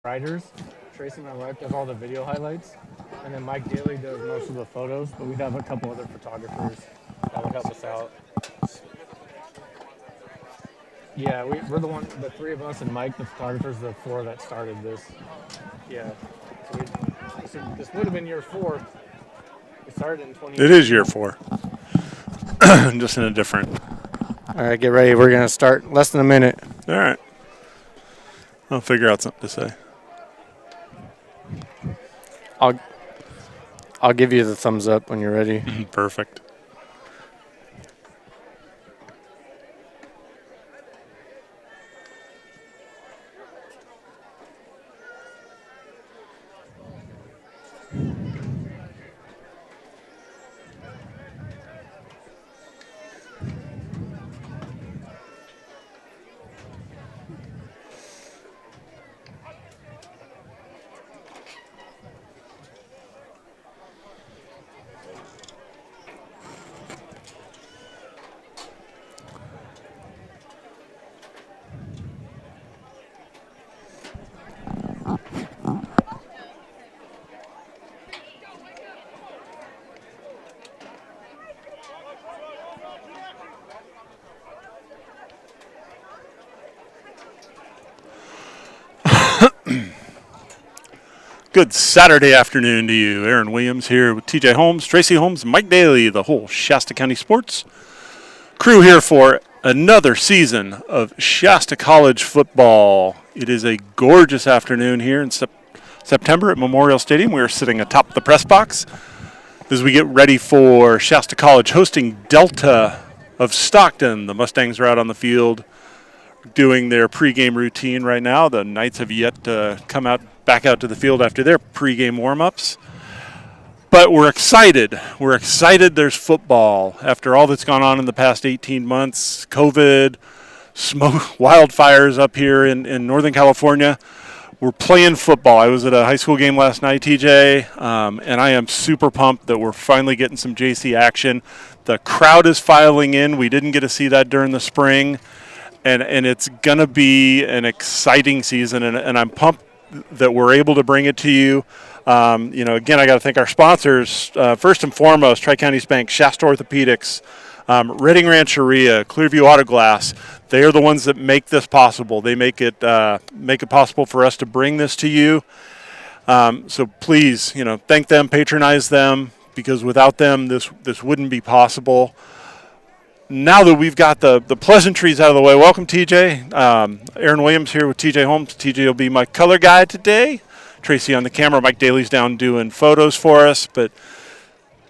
writers. Tracy, my wife, does all the video highlights, and then Mike Daly does most of the photos. But we'd have a couple other photographers that would help us out. Yeah, we're the three of us and Mike, the photographers, the four that started this. Yeah. This would have been year 4. It started in 20. It is year 4. Just in a different. All right, get ready. We're going to start less than a minute. All right. I'll figure out something to say. I'll give you the thumbs up when you're ready. Perfect. Good Saturday afternoon to you. Aaron Williams here with TJ Holmes, Tracy Holmes, Mike Daly, the whole Shasta County sports crew here for another season of Shasta College football. It is a gorgeous afternoon here in September at Memorial Stadium. We are sitting atop the press box as we get ready for Shasta College hosting Delta of Stockton. The Mustangs are out on the field doing their pregame routine right now. The Knights have yet to come back out to the field after their pregame warm-ups. But we're excited. We're excited there's football after all that's gone on in the past 18 months. COVID, smoke, wildfires up here in Northern California. We're playing football. I was at a high school game last night, TJ, and I am super pumped that we're finally getting some JC action. The crowd is filing in. We didn't get to see that during the spring. And it's going to be an exciting season, and I'm pumped that we're able to bring it to you. Again, I got to thank our sponsors. First and foremost, Tri-Counties Bank, Shasta Orthopedics, Redding Rancheria, Clearview Auto Glass. They are the ones that make this possible. They make it possible for us to bring this to you. So please, thank them, patronize them, because without them, this wouldn't be possible. Now that we've got the pleasantries out of the way, welcome, TJ. Aaron Williams here with TJ Holmes. TJ will be my color guy today. Tracy on the camera. Mike Daly's down doing photos for us. But,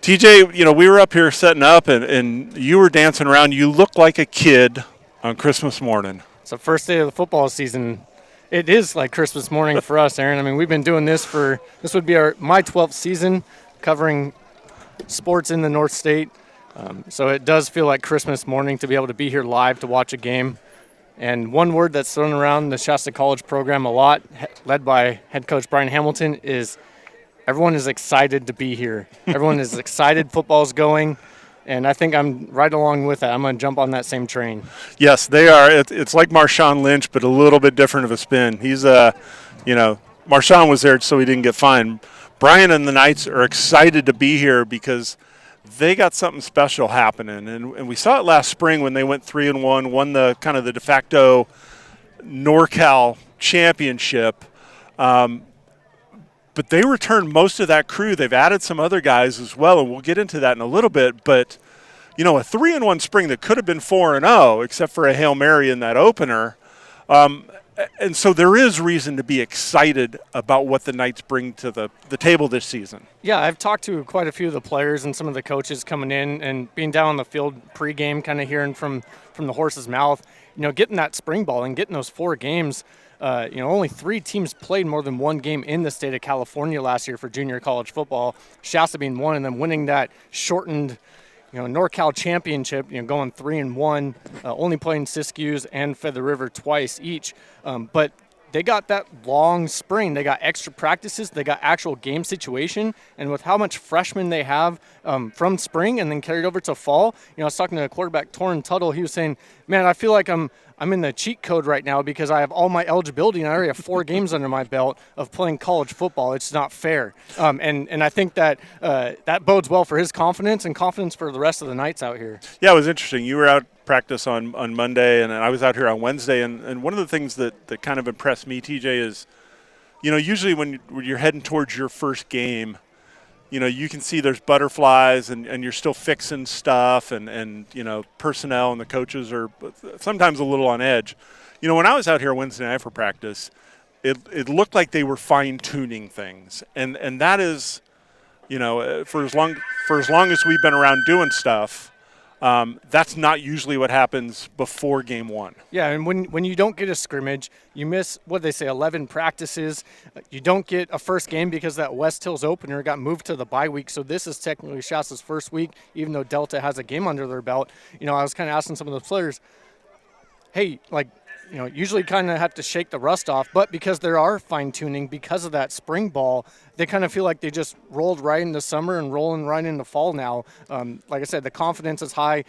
TJ, we were up here setting up, and you were dancing around. You look like a kid on Christmas morning. It's the first day of the football season. It is like Christmas morning for us, Aaron. I mean, we've been doing this this would be my 12th season covering sports in the North State. So it does feel like Christmas morning to be able to be here live to watch a game. And one word that's thrown around the Shasta College program a lot, led by head coach Brian Hamilton, is everyone is excited to be here. Everyone is excited football's going, and I think I'm right along with that. I'm going to jump on that same train. Yes, they are. It's like Marshawn Lynch, but a little bit different of a spin. He's, Marshawn was there so he didn't get fined. Brian and the Knights are excited to be here because they got something special happening, and we saw it last spring when they went 3-1, won the kind of the de facto NorCal championship. But they returned most of that crew. They've added some other guys as well, and we'll get into that in a little bit. But a 3-1 spring that could have been 4-0, except for a Hail Mary in that opener. And so there is reason to be excited about what the Knights bring to the table this season. Yeah, I've talked to quite a few of the players and some of the coaches coming in and being down on the field pregame, kind of hearing from the horse's mouth, getting that spring ball and getting those 4 games. Only 3 teams played more than 1 game in the state of California last year for junior college football, Shasta being one, and then winning that shortened NorCal championship, going 3-1, only playing Siskiyous and Feather River twice each. But they got that long spring. They got extra practices. They got actual game situation. And with how much freshmen they have from spring and then carried over to fall, I was talking to quarterback Torrin Tuttle. He was saying, Man, I feel like I'm in the cheat code right now because I have all my eligibility and I already have 4 games under my belt of playing college football. It's not fair, and I think that that bodes well for his confidence and confidence for the rest of the nights out here. Yeah, it was interesting. You were out practice on Monday, and I was out here on Wednesday, and one of the things that kind of impressed me, TJ, is, usually when you're heading towards your first game, you can see there's butterflies and you're still fixing stuff and personnel and the coaches are sometimes a little on edge. When I was out here Wednesday night for practice, it looked like they were fine-tuning things. And that is, for as long as we've been around doing stuff, that's not usually what happens before game one. Yeah, and when you don't get a scrimmage, you miss, 11 practices. You don't get a first game because that West Hills opener got moved to the bye week. So this is technically Shasta's first week, even though Delta has a game under their belt. I was kind of asking some of the players, hey, usually kind of have to shake the rust off, but because there are fine-tuning, because of that spring ball, they kind of feel like they just rolled right into summer and rolling right into fall now. Like I said, the confidence is high.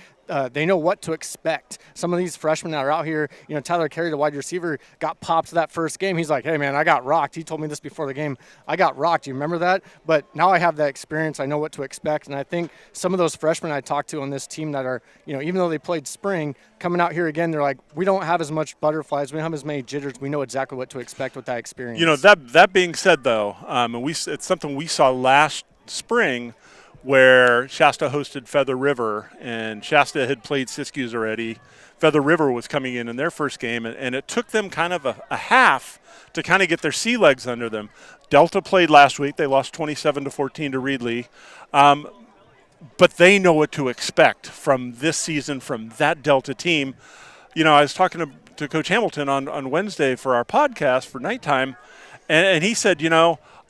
They know what to expect. Some of these freshmen that are out here, Tyler Carey, the wide receiver, got popped that first game. He's like, hey, man, I got rocked. He told me this before the game. I got rocked. You remember that? But now I have that experience. I know what to expect. And I think some of those freshmen I talked to on this team that are, even though they played spring, coming out here again, they're like, we don't have as much butterflies. We don't have as many jitters. We know exactly what to expect with that experience. That being said, though, and it's something we saw last spring where Shasta hosted Feather River, and Shasta had played Siskiyous already. Feather River was coming in their first game, and it took them kind of a half to kind of get their sea legs under them. Delta played last week. They lost 27-14 to Reedley. But they know what to expect from this season, from that Delta team. I was talking to Coach Hamilton on Wednesday for our podcast for nighttime, and he said,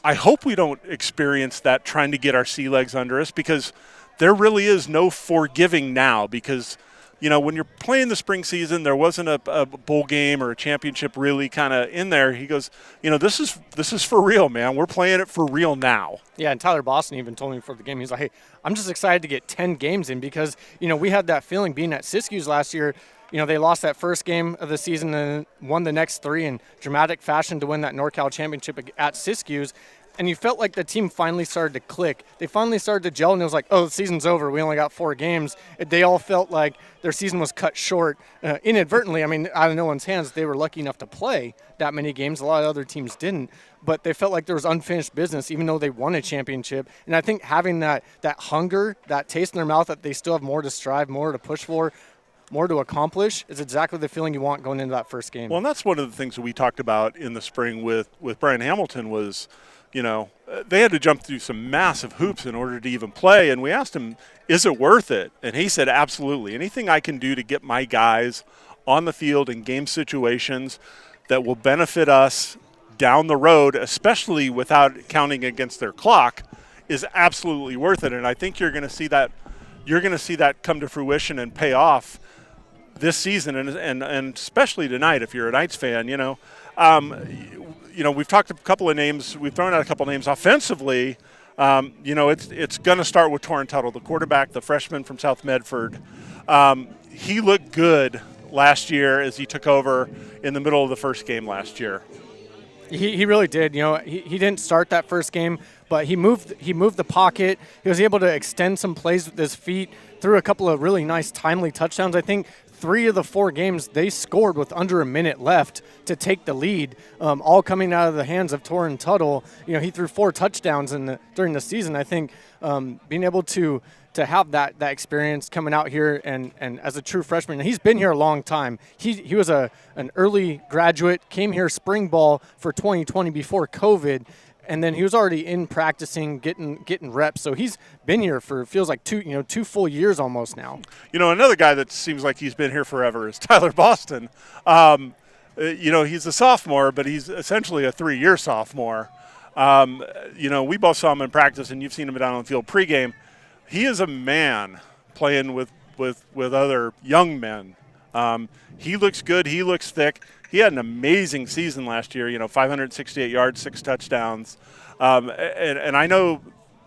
I hope we don't experience that trying to get our sea legs under us, because there really is no forgiving now, because when you're playing the spring season, there wasn't a bowl game or a championship really kind of in there. He goes, this is for real, man. We're playing it for real now. Yeah, and Tyler Boston even told me before the game, he's like, hey, I'm just excited to get 10 games in, because, we had that feeling being at Siskiyous last year. They lost that first game of the season and won the next 3 in dramatic fashion to win that NorCal championship at Siskiyous. And you felt like the team finally started to click. They finally started to gel, and it was like, oh, the season's over. We only got 4 games. They all felt like their season was cut short inadvertently. I mean, out of no one's hands. They were lucky enough to play that many games. A lot of other teams didn't. But they felt like there was unfinished business, even though they won a championship. And I think having that hunger, that taste in their mouth that they still have more to strive, more to push for, more to accomplish, is exactly the feeling you want going into that first game. Well, and that's one of the things that we talked about in the spring with Brian Hamilton was, they had to jump through some massive hoops in order to even play. And we asked him, is it worth it? And he said, absolutely. Anything I can do to get my guys on the field in game situations that will benefit us down the road, especially without counting against their clock, is absolutely worth it. And I think you're going to see that come to fruition and pay off this season, and especially tonight if you're a Knights fan. We've talked a couple of names. We've thrown out a couple of names offensively. It's going to start with Torrin Tuttle, the quarterback, the freshman from South Medford. He looked good last year as he took over in the middle of the first game last year. He really did. He didn't start that first game, but he moved the pocket. He was able to extend some plays with his feet, threw a couple of really nice timely touchdowns. I think 3 of the 4 games they scored with under a minute left to take the lead, all coming out of the hands of Torrin Tuttle. He threw 4 touchdowns during the season. I think being able to have that experience coming out here and as a true freshman, he's been here a long time. He was an early graduate, came here spring ball for 2020 before COVID, and then he was already in practicing, getting reps. So he's been here for, feels like 2 full years almost now. Another guy that seems like he's been here forever is Tyler Boston. He's a sophomore, but he's essentially a 3-year sophomore. We both saw him in practice, and you've seen him down on the field pregame. He is a man playing with other young men. He looks good. He looks thick. He had an amazing season last year, 568 yards, 6 touchdowns. And I know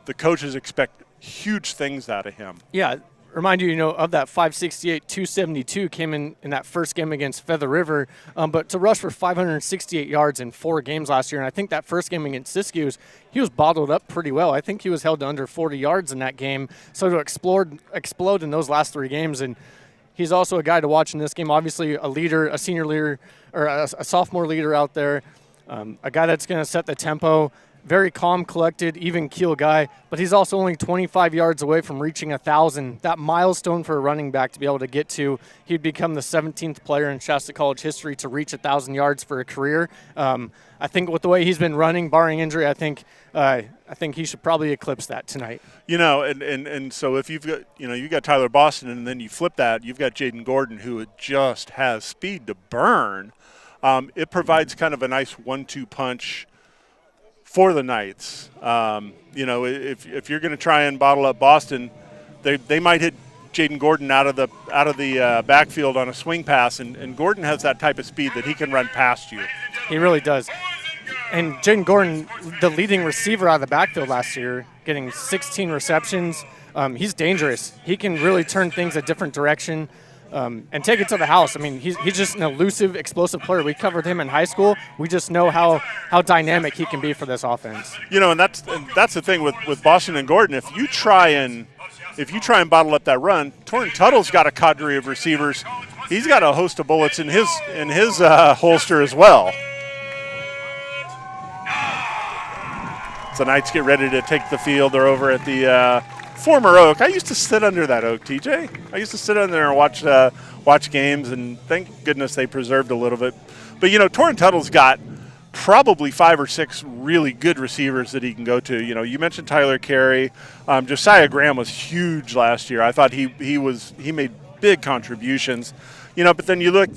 the coaches expect huge things out of him. Yeah, remind you, of that 568, 272 came in that first game against Feather River, but to rush for 568 yards in 4 games last year, and I think that first game against Siskiyou, he was bottled up pretty well. I think he was held to under 40 yards in that game, so to explode in those last 3 games, and he's also a guy to watch in this game. Obviously a leader, a senior leader, or a sophomore leader out there, a guy that's going to set the tempo. Very calm, collected, even keel guy, but he's also only 25 yards away from reaching 1,000. That milestone for a running back to be able to get to. He'd become the 17th player in Shasta College history to reach 1,000 yards for a career. I think with the way he's been running, barring injury, I think he should probably eclipse that tonight. And so if you've got you got Tyler Boston, and then you flip that, you've got Jaden Gordon, who just has speed to burn. It provides kind of a nice 1-2 punch for the Knights. If you're going to try and bottle up Boston, they might hit Jaden Gordon out of the backfield on a swing pass, and Gordon has that type of speed that he can run past you. He really does. And Jaden Gordon, the leading receiver out of the backfield last year, getting 16 receptions. He's dangerous. He can really turn things a different direction. And take it to the house. I mean, he's just an elusive, explosive player. We covered him in high school. We just know how dynamic he can be for this offense. And that's the thing with Boston and Gordon. If you try and bottle up that run, Torrin Tuttle's got a cadre of receivers. He's got a host of bullets in his holster as well. So Knights get ready to take the field. They're over at the former Oak. I used to sit under that Oak, TJ. I used to sit under there and watch games, and thank goodness they preserved a little bit. But, Torrin Tuttle's got probably 5 or 6 really good receivers that he can go to. You mentioned Tyler Carey. Josiah Graham was huge last year. I thought he made big contributions. But then you look,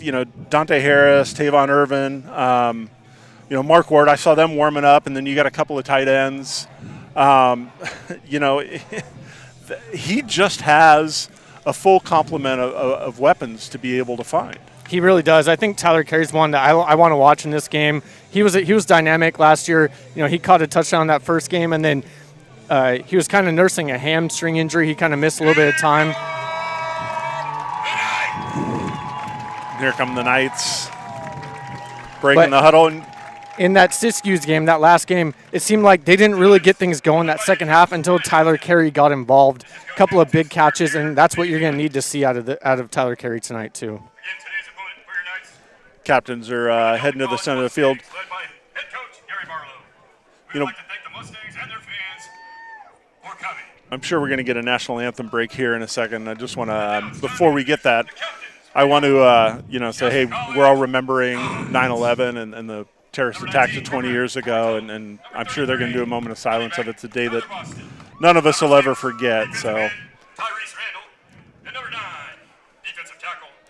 Dante Harris, Tavon Irvin, Mark Ward. I saw them warming up, and then you got a couple of tight ends. He just has a full complement of weapons to be able to find. He really does. I think Tyler Carey's one that I want to watch in this game. He was dynamic last year. He caught a touchdown that first game, and then he was kind of nursing a hamstring injury. He kind of missed a little bit of time. Here come the Knights breaking the huddle. In that Siskiyou's game, that last game, it seemed like they didn't really get things going that second half until Tyler Carey got involved. A couple of big catches, and that's what you're going to need to see out of Tyler Carey tonight too. Captains are heading to the center of the field. I'm sure we're going to get a national anthem break here in a second. I just want to, before we get that, I want to, say, hey, we're all remembering 9/11 and the terrorist attacks of 20 years ago, and I'm sure they're going to do a moment of silence of it. It's a day that none of us will ever forget. So,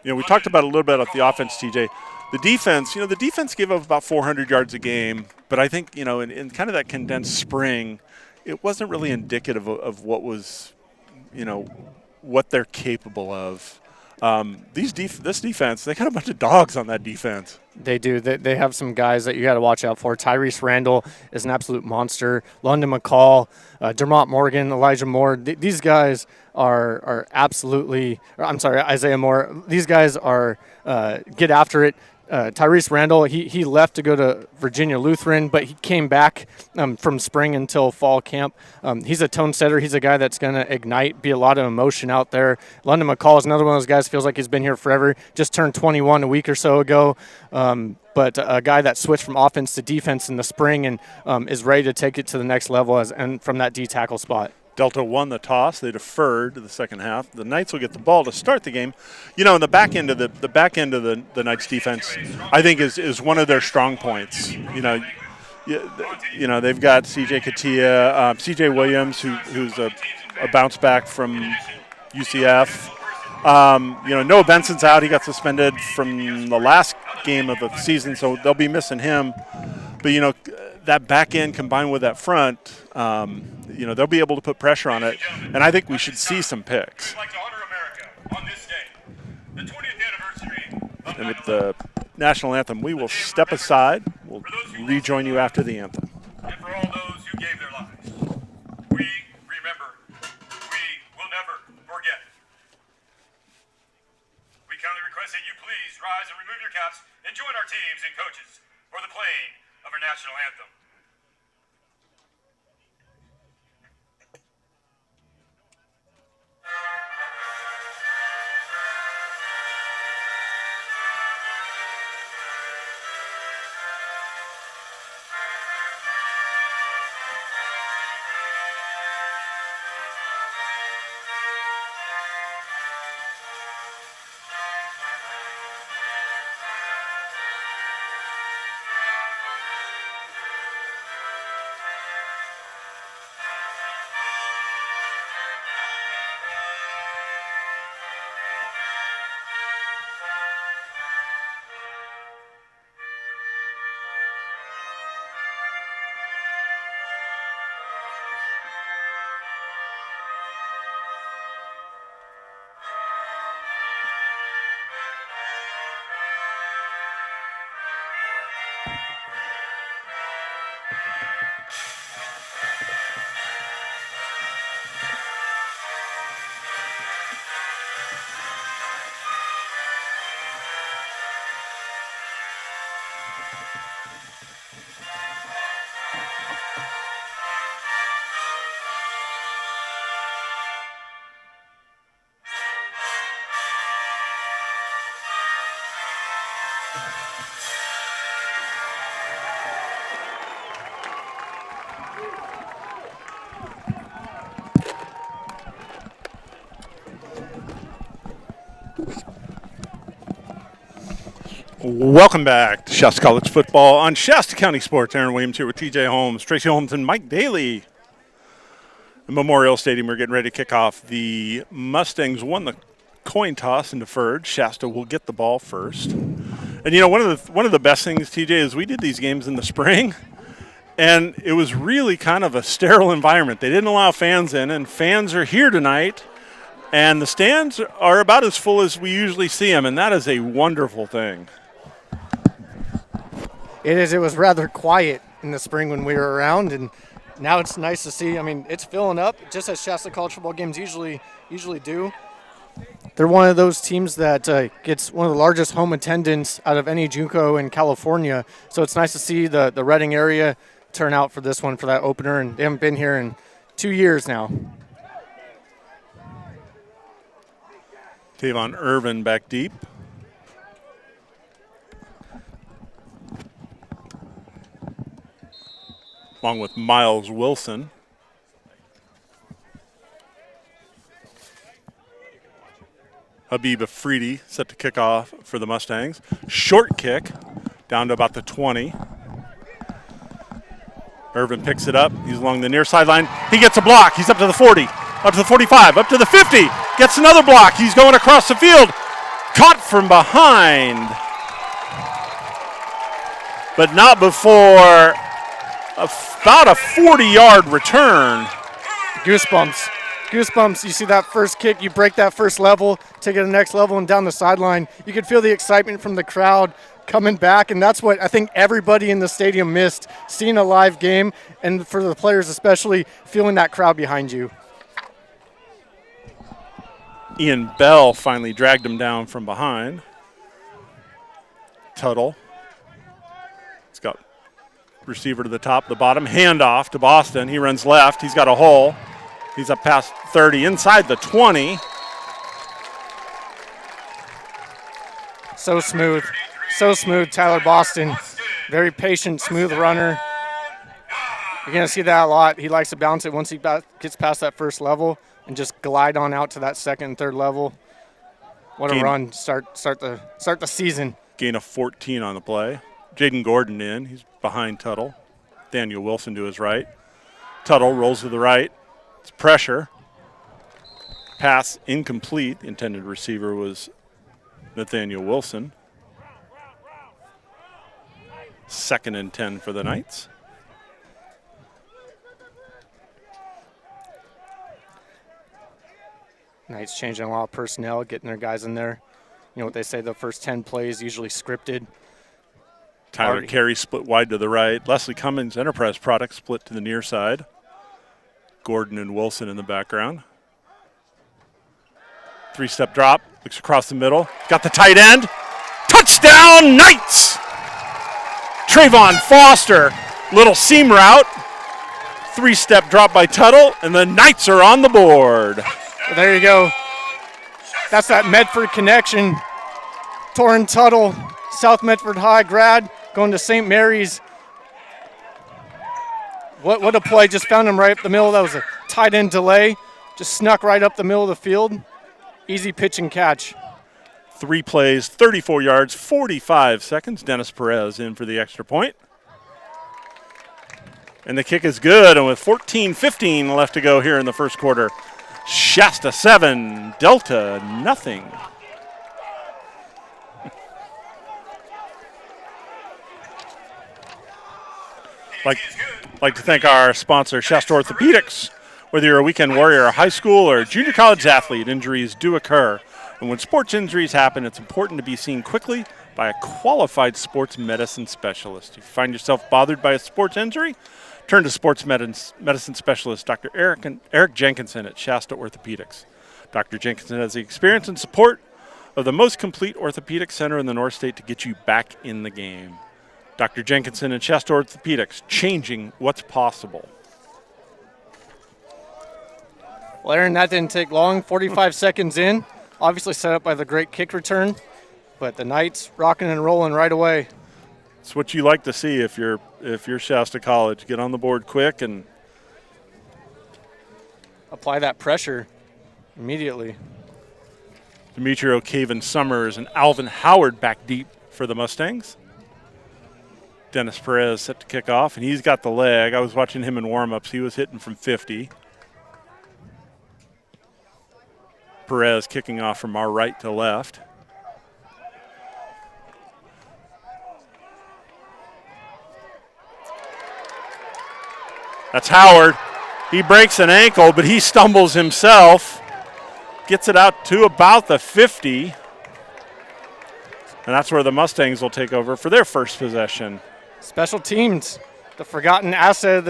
we talked about a little bit of the offense, TJ. The defense gave up about 400 yards a game, but I think, in kind of that condensed spring, it wasn't really indicative of what was, what they're capable of. This defense, they got a bunch of dogs on that defense. They do. They have some guys that you got to watch out for. Tyrese Randall is an absolute monster. London McCall, Dermott Morgan, Elijah Moore. These guys are absolutely – I'm sorry, Isaiah Moore. These guys are get after it. Tyrese Randall, he left to go to Virginia Lutheran, but he came back from spring until fall camp. He's a tone setter. He's a guy that's going to ignite, be a lot of emotion out there. London McCall is another one of those guys, feels like he's been here forever, just turned 21 a week or so ago. But a guy that switched from offense to defense in the spring and is ready to take it to the next level and from that D tackle spot. Delta won the toss. They deferred to the second half. The Knights will get the ball to start the game. In the back end of the Knights defense, I think is one of their strong points. They've got C.J. Katia, C.J. Williams, who's a bounce back from UCF. Noah Benson's out. He got suspended from the last game of the season, so they'll be missing him. But that back end combined with that front. They'll be able to put pressure on it, and I think we should see some picks. And with the national anthem, we will step aside. We'll rejoin you after the anthem. And for all those who gave their lives, we remember, we will never forget. that you please rise and remove your caps and join our teams and coaches for the playing of our national anthem. Welcome back to Shasta College football on Shasta County Sports. Aaron Williams here with TJ Holmes, Tracy Holmes, and Mike Daly. The Memorial Stadium, we're getting ready to kick off. The Mustangs won the coin toss and deferred. Shasta will get the ball first. And you know, one of the best things, TJ, is we did these games in the spring, and it was really kind of a sterile environment. They didn't allow fans in, and fans are here tonight, and the stands are about as full as we usually see them, and that is a wonderful thing. It is. It was rather quiet in the spring when we were around, and now it's nice to see. I mean, it's filling up, just as Shasta College football games usually do. They're one of those teams that gets one of the largest home attendance out of any JUCO in California. So it's nice to see the Reading area turn out for this one, for that opener, and they haven't been here in 2 years now. Tavon Irvin back deep. Along with Miles Wilson. Habib Afridi set to kick off for the Mustangs. Short kick down to about the 20. Irvin picks it up. He's along the near sideline. He gets a block. He's up to the 40, up to the 45, up to the 50. Gets another block. He's going across the field. Caught from behind. But not before about a 40-yard return. Goosebumps. You see that first kick, you break that first level, take it to the next level, and down the sideline. You could feel the excitement from the crowd coming back, and that's what I think everybody in the stadium missed, seeing a live game, and for the players especially, feeling that crowd behind you. Ian Bell finally dragged him down from behind. Tuttle. He's got receiver to the top, the bottom, handoff to Boston. He runs left. He's got a hole. He's up past 30, inside the 20. So smooth, Tyler Boston. Very patient, smooth runner. You're going to see that a lot. He likes to bounce it once he gets past that first level and just glide on out to that second and third level. What a run, start the season. Gain of 14 on the play. Jaden Gordon in. He's behind Tuttle. Daniel Wilson to his right. Tuttle rolls to the right. It's pressure. Pass incomplete. The intended receiver was Nathaniel Wilson. 2nd and 10 for the Knights. Knights changing a lot of personnel, getting their guys in there. You know what they say, the first 10 plays usually scripted. Tyler Carey split wide to the right. Leslie Cummings, Enterprise Products, split to the near side. Gordon and Wilson in the background. Three-step drop, looks across the middle. Got the tight end. Touchdown, Knights! Trayvon Foster, little seam route. Three-step drop by Tuttle, and the Knights are on the board. Well, there you go. That's that Medford connection. Torrin Tuttle, South Medford High grad, going to St. Mary's. What a play. Just found him right up the middle. That was a tight end delay. Just snuck right up the middle of the field. Easy pitch and catch. 3 plays, 34 yards, 45 seconds. Dennis Perez in for the extra point. And the kick is good, and with 14-15 left to go here in the first quarter, Shasta 7, Delta nothing. Like to thank our sponsor, Shasta Orthopedics. Whether you're a weekend warrior, a high school, or junior college athlete, injuries do occur. And when sports injuries happen, it's important to be seen quickly by a qualified sports medicine specialist. If you find yourself bothered by a sports injury, turn to sports medicine specialist Dr. Eric Jenkinson at Shasta Orthopedics. Dr. Jenkinson has the experience and support of the most complete orthopedic center in the North State to get you back in the game. Dr. Jenkinson and Shasta Orthopedics, changing what's possible. Well, Aaron, that didn't take long. 45 seconds in. Obviously set up by the great kick return, but the Knights rocking and rolling right away. It's what you like to see if you're Shasta College. Get on the board quick and apply that pressure immediately. Demetrio Caven Summers and Alvin Howard back deep for the Mustangs. Dennis Perez set to kick off, and he's got the leg. I was watching him in warm-ups. He was hitting from 50. Perez kicking off from our right to left. That's Howard. He breaks an ankle, but he stumbles himself. Gets it out to about the 50. And that's where the Mustangs will take over for their first possession. Special teams, the forgotten asset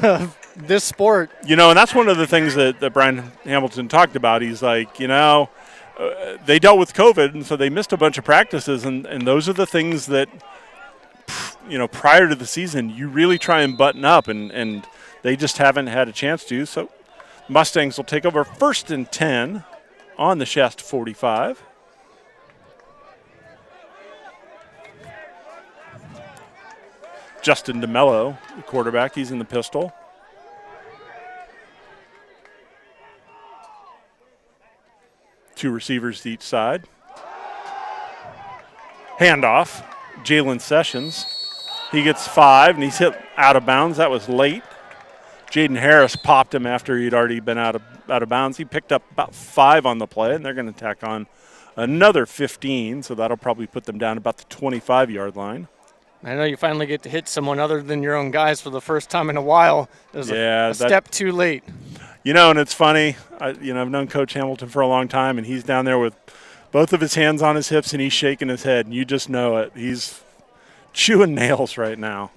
of this sport. You know, and that's one of the things that Brian Hamilton talked about. He's like, they dealt with COVID, and so they missed a bunch of practices, and those are the things that, prior to the season, you really try and button up, and they just haven't had a chance to. So Mustangs will take over 1st and 10 on the Shasta 45. Justin DeMello, the quarterback, he's in the pistol. Two receivers to each side. Handoff, Jalen Sessions. He gets 5, and he's hit out of bounds. That was late. Jaden Harris popped him after he'd already been out of bounds. He picked up about 5 on the play, and they're going to tack on another 15, so that'll probably put them down about the 25-yard line. I know you finally get to hit someone other than your own guys for the first time in a while. It was a step too late. And it's funny. I've known Coach Hamilton for a long time, and he's down there with both of his hands on his hips, and he's shaking his head, and you just know it. He's chewing nails right now.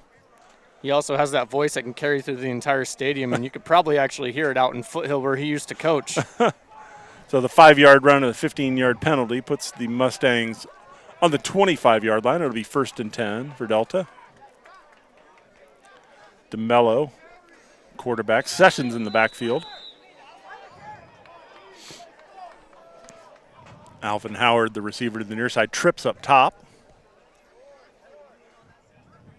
He also has that voice that can carry through the entire stadium, and you could probably actually hear it out in Foothill where he used to coach. So the 5-yard run and the 15-yard penalty puts the Mustangs on the 25-yard line. It'll be 1st and 10 for Delta. DeMello, quarterback. Sessions in the backfield. Alvin Howard, the receiver to the near side, trips up top.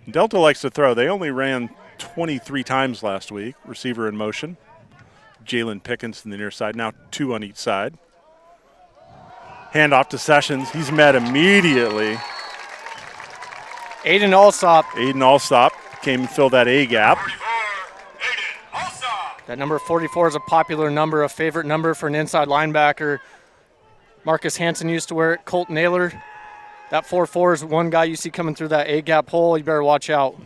Delta likes to throw. They only ran 23 times last week. Receiver in motion. Jalen Pickens to the near side. Now 2 on each side. Handoff to Sessions. He's met immediately. Aiden Alsop. Aiden Alsop came and filled that A gap. That number 44 is a popular number, a favorite number for an inside linebacker. Marcus Hansen used to wear it. Colt Naylor. That 4-4 is one guy you see coming through that A-gap hole. You better watch out.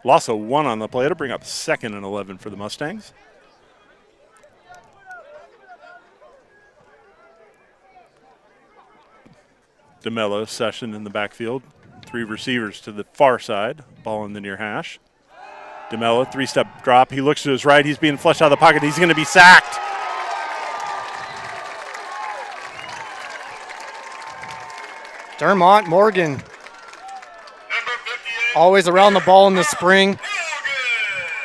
Loss of 1 on the play to bring up 2nd and 11 for the Mustangs. DeMello, Session in the backfield. 3 receivers to the far side. Ball in the near hash. DeMello, 3-step drop. He looks to his right. He's being flushed out of the pocket. He's going to be sacked. Dermont Morgan. Number 58. Always around the ball in the spring. Morgan.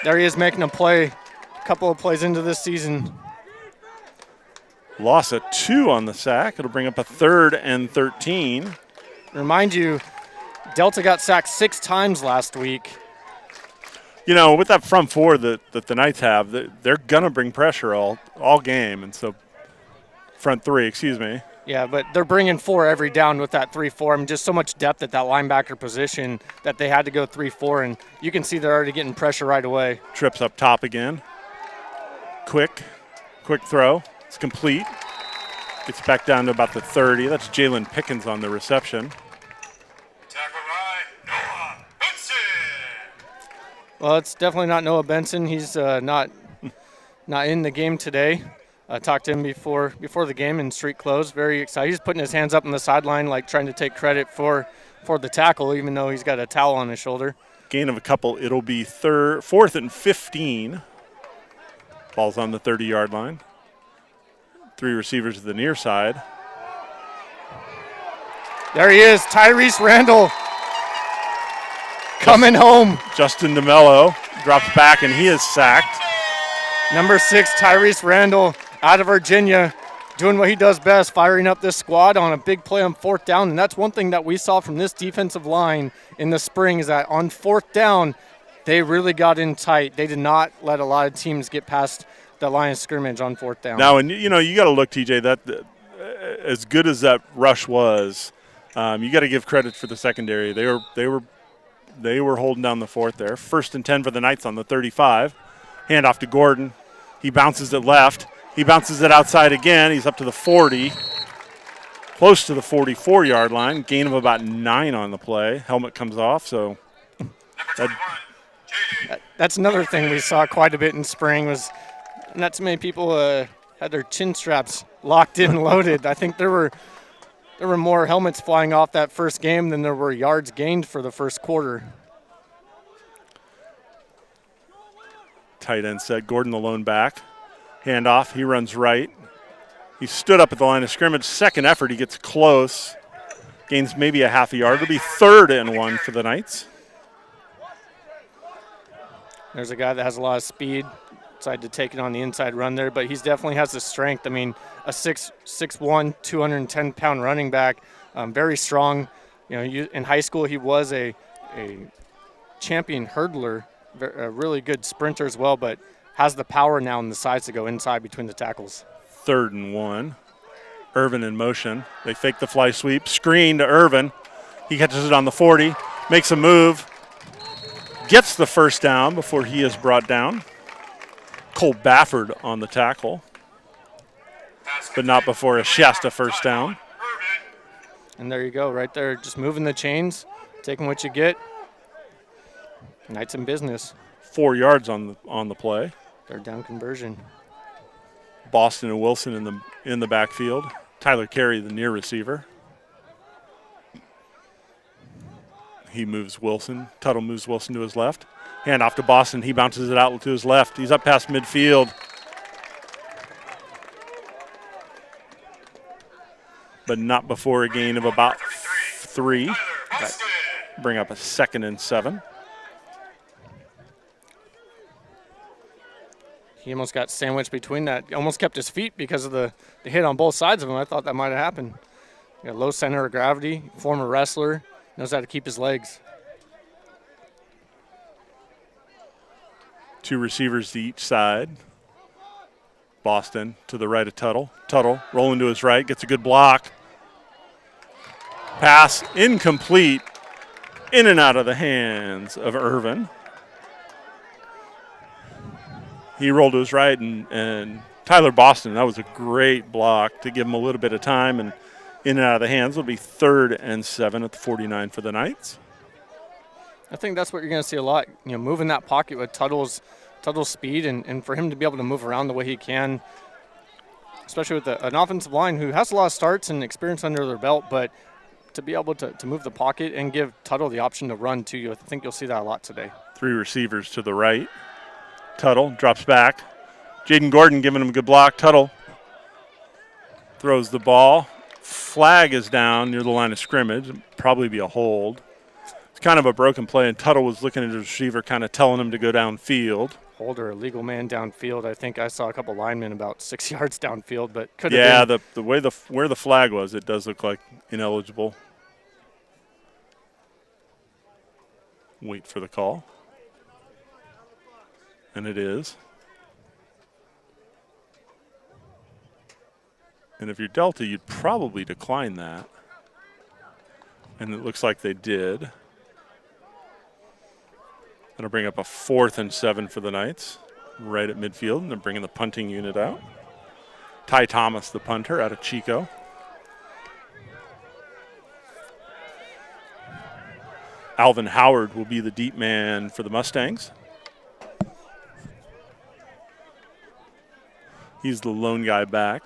There he is making a play. A couple of plays into this season. Loss of 2 on the sack. It'll bring up a 3rd and 13. Remind you, Delta got sacked 6 times last week. You know, with that front 4 that the Knights have, they're going to bring pressure all game. And so front 3, excuse me. Yeah, but they're bringing 4 every down with that 3-4. I mean, just so much depth at that linebacker position that they had to go 3-4, and you can see they're already getting pressure right away. Trips up top again. Quick throw. It's complete. Gets back down to about the 30. That's Jalen Pickens on the reception. Tackle right, Noah Benson. Well, it's definitely not Noah Benson. He's not in the game today. I talked to him before the game in street clothes. Very excited. He's putting his hands up on the sideline, like trying to take credit for the tackle, even though he's got a towel on his shoulder. Gain of a couple. It'll be 4th and 15. Ball's on the 30-yard line. 3 receivers to the near side. There he is, Tyrese Randall coming home. Justin DeMello drops back, and he is sacked. Number 6, Tyrese Randall, out of Virginia, doing what he does best, firing up this squad on a big play on 4th down. And that's one thing that we saw from this defensive line in the spring, is that on 4th down, they really got in tight. They did not let a lot of teams get past the line of scrimmage on 4th down. Now, and you know, you got to look, TJ, that as good as that rush was, you got to give credit for the secondary. They were holding down the 4th there. 1st and 10 for the Knights on the 35. Hand off to Gordon. He bounces it left. He bounces it outside again. He's up to the 40, close to the 44-yard line. Gain of about 9 on the play. Helmet comes off, so that's another thing we saw quite a bit in spring, was not too many people had their chin straps locked in, loaded. I think there were more helmets flying off that first game than there were yards gained for the first quarter. Tight end set. Gordon the lone back. Handoff. He runs right. He stood up at the line of scrimmage. Second effort, he gets close. Gains maybe a half a yard. It'll be 3rd and 1 for the Knights. There's a guy that has a lot of speed. Decided to take it on the inside run there, but he definitely has the strength. I mean, a 6'1", 210-pound running back, very strong. You know, in high school he was a champion hurdler, a really good sprinter as well, but has the power now and the size to go inside between the tackles. 3rd and 1. Irvin in motion. They fake the fly sweep. Screen to Irvin. He catches it on the 40, makes a move, gets the first down before he is brought down. Cole Bafford on the tackle, but not before a Shasta first down. And there you go, right there, just moving the chains, taking what you get. Knights in business. 4 yards on the play. Third down conversion. Boston and Wilson in the backfield. Tyler Carey, the near receiver. He moves Wilson. Tuttle moves Wilson to his left. Hand off to Boston. He bounces it out to his left. He's up past midfield. But not before a gain of about 3. That bring up a 2nd and 7. He almost got sandwiched between that. Almost kept his feet because of the hit on both sides of him. I thought that might have happened. Got low center of gravity, former wrestler, knows how to keep his legs. 2 receivers to each side. Boston to the right of Tuttle. Tuttle rolling to his right, gets a good block. Pass incomplete, in and out of the hands of Irvin. He rolled to his right, and Tyler Boston, that was a great block to give him a little bit of time, and in and out of the hands. It'll be 3rd and 7 at the 49 for the Knights. I think that's what you're going to see a lot, you know, moving that pocket with Tuttle's speed, and for him to be able to move around the way he can, especially with an offensive line who has a lot of starts and experience under their belt, but to be able to move the pocket and give Tuttle the option to run too. I think you'll see that a lot today. 3 receivers to the right. Tuttle drops back. Jaden Gordon giving him a good block. Tuttle throws the ball. Flag is down near the line of scrimmage. It'd probably be a hold. It's kind of a broken play, and Tuttle was looking at his receiver, kind of telling him to go downfield. Hold or illegal man downfield. I think I saw a couple linemen about 6 yards downfield, but could have been. Yeah, the way where the flag was, it does look like ineligible. Wait for the call. And it is. And if you're Delta, you'd probably decline that. And it looks like they did. That'll bring up a 4th and 7 for the Knights, right at midfield, and they're bringing the punting unit out. Ty Thomas, the punter, out of Chico. Alvin Howard will be the deep man for the Mustangs. He's the lone guy back.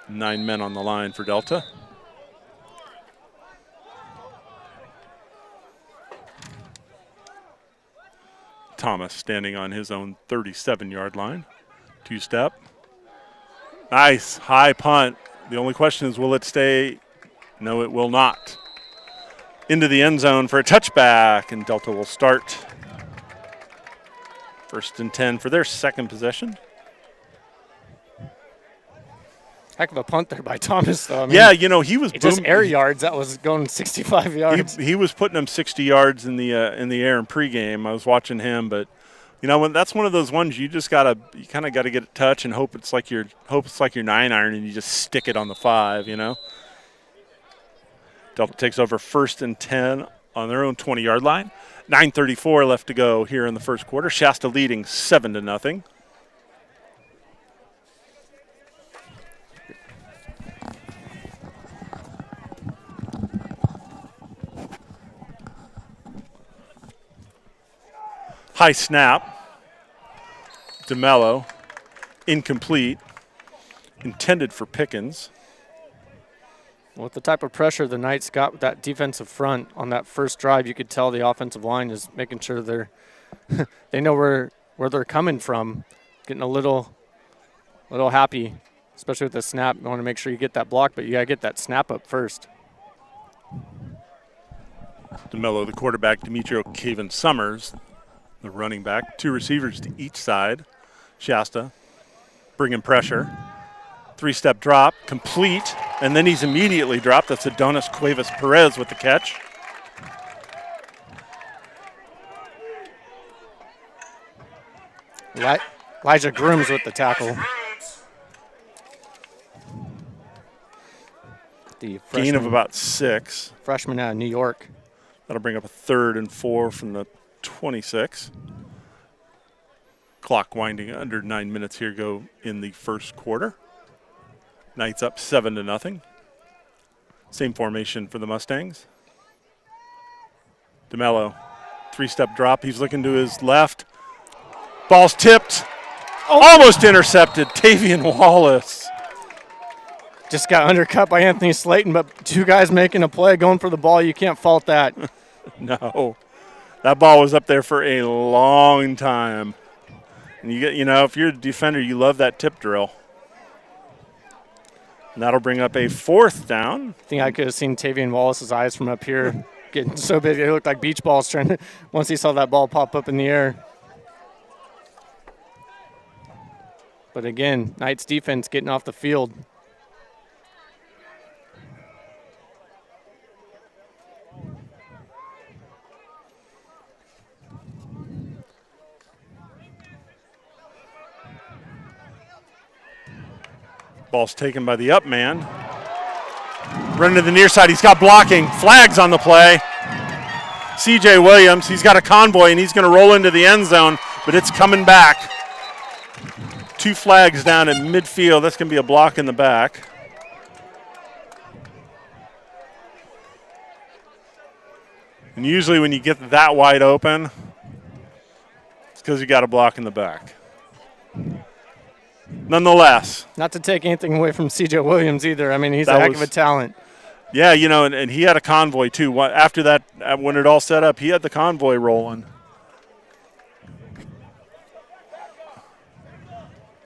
9 men on the line for Delta. Thomas standing on his own 37-yard line. 2-step. Nice, high punt. The only question is, will it stay? No, it will not. Into the end zone for a touchback, and Delta will start. 1st and 10 for their second possession. Heck of a punt there by Thomas, though. I mean, Yeah, you know, he was just air yards. That was going 65 yards. He was putting them 60 yards in the air in pregame. I was watching him, but you know, that's one of those ones you kind of gotta get a touch and hope it's like your 9-iron and you just stick it on the 5. You know. Delta takes over 1st and 10 on their own 20-yard line. 9:34 left to go here in the first quarter. Shasta leading 7-0. High snap. DeMello. Incomplete. Intended for Pickens. With the type of pressure the Knights got with that defensive front on that first drive, you could tell the offensive line is making sure they know where they're coming from. Getting a little happy, especially with the snap. You want to make sure you get that block, but you got to get that snap up first. DeMello, the quarterback, Demetrio Caven Summers, the running back. 2 receivers to each side. Shasta bringing pressure. 3-step drop, complete, and then he's immediately dropped. That's Adonis Cuevas Perez with the catch. Elijah Grooms with the tackle. The Gain of about 6. Freshman out of New York. That'll bring up a 3rd and 4 from the 26. Clock winding under 9 minutes here go in the first quarter. Knights up 7-0. Same formation for the Mustangs. DeMello, 3-step drop. He's looking to his left. Ball's tipped. Almost intercepted. Tavian Wallace. Just got undercut by Anthony Slayton, but 2 guys making a play, going for the ball. You can't fault that. No. That ball was up there for a long time. And if you're a defender, you love that tip drill. And that'll bring up a 4th down. I think I could have seen Tavian Wallace's eyes from up here getting so big they looked like beach balls once he saw that ball pop up in the air. But again, Knights defense getting off the field. Ball's taken by the up man. Running to the near side. He's got blocking. Flags on the play. C.J. Williams, he's got a convoy, and he's going to roll into the end zone, but it's coming back. 2 flags down in midfield. That's going to be a block in the back. And usually when you get that wide open, it's because you got a block in the back. Nonetheless. Not to take anything away from C.J. Williams either. I mean, he's a heck of a talent. Yeah, and he had a convoy too. After that, when it all set up, he had the convoy rolling.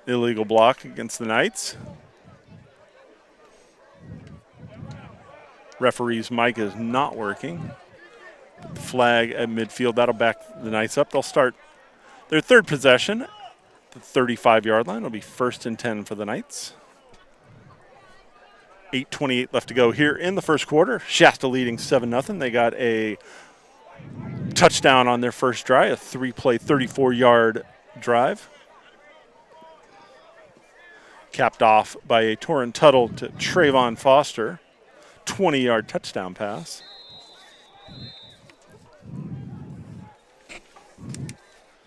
Illegal block against the Knights. Referee's mic is not working. Flag at midfield. That'll back the Knights up. They'll start their third possession at the 35-yard line. It'll be 1st and 10 for the Knights. 8:28 left to go here in the first quarter. Shasta leading 7-0. They got a touchdown on their first drive, a 3-play, 34-yard drive. Capped off by a Torrin Tuttle to Trayvon Foster. 20-yard touchdown pass.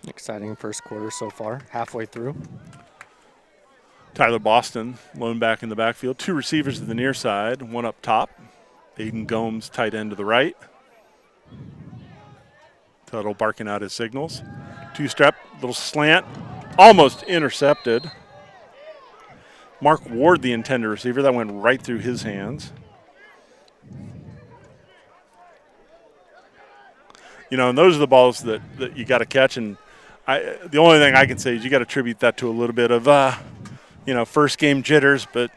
Exciting first quarter so far, halfway through. Tyler Boston, lone back in the backfield. 2 receivers to the near side, 1 up top. Aiden Gomes, tight end to the right. Tuttle barking out his signals. 2-step, little slant, almost intercepted. Mark Ward, the intended receiver, that went right through his hands. You know, and those are the balls that you got to catch. And the only thing I can say is you got to attribute that to a little bit of, first game jitters. But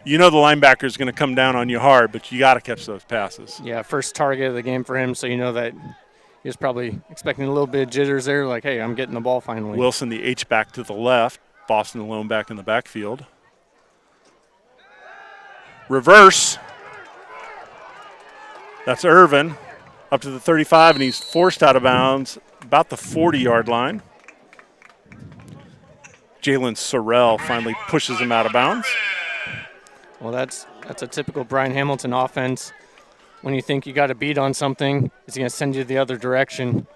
you know the linebacker is going to come down on you hard, but you got to catch those passes. Yeah, first target of the game for him, so you know that he was probably expecting a little bit of jitters there, like, hey, I'm getting the ball finally. Wilson, the H-back to the left. Boston, the lone back in the backfield. Reverse. That's Irvin up to the 35, and he's forced out of bounds about the 40-yard line. Jalen Sorrell finally pushes him out of bounds. Well, that's a typical Brian Hamilton offense. When you think you got a beat on something, it's going to send you the other direction.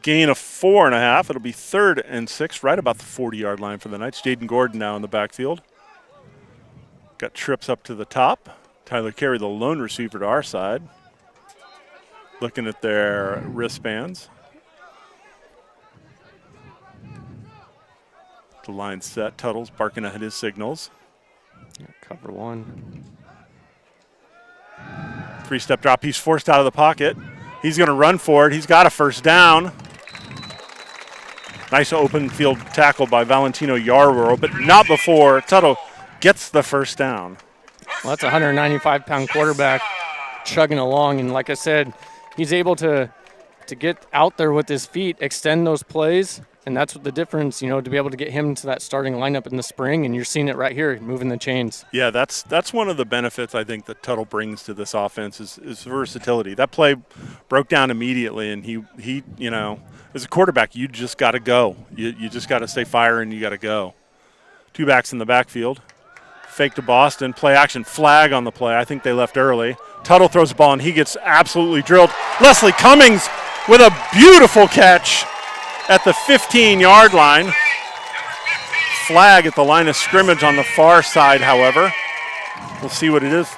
Gain of 4.5. It'll be 3rd and 6, right about the 40-yard line for the Knights. Jaden Gordon now in the backfield. Got trips up to the top. Tyler Carey, the lone receiver to our side. Looking at their wristbands. The line set. Tuttle's barking at his signals. Cover 1. 3-step drop. He's forced out of the pocket. He's going to run for it. He's got a first down. Nice open field tackle by Valentino Yarborough, but not before Tuttle gets the first down. Well, that's a 195-pound quarterback chugging along, and like I said, he's able to get out there with his feet, extend those plays, and that's what the difference, to be able to get him to that starting lineup in the spring, and you're seeing it right here, moving the chains. Yeah, that's one of the benefits I think that Tuttle brings to this offense is versatility. That play broke down immediately, and he as a quarterback, you just got to go. You just got to stay firing, you got to go. 2 backs in the backfield. Fake to Boston, play action, flag on the play. I think they left early. Tuttle throws the ball, and he gets absolutely drilled. Leslie Cummings with a beautiful catch at the 15-yard line. Flag at the line of scrimmage on the far side, however. We'll see what it is.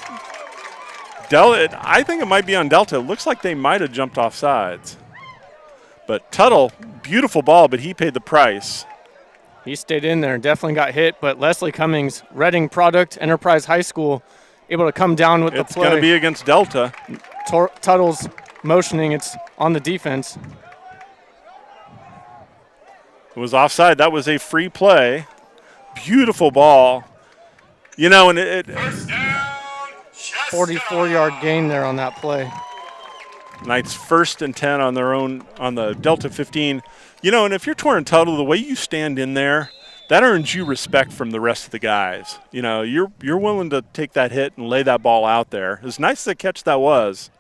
I think it might be on Delta. It looks like they might have jumped off sides. But Tuttle, beautiful ball, but he paid the price. He stayed in there and definitely got hit, but Leslie Cummings, Reading product, Enterprise High School, able to come down with the play. It's going to be against Delta. Tuttle's motioning. It's on the defense. It was offside. That was a free play. Beautiful ball. And it 44-yard gain there on that play. Knights 1st and 10 on their own on the Delta 15. And if you're Torrin Tuttle, the way you stand in there, that earns you respect from the rest of the guys. You're willing to take that hit and lay that ball out there. As nice as a catch that was.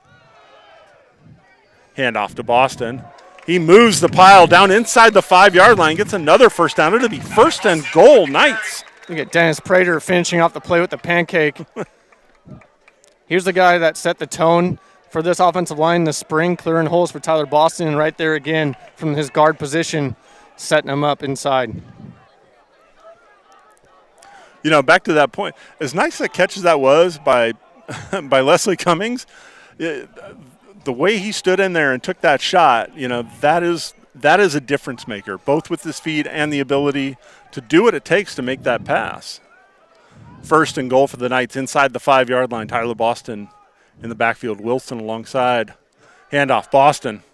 Handoff to Boston. He moves the pile down inside the 5-yard line, gets another first down. It'll be 1st and goal, Knights. Look at Dennis Prater finishing off the play with the pancake. Here's the guy that set the tone for this offensive line in the spring, clearing holes for Tyler Boston, and right there again from his guard position, setting him up inside. Back to that point, as nice a catch as that was by Leslie Cummings, the way he stood in there and took that shot, that is a difference maker, both with his speed and the ability to do what it takes to make that pass. 1st and goal for the Knights inside the 5-yard line. Tyler Boston in the backfield, Wilson alongside. Handoff, Boston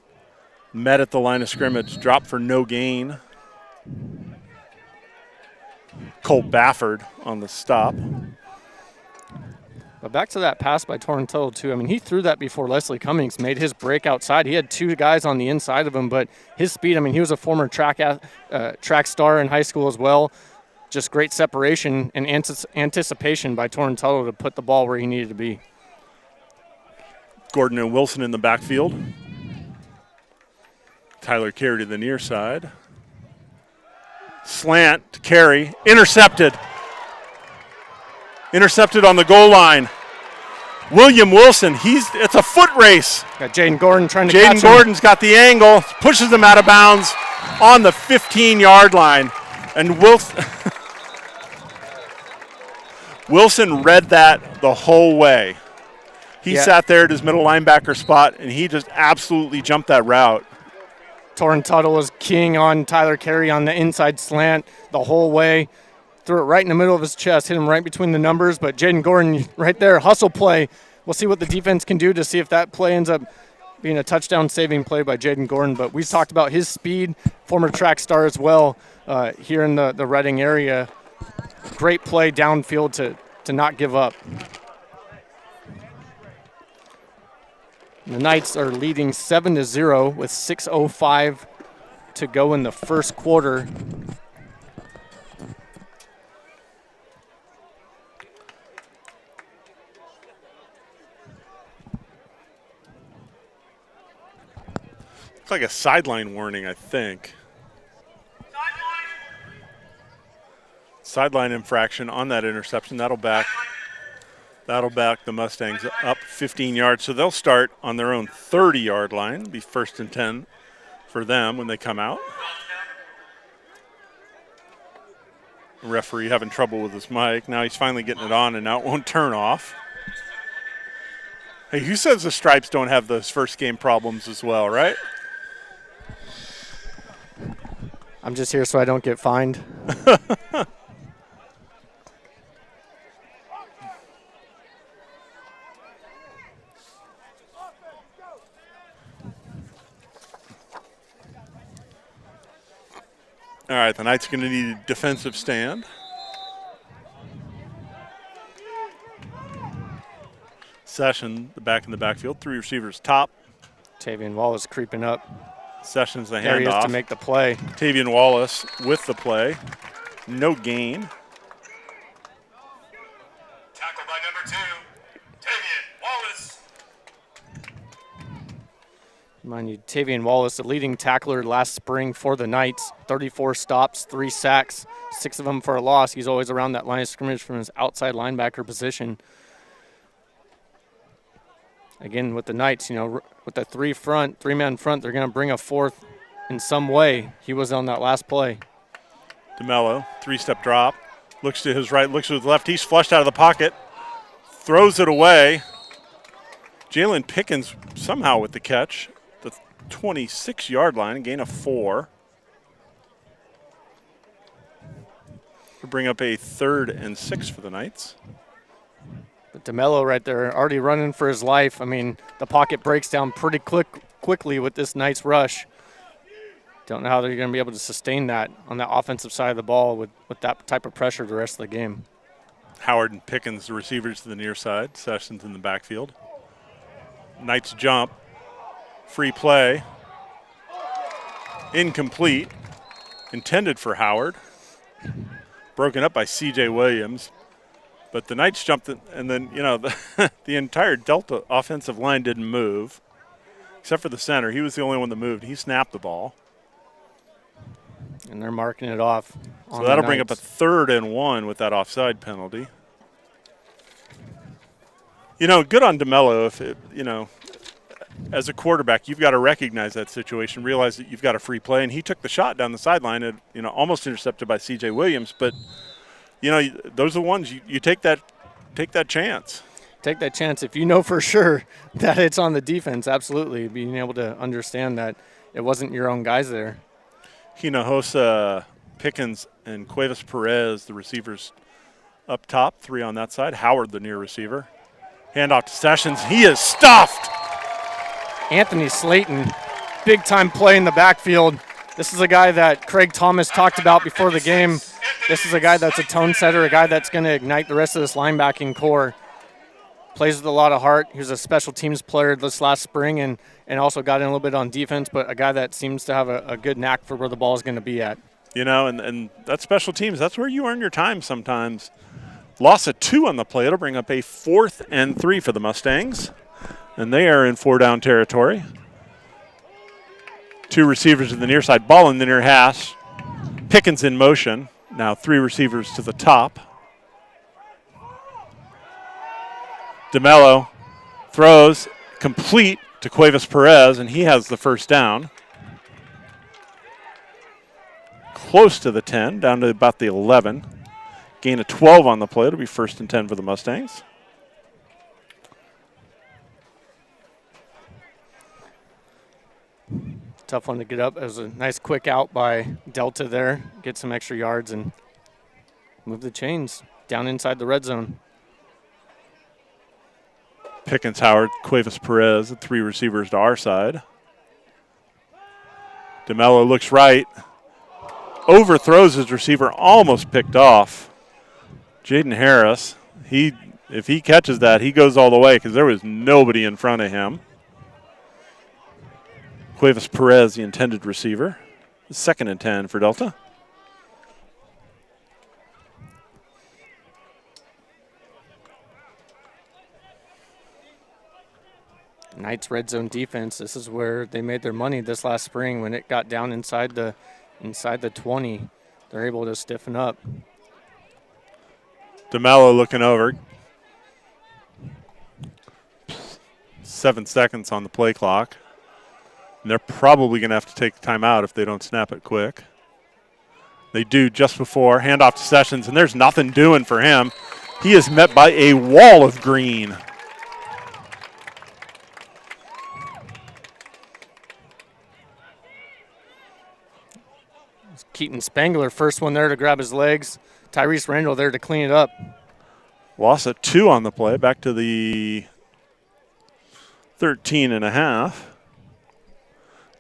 met at the line of scrimmage, dropped for no gain. Cole Bafford on the stop. But back to that pass by Torrentello, too. I mean, he threw that before Leslie Cummings made his break outside. He had 2 guys on the inside of him, but his speed, I mean, he was a former track star in high school as well. Just great separation and anticipation by Torrentello to put the ball where he needed to be. Gordon and Wilson in the backfield. Tyler Carey to the near side. Slant to Carey. Intercepted. Intercepted on the goal line. William Wilson, it's a foot race. Got Jaden Gordon trying to catch him. Jaden Gordon's got the angle, pushes him out of bounds on the 15-yard line. And Wilson read that the whole way. He sat there at his middle linebacker spot, and he just absolutely jumped that route. Torrentello was keying on Tyler Carey on the inside slant the whole way. Threw it right in the middle of his chest, hit him right between the numbers. But Jaden Gordon right there, hustle play. We'll see what the defense can do to see if that play ends up being a touchdown-saving play by Jaden Gordon. But we've talked about his speed, former track star as well here in the Reading area. Great play downfield to not give up. The Knights are leading 7-0 with 6:05 to go in the first quarter. It's like a sideline warning, I think. Sideline infraction on that interception. That'll back the Mustangs up 15 yards. So they'll start on their own 30-yard line. Be 1st and 10 for them when they come out. The referee having trouble with his mic. Now he's finally getting it on, and now it won't turn off. Hey, who says the Stripes don't have those first game problems as well, right? I'm just here so I don't get fined. All right, the Knights are going to need a defensive stand. Session, the back in the backfield, 3 receivers top. Tavian Wallace creeping up. Sessions the handoff. There he is to make the play. Tavian Wallace with the play. No gain. Tackled by number 2, Tavian Wallace. Mind you, Tavian Wallace, the leading tackler last spring for the Knights. 34 stops, 3 sacks, 6 of them for a loss. He's always around that line of scrimmage from his outside linebacker position. Again, with the Knights, with the 3-man front, they're going to bring a 4th in some way. He was on that last play. DeMello, 3-step drop. Looks to his right, looks to his left. He's flushed out of the pocket. Throws it away. Jalen Pickens somehow with the catch. The 26-yard line, gain of 4. We'll bring up a 3rd and 6 for the Knights. But DeMello right there already running for his life. I mean, the pocket breaks down pretty quickly with this Knights rush. Don't know how they're going to be able to sustain that on the offensive side of the ball with that type of pressure the rest of the game. Howard and Pickens, the receivers to the near side. Sessions in the backfield. Knights jump. Free play. Incomplete. Intended for Howard. Broken up by C.J. Williams. But the Knights jumped, and then, the entire Delta offensive line didn't move, except for the center. He was the only one that moved. He snapped the ball. And they're marking it off. So that'll bring up a 3rd and 1 with that offside penalty. Good on DeMello. As a quarterback, you've got to recognize that situation, realize that you've got a free play, and he took the shot down the sideline and, almost intercepted by C.J. Williams, but – those are the ones you take that chance. Take that chance if you know for sure that it's on the defense. Absolutely, being able to understand that it wasn't your own guys there. Hinojosa, Pickens, and Cuevas Perez, the receivers up top, 3 on that side. Howard, the near receiver. Handoff to Sessions. He is stuffed. Anthony Slayton, big-time play in the backfield. This is a guy that Craig Thomas talked about before the game. This is a guy that's a tone setter, a guy that's going to ignite the rest of this linebacking core. plays with a lot of heart. He was a special teams player this last spring and also got in a little bit on defense, but a guy that seems to have a good knack for where the ball is going to be at. You know, and that's special teams. That's where you earn your time sometimes. Loss of 2 on the play. It'll bring up a 4th and 3 for the Mustangs. And they are in 4-down territory. 2 receivers to the near side. Ball in the near hash. Pickens in motion. Now 3 receivers to the top. DeMello throws complete to Cuevas Perez, and he has the first down. Close to the 10, down to about the 11. Gain of 12 on the play. It'll be 1st and 10 for the Mustangs. Tough one to get up. It was a nice quick out by Delta there. Get some extra yards and move the chains down inside the red zone. Pickens, Howard, Cuevas Perez, the 3 receivers to our side. DeMello looks right. Overthrows his receiver, almost picked off. Jaden Harris, if he catches that, he goes all the way because there was nobody in front of him. Cuevas Perez, the intended receiver. 2nd and 10 for Delta. Knights red zone defense. This is where they made their money this last spring when it got down inside the 20. They're able to stiffen up. DeMello looking over. 7 seconds on the play clock. And they're probably going to have to take the timeout if they don't snap it quick. They do just before. Handoff to Sessions, and there's nothing doing for him. He is met by a wall of green. Keaton Spangler, first one there to grab his legs. Tyrese Randall there to clean it up. Loss of 2 on the play, back to the 13 and a half.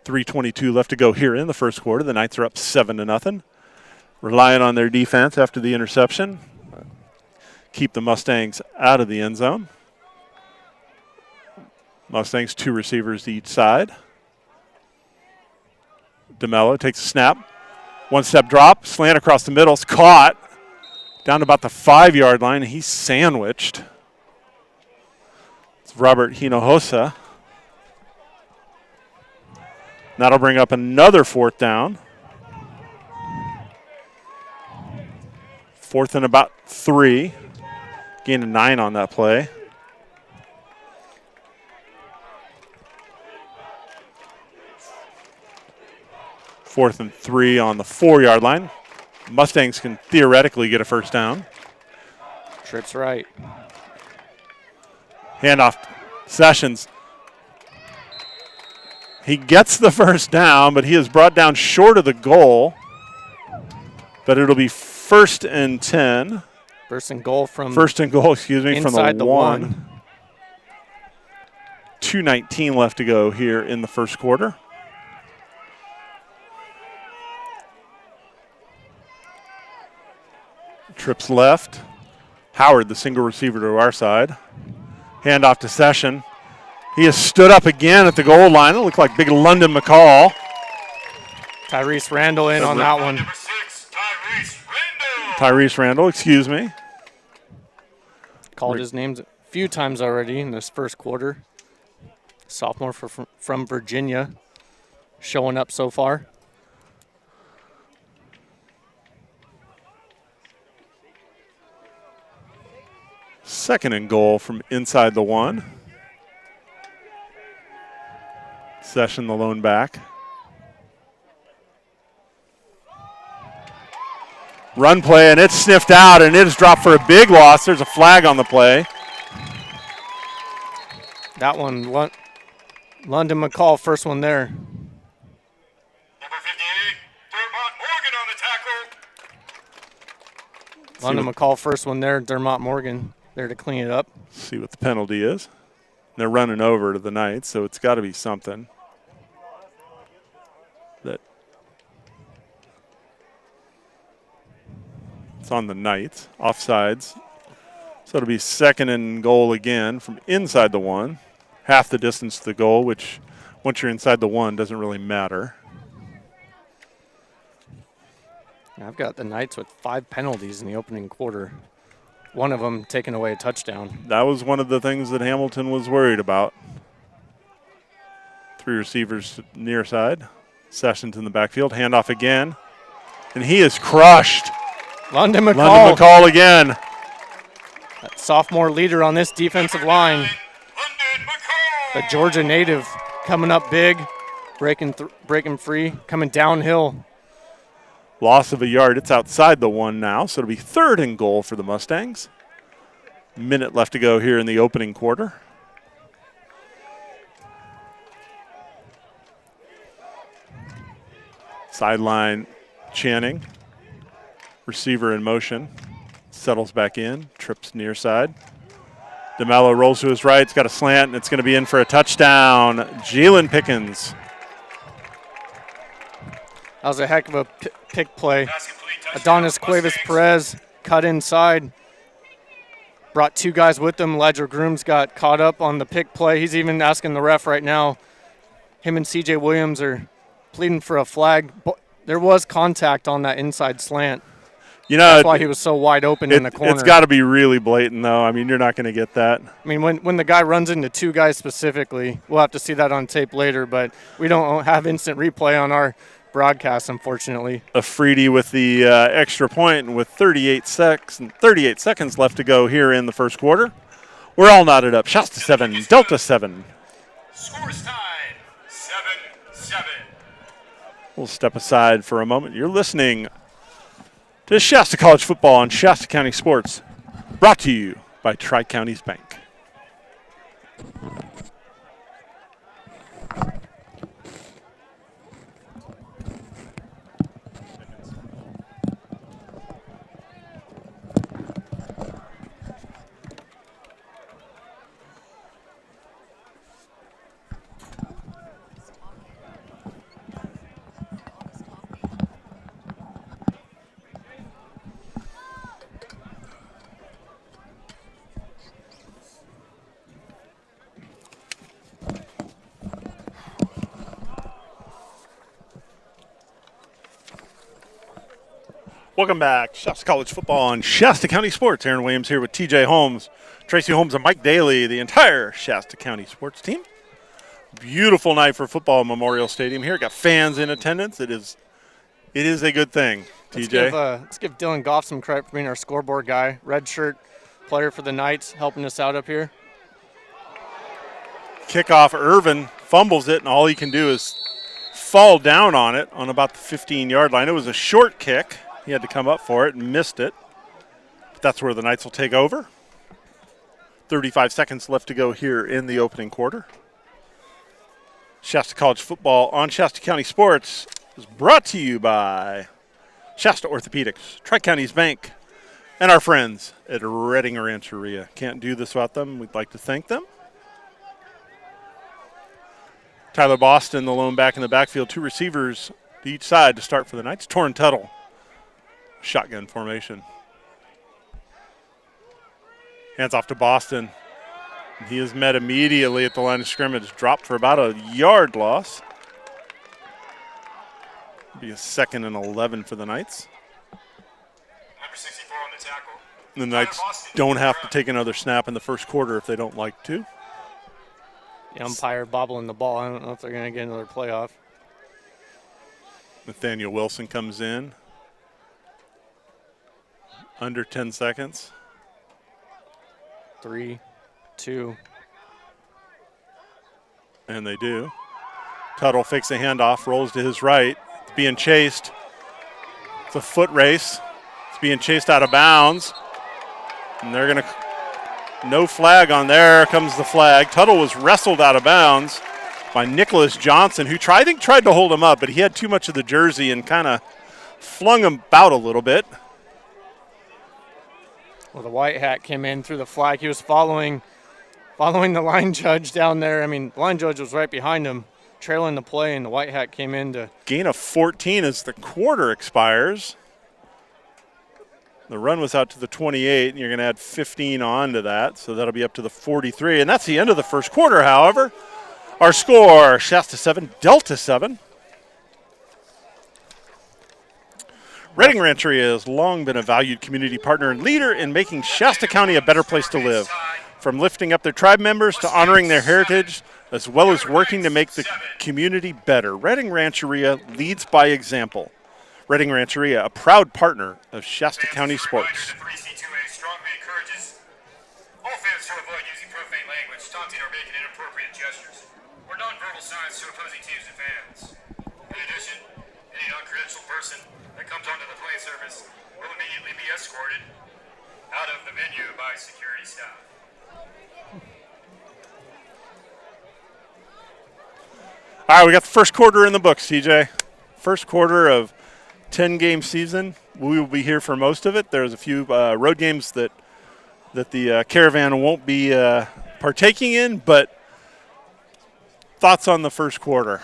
3:22 left to go here in the first quarter. The Knights are up 7-0. Relying on their defense after the interception. Keep the Mustangs out of the end zone. Mustangs 2 receivers to each side. DeMello takes a snap. 1-step drop, slant across the middle. It's caught down to about the 5-yard line. He's sandwiched. It's Robert Hinojosa. That'll bring up another 4th down. 4th and about 3. Gain of 9 on that play. Fourth and 3 on the 4-yard line. Mustangs can theoretically get a first down. Trips right. Handoff, Sessions. He gets the first down, but he is brought down short of the goal. But it'll be 1st and 10. First and goal, from the 1. 2:19 left to go here in the first quarter. Trips left. Howard, the single receiver to our side. Handoff to Session. He has stood up again at the goal line. It looked like big London McCall. Tyrese Randall in on that one. Number 6, Tyrese Randall. Tyrese Randall, excuse me. Called his name a few times already in this first quarter. Sophomore from Virginia, showing up so far. Second and goal from inside the 1. Session, the lone back. Run play, and it's sniffed out, and it is dropped for a big loss. There's a flag on the play. That one, London McCall, first one there. Number 58, Dermont Morgan on the tackle. London McCall, first one there. Dermont Morgan there to clean it up. See what the penalty is. They're running over to the Knights, so it's got to be something. It's on the Knights. Offsides. So it'll be 2nd and goal again from inside the 1. Half the distance to the goal, which once you're inside the 1 doesn't really matter. I've got the Knights with 5 penalties in the opening quarter. One of them taking away a touchdown. That was one of the things that Hamilton was worried about. 3 receivers near side. Sessions in the backfield. Handoff again. And he is crushed. London McCall. London McCall again. That sophomore leader on this defensive line. London McCall. The Georgia native coming up big, breaking free, coming downhill. Loss of a yard. It's outside the 1 now, so it'll be 3rd and goal for the Mustangs. Minute left to go here in the opening quarter. Sideline Channing. Receiver in motion. Settles back in. Trips near side. DeMello rolls to his right. It's got a slant, and it's going to be in for a touchdown. Jalen Pickens. That was a heck of a pick play. Adonis Cuevas Perez cut inside. Brought 2 guys with him. Ledger Grooms got caught up on the pick play. He's even asking the ref right now. Him and C.J. Williams are pleading for a flag. There was contact on that inside slant. You know, that's why he was so wide open in the corner. It's got to be really blatant, though. I mean, you're not going to get that. I mean, when the guy runs into 2 guys specifically, we'll have to see that on tape later, but we don't have instant replay on our broadcast, unfortunately. Afridi with the extra point, and with 38 seconds left to go here in the first quarter. We're all knotted up. Shasta 7, Delta 7. Score is tied 7-7. We'll step aside for a moment. You're listening to Shasta College football on Shasta County Sports, brought to you by Tri-Counties Bank. Welcome back. Shasta College football on Shasta County Sports. Aaron Williams here with TJ Holmes, Tracy Holmes, and Mike Daly, the entire Shasta County sports team. Beautiful night for football at Memorial Stadium here. Got fans in attendance. It is a good thing, TJ. Let's give Dylan Goff some credit for being our scoreboard guy. Red shirt player for the Knights, helping us out up here. Kickoff, Irvin fumbles it, and all he can do is fall down on it on about the 15-yard line. It was a short kick. He had to come up for it and missed it. But that's where the Knights will take over. 35 seconds left to go here in the opening quarter. Shasta College football on Shasta County Sports is brought to you by Shasta Orthopedics, Tri-Counties Bank, and our friends at Reading Rancheria. Can't do this without them. We'd like to thank them. Tyler Boston, the lone back in the backfield, 2 receivers to each side to start for the Knights. Torrin Tuttle. Shotgun formation. Hands off to Boston. He is met immediately at the line of scrimmage. Dropped for about a yard loss. Be a 2nd and 11 for the Knights. Number 64 on the tackle. The Knights don't have to take another snap in the first quarter if they don't like to. The umpire bobbling the ball. I don't know if they're going to get another playoff. Nathaniel Wilson comes in. Under 10 seconds. 3, 2. And they do. Tuttle fakes a handoff, rolls to his right. It's being chased. It's a foot race. It's being chased out of bounds. And they're going to, no flag on there. Comes the flag. Tuttle was wrestled out of bounds by Nicholas Johnson, who tried to hold him up, but he had too much of the jersey and kind of flung him about a little bit. Well, the white hat came in through the flag. He was following the line judge down there. I mean, the line judge was right behind him, trailing the play, and the white hat came in to. Gain of 14 as the quarter expires. The run was out to the 28, and you're going to add 15 on to that, so that'll be up to the 43. And that's the end of the first quarter, however. Our score, Shasta 7, Delta 7. Reading Rancheria has long been a valued community partner and leader in making Shasta County a better place to live. From lifting up their tribe members to honoring their heritage, as well as working to make the community better. Reading Rancheria leads by example. Reading Rancheria, a proud partner of Shasta County sports. The 3C2A strongly encourages all fans to avoid using profane language, taunting, or making inappropriate gestures, or nonverbal signs to opposing teams and fans. In addition, any non-credentialed person that comes onto the play surface will immediately be escorted out of the venue by security staff. All right, we got the first quarter in the books, TJ. First quarter of 10-game season. We will be here for most of it. There's a few road games that the Caravan won't be partaking in, but thoughts on the first quarter?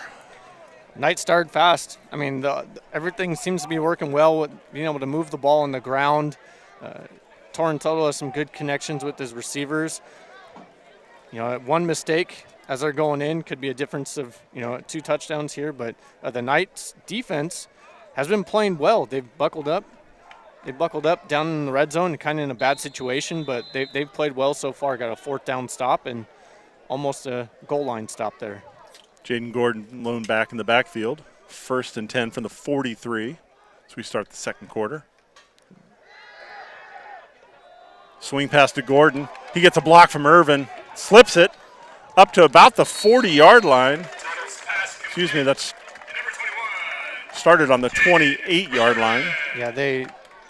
Night started fast. I mean, everything seems to be working well with being able to move the ball on the ground. Torrin Tuttle has some good connections with his receivers. You know, one mistake as they're going in could be a difference of, 2 touchdowns here, but the Knights defense has been playing well. They've buckled up. They buckled up down in the red zone, kind of in a bad situation, but they've played well so far. Got a 4th down stop and almost a goal line stop there. Jaden Gordon lone back in the backfield. 1st and 10 from the 43 as we start the second quarter. Swing pass to Gordon. He gets a block from Irvin, slips it up to about the 40-yard line. Excuse me, that's started on the 28-yard line. Yeah, the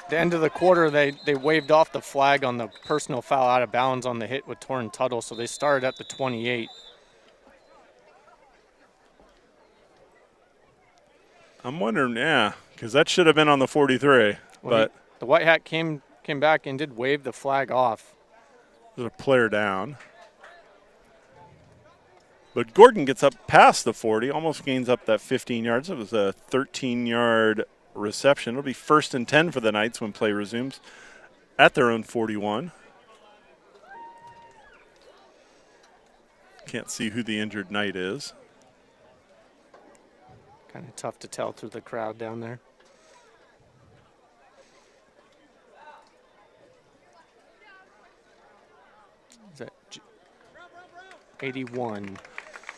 end of the quarter, they waved off the flag on the personal foul out of bounds on the hit with Torrin Tuttle, so they started at the 28. I'm wondering, because that should have been on the 43. Well, but the white hat came back and did wave the flag off. There's a player down. But Gordon gets up past the 40, almost gains up that 15 yards. It was a 13-yard reception. It'll be 1st and 10 for the Knights when play resumes at their own 41. Can't see who the injured Knight is. Kind of tough to tell through the crowd down there. Is that 81?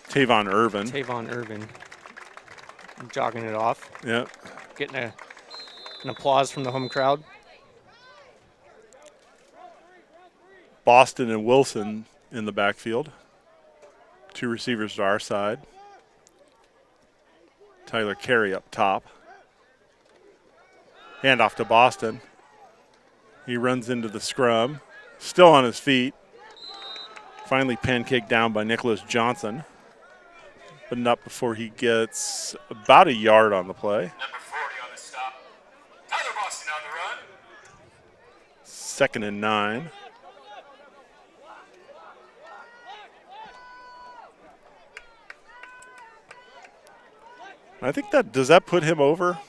Tavon Irvin. Tavon Irvin. Jogging it off. Yep. Getting an applause from the home crowd. Boston and Wilson in the backfield. 2 receivers to our side. Tyler Carey up top. Handoff to Boston. He runs into the scrum. Still on his feet. Finally pancaked down by Nicholas Johnson. But not before he gets about a yard on the play. Number 40 on the stop. Tyler Boston on the run. 2nd and 9. I think does that put him over?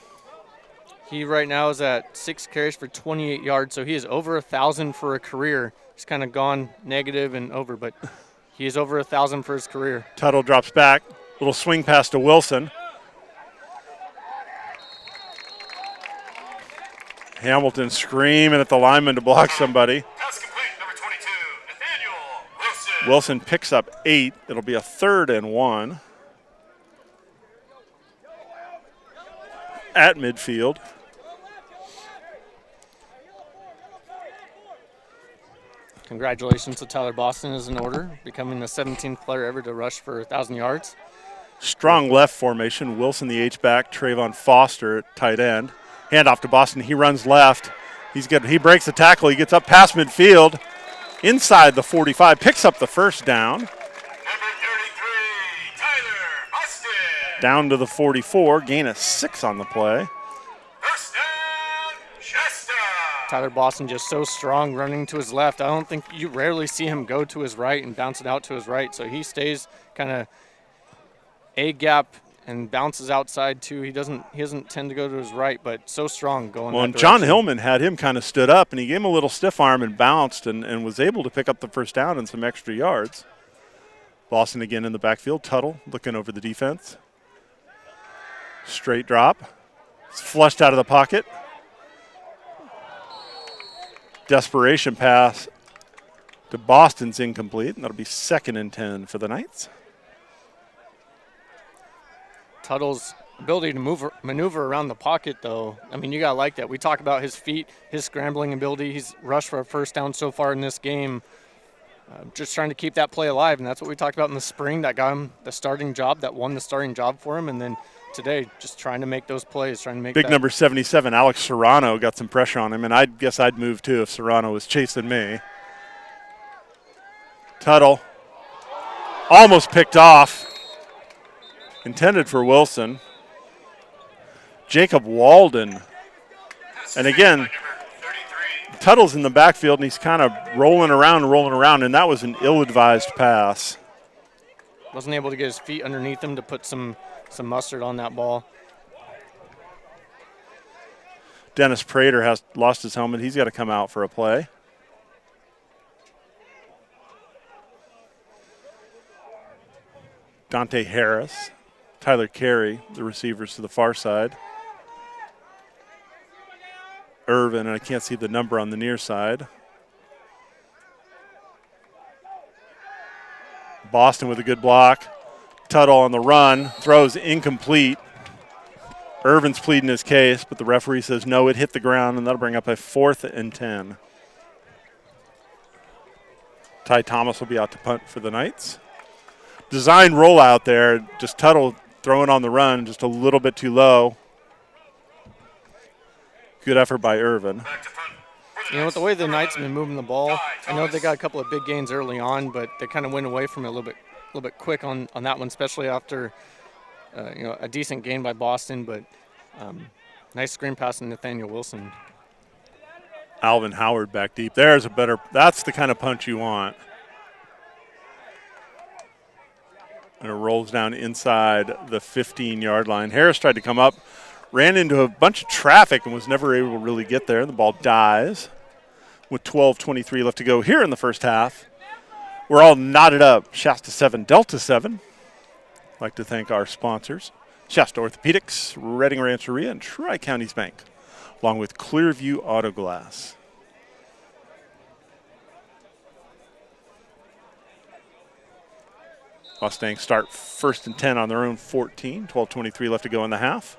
He right now is at 6 carries for 28 yards, so he is over 1,000 for a career. He's kind of gone negative and over, but he is over 1,000 for his career. Tuttle drops back. Little swing pass to Wilson. Hamilton screaming at the lineman to block somebody. Pass complete, number 22, Nathaniel Wilson. Wilson picks up 8. It'll be a 3rd and 1. At midfield. Congratulations to Tyler Boston is in order, becoming the 17th player ever to rush for 1,000 yards. Strong left formation. Wilson the H-back, Trayvon Foster at tight end. Handoff to Boston. He runs left. He breaks the tackle. He gets up past midfield. Inside the 45. Picks up the 1st down. Number 33, Tyler Boston. Down to the 44. Gain of 6 on the play. 1st down, Shasta. Tyler Boston just so strong running to his left. I don't think you rarely see him go to his right and bounce it out to his right. So he stays kind of A-gap and bounces outside too. He doesn't tend to go to his right, but so strong going. Well, that and John direction. Hillman had him kind of stood up, and he gave him a little stiff arm and bounced and was able to pick up the first down and some extra yards. Boston again in the backfield. Tuttle looking over the defense. Straight drop. It's flushed out of the pocket. Desperation pass to Boston's incomplete, and that'll be 2nd and 10 for the Knights. Tuttle's ability to maneuver around the pocket, though, I mean, you got to like that. We talk about his feet, his scrambling ability. He's rushed for a first down so far in this game. Just trying to keep that play alive, and that's what we talked about in the spring. That got him the starting job, that won the starting job for him, and then today just trying to make those plays, trying to make Big number 77, Alex Serrano, got some pressure on him, and I guess I'd move too if Serrano was chasing me. Tuttle almost picked off. Intended for Wilson. Jacob Walden. And again, Tuttle's in the backfield, and he's kind of rolling around, and that was an ill-advised pass. Wasn't able to get his feet underneath him to put some mustard on that ball. Dennis Prater has lost his helmet. He's got to come out for a play. Dante Harris, Tyler Carey, the receivers to the far side. Irvin, and I can't see the number on the near side. Boston with a good block. Tuttle on the run, throws incomplete. Irvin's pleading his case, but the referee says no, it hit the ground, and that'll bring up a 4th and 10. Ty Thomas will be out to punt for the Knights. Design rollout there, just Tuttle throwing on the run, just a little bit too low. Good effort by Irvin. You know, with the way the Knights have been moving the ball, I know they got a couple of big gains early on, but they kind of went away from it a little bit quick on that one, especially after a decent gain by Boston. But nice screen pass to Nathaniel Wilson. Alvin Howard back deep. That's the kind of punch you want. And it rolls down inside the 15-yard line. Harris tried to come up, ran into a bunch of traffic and was never able to really get there. The ball dies with 12:23 left to go here in the first half. We're all knotted up. Shasta 7, Delta 7. I'd like to thank our sponsors, Shasta Orthopedics, Reading Rancheria, and Tri-Counties Bank, along with Clearview Auto Glass. Mustangs start 1st and 10 on their own 14. 12:23 left to go in the half.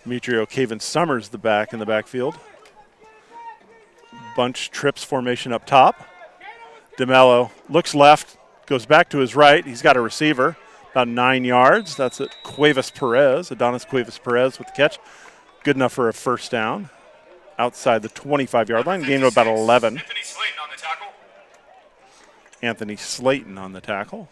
Demetrio Caven Summers the back in the backfield. Bunch trips formation up top. DeMello looks left, goes back to his right. He's got a receiver, about 9 yards. That's it. Adonis Cuevas Perez with the catch. Good enough for a first down. Outside the 25-yard line, gain of about 11. Anthony Slayton on the tackle.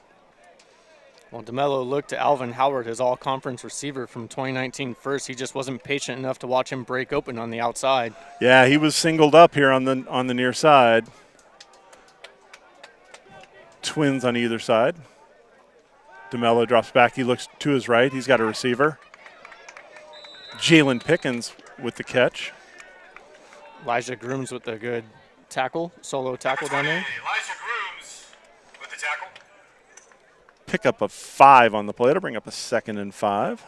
Well, DeMello looked to Alvin Howard, his all-conference receiver from 2019 first. He just wasn't patient enough to watch him break open on the outside. Yeah, he was singled up here on the near side. Twins on either side. DeMello drops back. He looks to his right. He's got a receiver. Jalen Pickens with the catch. Elijah Grooms with a good tackle, solo tackle down there. Elijah Grooms with the tackle. Pick up of 5 on the play to bring up a 2nd and 5.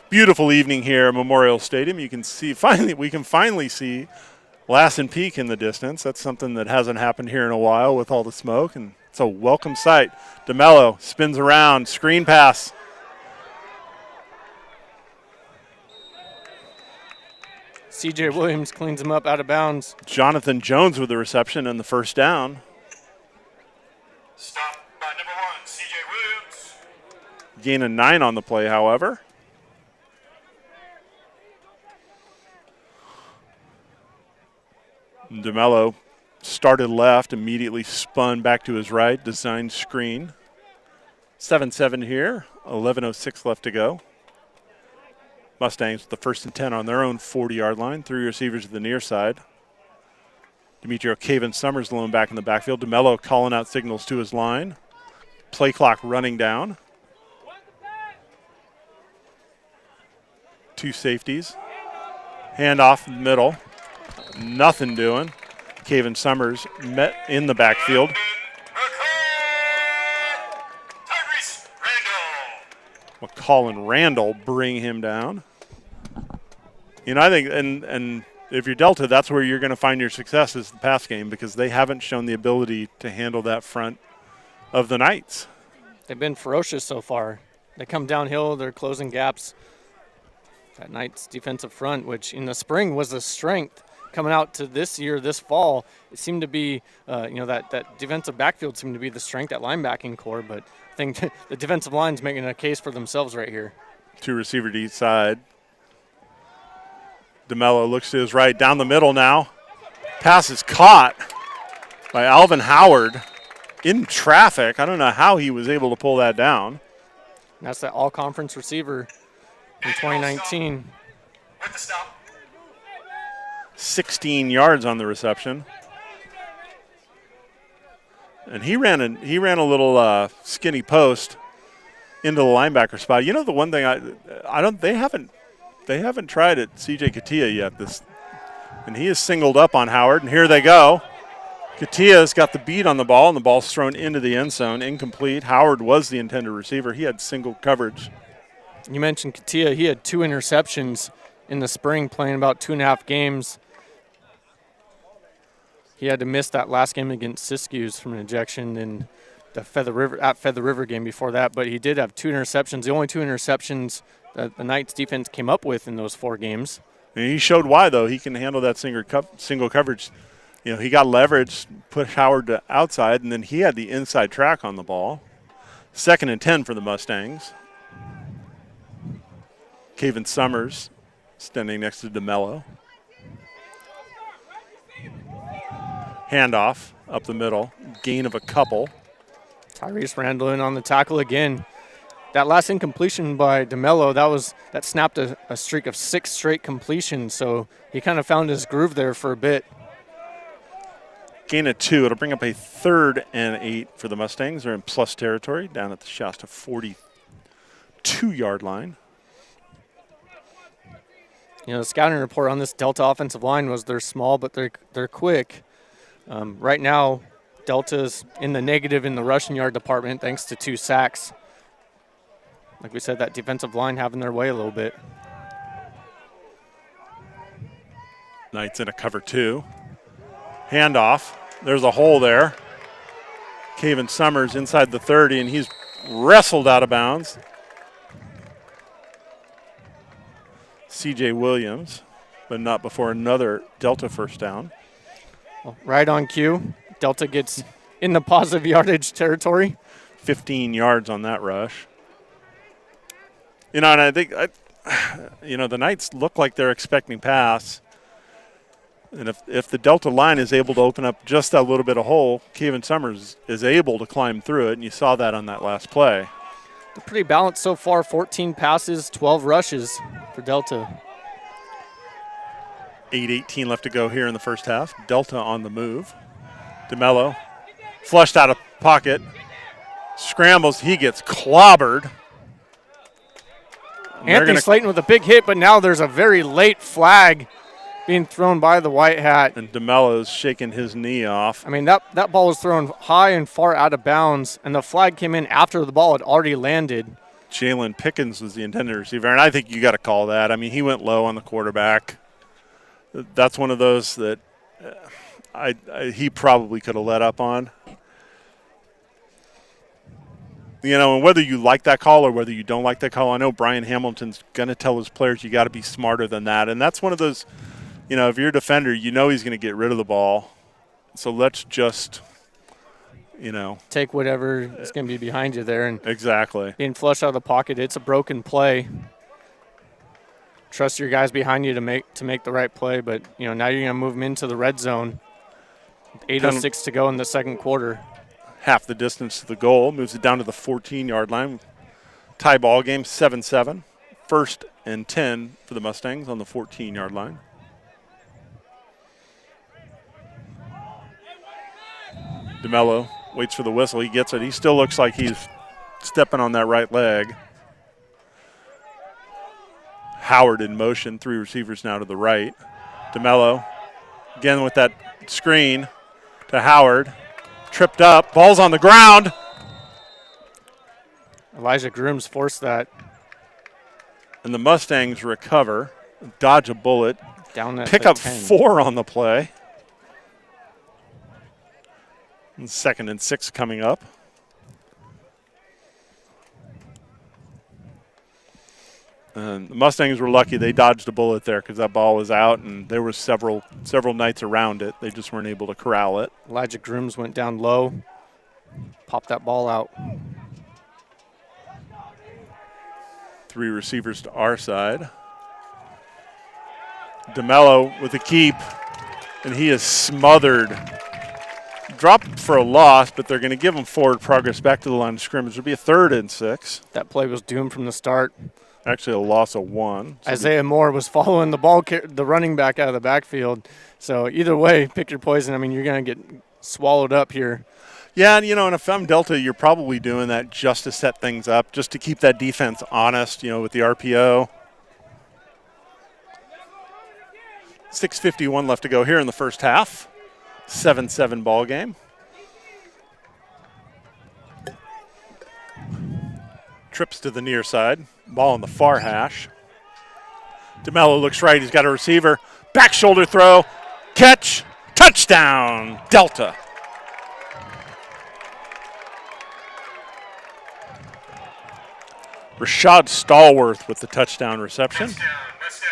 Beautiful evening here at Memorial Stadium. You can see we can finally see Lassen Peak in the distance. That's something that hasn't happened here in a while with all the smoke, and it's a welcome sight. DeMello spins around, screen pass. C.J. Williams cleans him up out of bounds. Jonathan Jones with the reception and the first down. Stop by number 1, C.J. Williams. Gain of 9 on the play, however. DeMello started left, immediately spun back to his right, designed screen. 7-7 here, 11:06 left to go. Mustangs with the 1st and 10 on their own 40-yard line. 3 receivers to the near side. Demetrio Caven Summers alone back in the backfield. DeMello calling out signals to his line. Play clock running down. 2 safeties. Handoff in the middle. Nothing doing. Caven Summers met in the backfield. McCall and Randall bring him down. You know, I think, and if you're Delta, that's where you're going to find your success is the pass game because they haven't shown the ability to handle that front of the Knights. They've been ferocious so far. They come downhill, they're closing gaps. That Knights defensive front, which in the spring was a strength, coming out to this year, this fall, it seemed to be, that defensive backfield seemed to be the strength at linebacking core, but I think the defensive line's making a case for themselves right here. 2 receiver to each side. DeMello looks to his right, down the middle now. Pass is caught by Alvin Howard in traffic. I don't know how he was able to pull that down. And that's that all-conference receiver in 2019. With the stop. 16 yards on the reception. And he ran a little skinny post into the linebacker spot. You know the one thing they haven't tried it CJ Katia yet and he is singled up on Howard and here they go. Katia's got the beat on the ball and the ball's thrown into the end zone, incomplete. Howard was the intended receiver. He had single coverage. You mentioned Katia. He had 2 interceptions in the spring, playing about 2.5 games. He had to miss that last game against Siskiyous from an ejection in the Feather River game before that, but he did have 2 interceptions, the only 2 interceptions that the Knights defense came up with in those 4 games. And he showed why, though. He can handle that single coverage. You know, he got leverage, put Howard to outside, and then he had the inside track on the ball. 2nd and 10 for the Mustangs. Caven Summers standing next to DeMello. Handoff up the middle, gain of a couple. Tyrese Randall in on the tackle again. That last incompletion by DeMello, that snapped a streak of 6 straight completions, so he kind of found his groove there for a bit. Gain of 2. It'll bring up a 3rd and 8 for the Mustangs. They're in plus territory down at the Shasta 42-yard line. You know, the scouting report on this Delta offensive line was they're small, but they're quick. Right now, Delta's in the negative in the rushing yard department thanks to 2 sacks. Like we said, that defensive line having their way a little bit. Knights in a cover 2. Handoff. There's a hole there. Caven Summers inside the 30, and he's wrestled out of bounds. C.J. Williams, but not before another Delta first down. Well, right on cue. Delta gets in the positive yardage territory. 15 yards on that rush. You know, and I think, the Knights look like they're expecting pass. And if the Delta line is able to open up just a little bit of hole, Caven Summers is able to climb through it, and you saw that on that last play. They're pretty balanced so far, 14 passes, 12 rushes for Delta. 8:18 left to go here in the first half. Delta on the move. DeMello flushed out of pocket. Scrambles. He gets clobbered. Anthony Slayton with a big hit, but now there's a very late flag being thrown by the white hat. And DeMello's shaking his knee off. I mean, that ball was thrown high and far out of bounds, and the flag came in after the ball had already landed. Jalen Pickens was the intended receiver, and I think you got to call that. I mean, he went low on the quarterback. That's one of those that he probably could have let up on. You know, and whether you like that call or whether you don't like that call, I know Brian Hamilton's going to tell his players you got to be smarter than that. And that's one of those, you know, if you're a defender, you know he's going to get rid of the ball. So let's just, you know. Take whatever is going to be behind you there. And exactly. Being flushed out of the pocket, it's a broken play. Trust your guys behind you to make the right play. But, you know, now you're going to move them into the red zone. 8:06 to go in the second quarter. Half the distance to the goal, moves it down to the 14-yard line. Tie ball game, 7-7. 1st and 10 for the Mustangs on the 14-yard line. DeMello waits for the whistle. He gets it. He still looks like he's stepping on that right leg. Howard in motion. 3 receivers now to the right. DeMello again with that screen to Howard. Tripped up. Ball's on the ground. Elijah Grooms forced that. And the Mustangs recover, dodge a bullet, Down at pick the up 10. 4 on the play. And 2nd and 6 coming up. And the Mustangs were lucky they dodged a bullet there because that ball was out, and there were several Knights around it. They just weren't able to corral it. Elijah Grooms went down low, popped that ball out. 3 receivers to our side. DeMello with a keep, and he is smothered. Dropped for a loss, but they're going to give him forward progress back to the line of scrimmage. It'll be a 3rd and 6. That play was doomed from the start. Actually, a loss of 1. So Isaiah Moore was following the running back out of the backfield. So either way, pick your poison. I mean, you're going to get swallowed up here. yeah, and and if I'm Delta, you're probably doing that just to set things up, just to keep that defense honest, with the RPO. 6:51 left to go here in the first half. 7-7 ball game. Trips to the near side. Ball on the far hash. DeMello looks right. He's got a receiver. Back shoulder throw. Catch. Touchdown. Delta. Rashad Stallworth with the touchdown reception. Touchdown, Mustangs.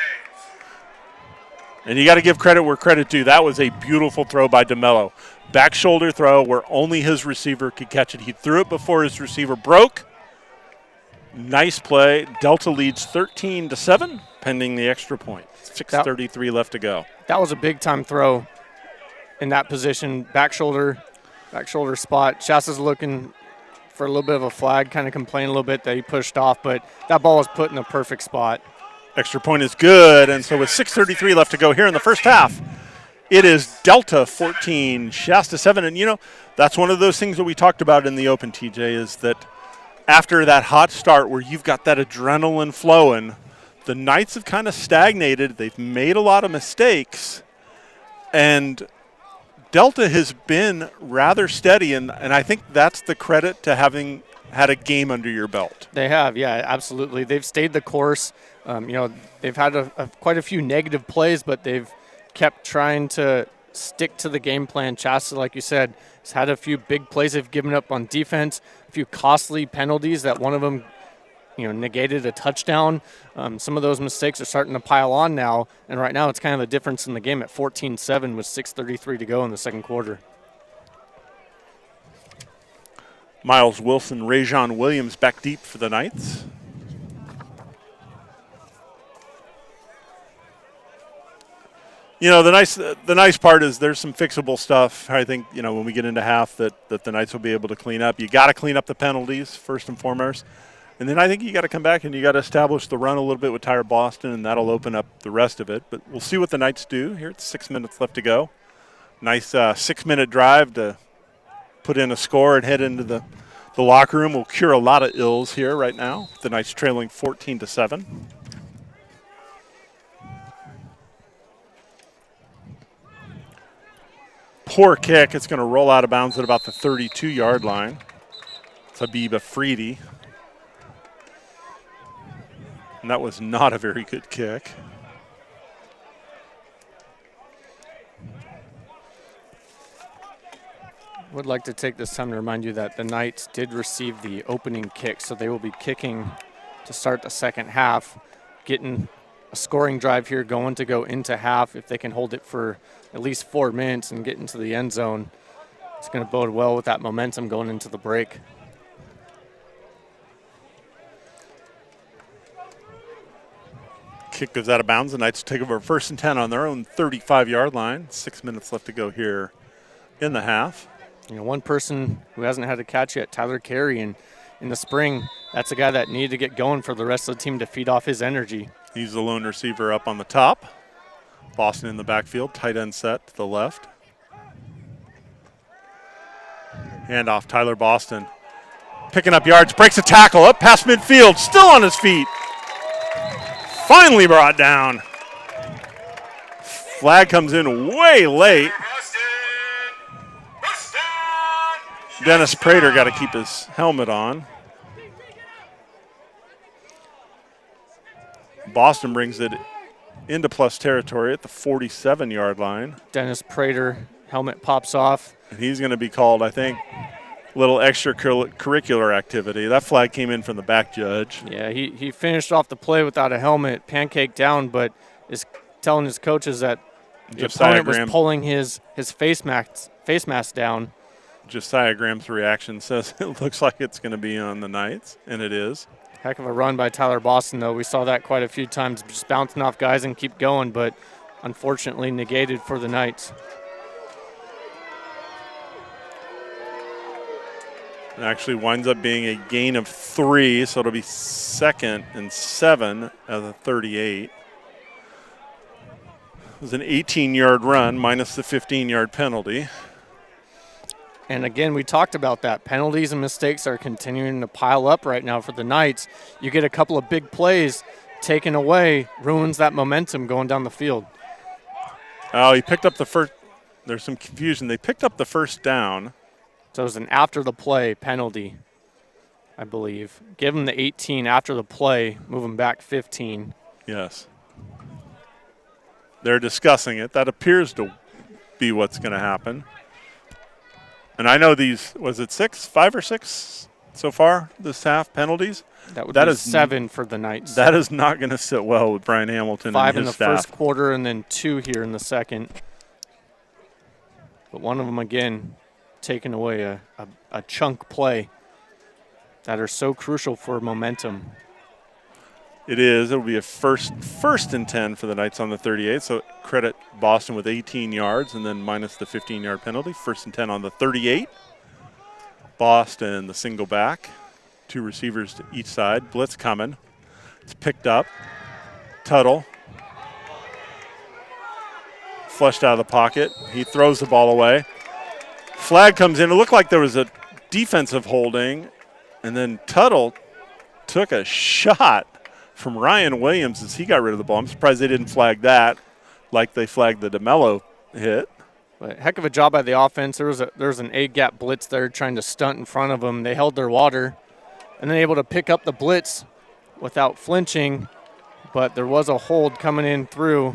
And you got to give credit where credit due. That was a beautiful throw by DeMello. Back shoulder throw where only his receiver could catch it. He threw it before his receiver broke. Nice play. Delta leads 13-7, pending the extra point. 6:33 left to go. That was a big-time throw in that position. Back shoulder spot. Shasta's looking for a little bit of a flag, kind of complaining a little bit that he pushed off, but that ball was put in a perfect spot. Extra point is good, and so with 6:33 left to go here in the first half, it is Delta 14, Shasta 7. And, that's one of those things that we talked about in the open, TJ, is that after that hot start where you've got that adrenaline flowing, the Knights have kind of stagnated. They've made a lot of mistakes, and Delta has been rather steady, and I think that's the credit to having had a game under your belt. They have, yeah, absolutely. They've stayed the course. They've had quite a few negative plays, but they've kept trying to stick to the game plan. Shasta, like you said, has had a few big plays they've given up on defense, a few costly penalties that one of them, negated a touchdown. Some of those mistakes are starting to pile on now, and right now it's kind of the difference in the game at 14-7 with 6:33 to go in the second quarter. Miles Wilson, Rajon Williams back deep for the Knights. The nice part is there's some fixable stuff. I think, when we get into half that the Knights will be able to clean up. You got to clean up the penalties first and foremost. And then I think you got to come back and you got to establish the run a little bit with Tyre Boston, and that'll open up the rest of it. But we'll see what the Knights do here. It's 6 minutes left to go. Nice 6-minute drive to put in a score and head into the locker room. Will cure a lot of ills here right now. The Knights trailing 14-7. Poor kick. It's going to roll out of bounds at about the 32-yard line. It's Habib Afridi. And that was not a very good kick. Would like to take this time to remind you that the Knights did receive the opening kick, so they will be kicking to start the second half, getting a scoring drive here going to go into half. If they can hold it for at least 4 minutes and get into the end zone, it's going to bode well with that momentum going into the break. Kick goes out of bounds. The Knights take over 1st and 10 on their own 35-yard line. 6 minutes left to go here in the half. One person who hasn't had a catch yet, Tyler Carey, in the spring that's a guy that needed to get going for the rest of the team to feed off his energy. He's the lone receiver up on the top. Boston in the backfield, tight end set to the left. Handoff, Tyler Boston. Picking up yards, breaks a tackle, up past midfield, still on his feet. Finally brought down. Flag comes in way late. Dennis Prater got to keep his helmet on. Boston brings it into plus territory at the 47-yard line. Dennis Prater, helmet pops off. And he's going to be called, I think, a little extracurricular activity. That flag came in from the back judge. Yeah, he finished off the play without a helmet, pancake down, but is telling his coaches that the opponent was pulling his face mask down. Josiah Graham's reaction says it looks like it's going to be on the Knights, and it is. Heck of a run by Tyler Boston, though. We saw that quite a few times, just bouncing off guys and keep going, but unfortunately negated for the Knights. It actually winds up being a gain of 3, so it'll be 2nd and 7 at the 38. It was an 18-yard run minus the 15-yard penalty. And again, we talked about that. Penalties and mistakes are continuing to pile up right now for the Knights. You get a couple of big plays taken away, ruins that momentum going down the field. Oh, he picked up the first. There's some confusion. They picked up the first down. So it was an after the play penalty, I believe. Give him the 18 after the play, move him back 15. Yes. They're discussing it. That appears to be what's going to happen. And I know these, was it 5 or 6 so far this half penalties? That would be 7 for the Knights. That is not going to sit well with Brian Hamilton 5 and his in the staff. first quarter and then 2 here in the second. But one of them, again, taking away a chunk play that are so crucial for momentum. It is. It will be a first and 10 for the Knights on the 38. So credit Boston with 18 yards and then minus the 15-yard penalty. 1st and 10 on the 38. Boston, the single back. 2 receivers to each side. Blitz coming. It's picked up. Tuttle. Flushed out of the pocket. He throws the ball away. Flag comes in. It looked like there was a defensive holding. And then Tuttle took a shot from Ryan Williams as he got rid of the ball. I'm surprised they didn't flag that like they flagged the DeMello hit. But heck of a job by the offense. There was an A-gap blitz there trying to stunt in front of them. They held their water and then able to pick up the blitz without flinching. But there was a hold coming in through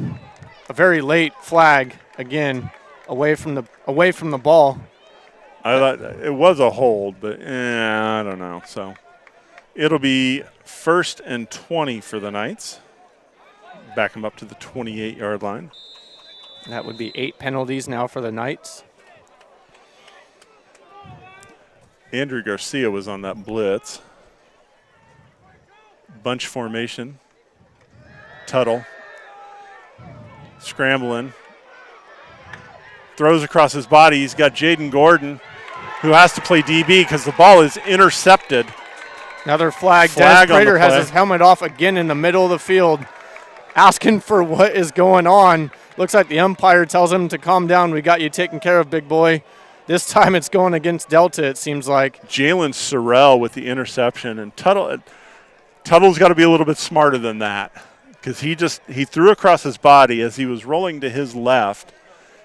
a very late flag again away from the ball. I thought it was a hold, but I don't know. So it'll be 1st and 20 for the Knights. Back them up to the 28-yard line. That would be 8 penalties now for the Knights. Andrew Garcia was on that blitz. Bunch formation. Tuttle. Scrambling. Throws across his body. He's got Jaden Gordon, who has to play DB because the ball is intercepted. Another flag. Dennis Prater has his helmet off again in the middle of the field, asking for what is going on. Looks like the umpire tells him to calm down. We got you taken care of, big boy. This time it's going against Delta, it seems like. Jalen Sorrell with the interception. And Tuttle's got to be a little bit smarter than that because he threw across his body as he was rolling to his left,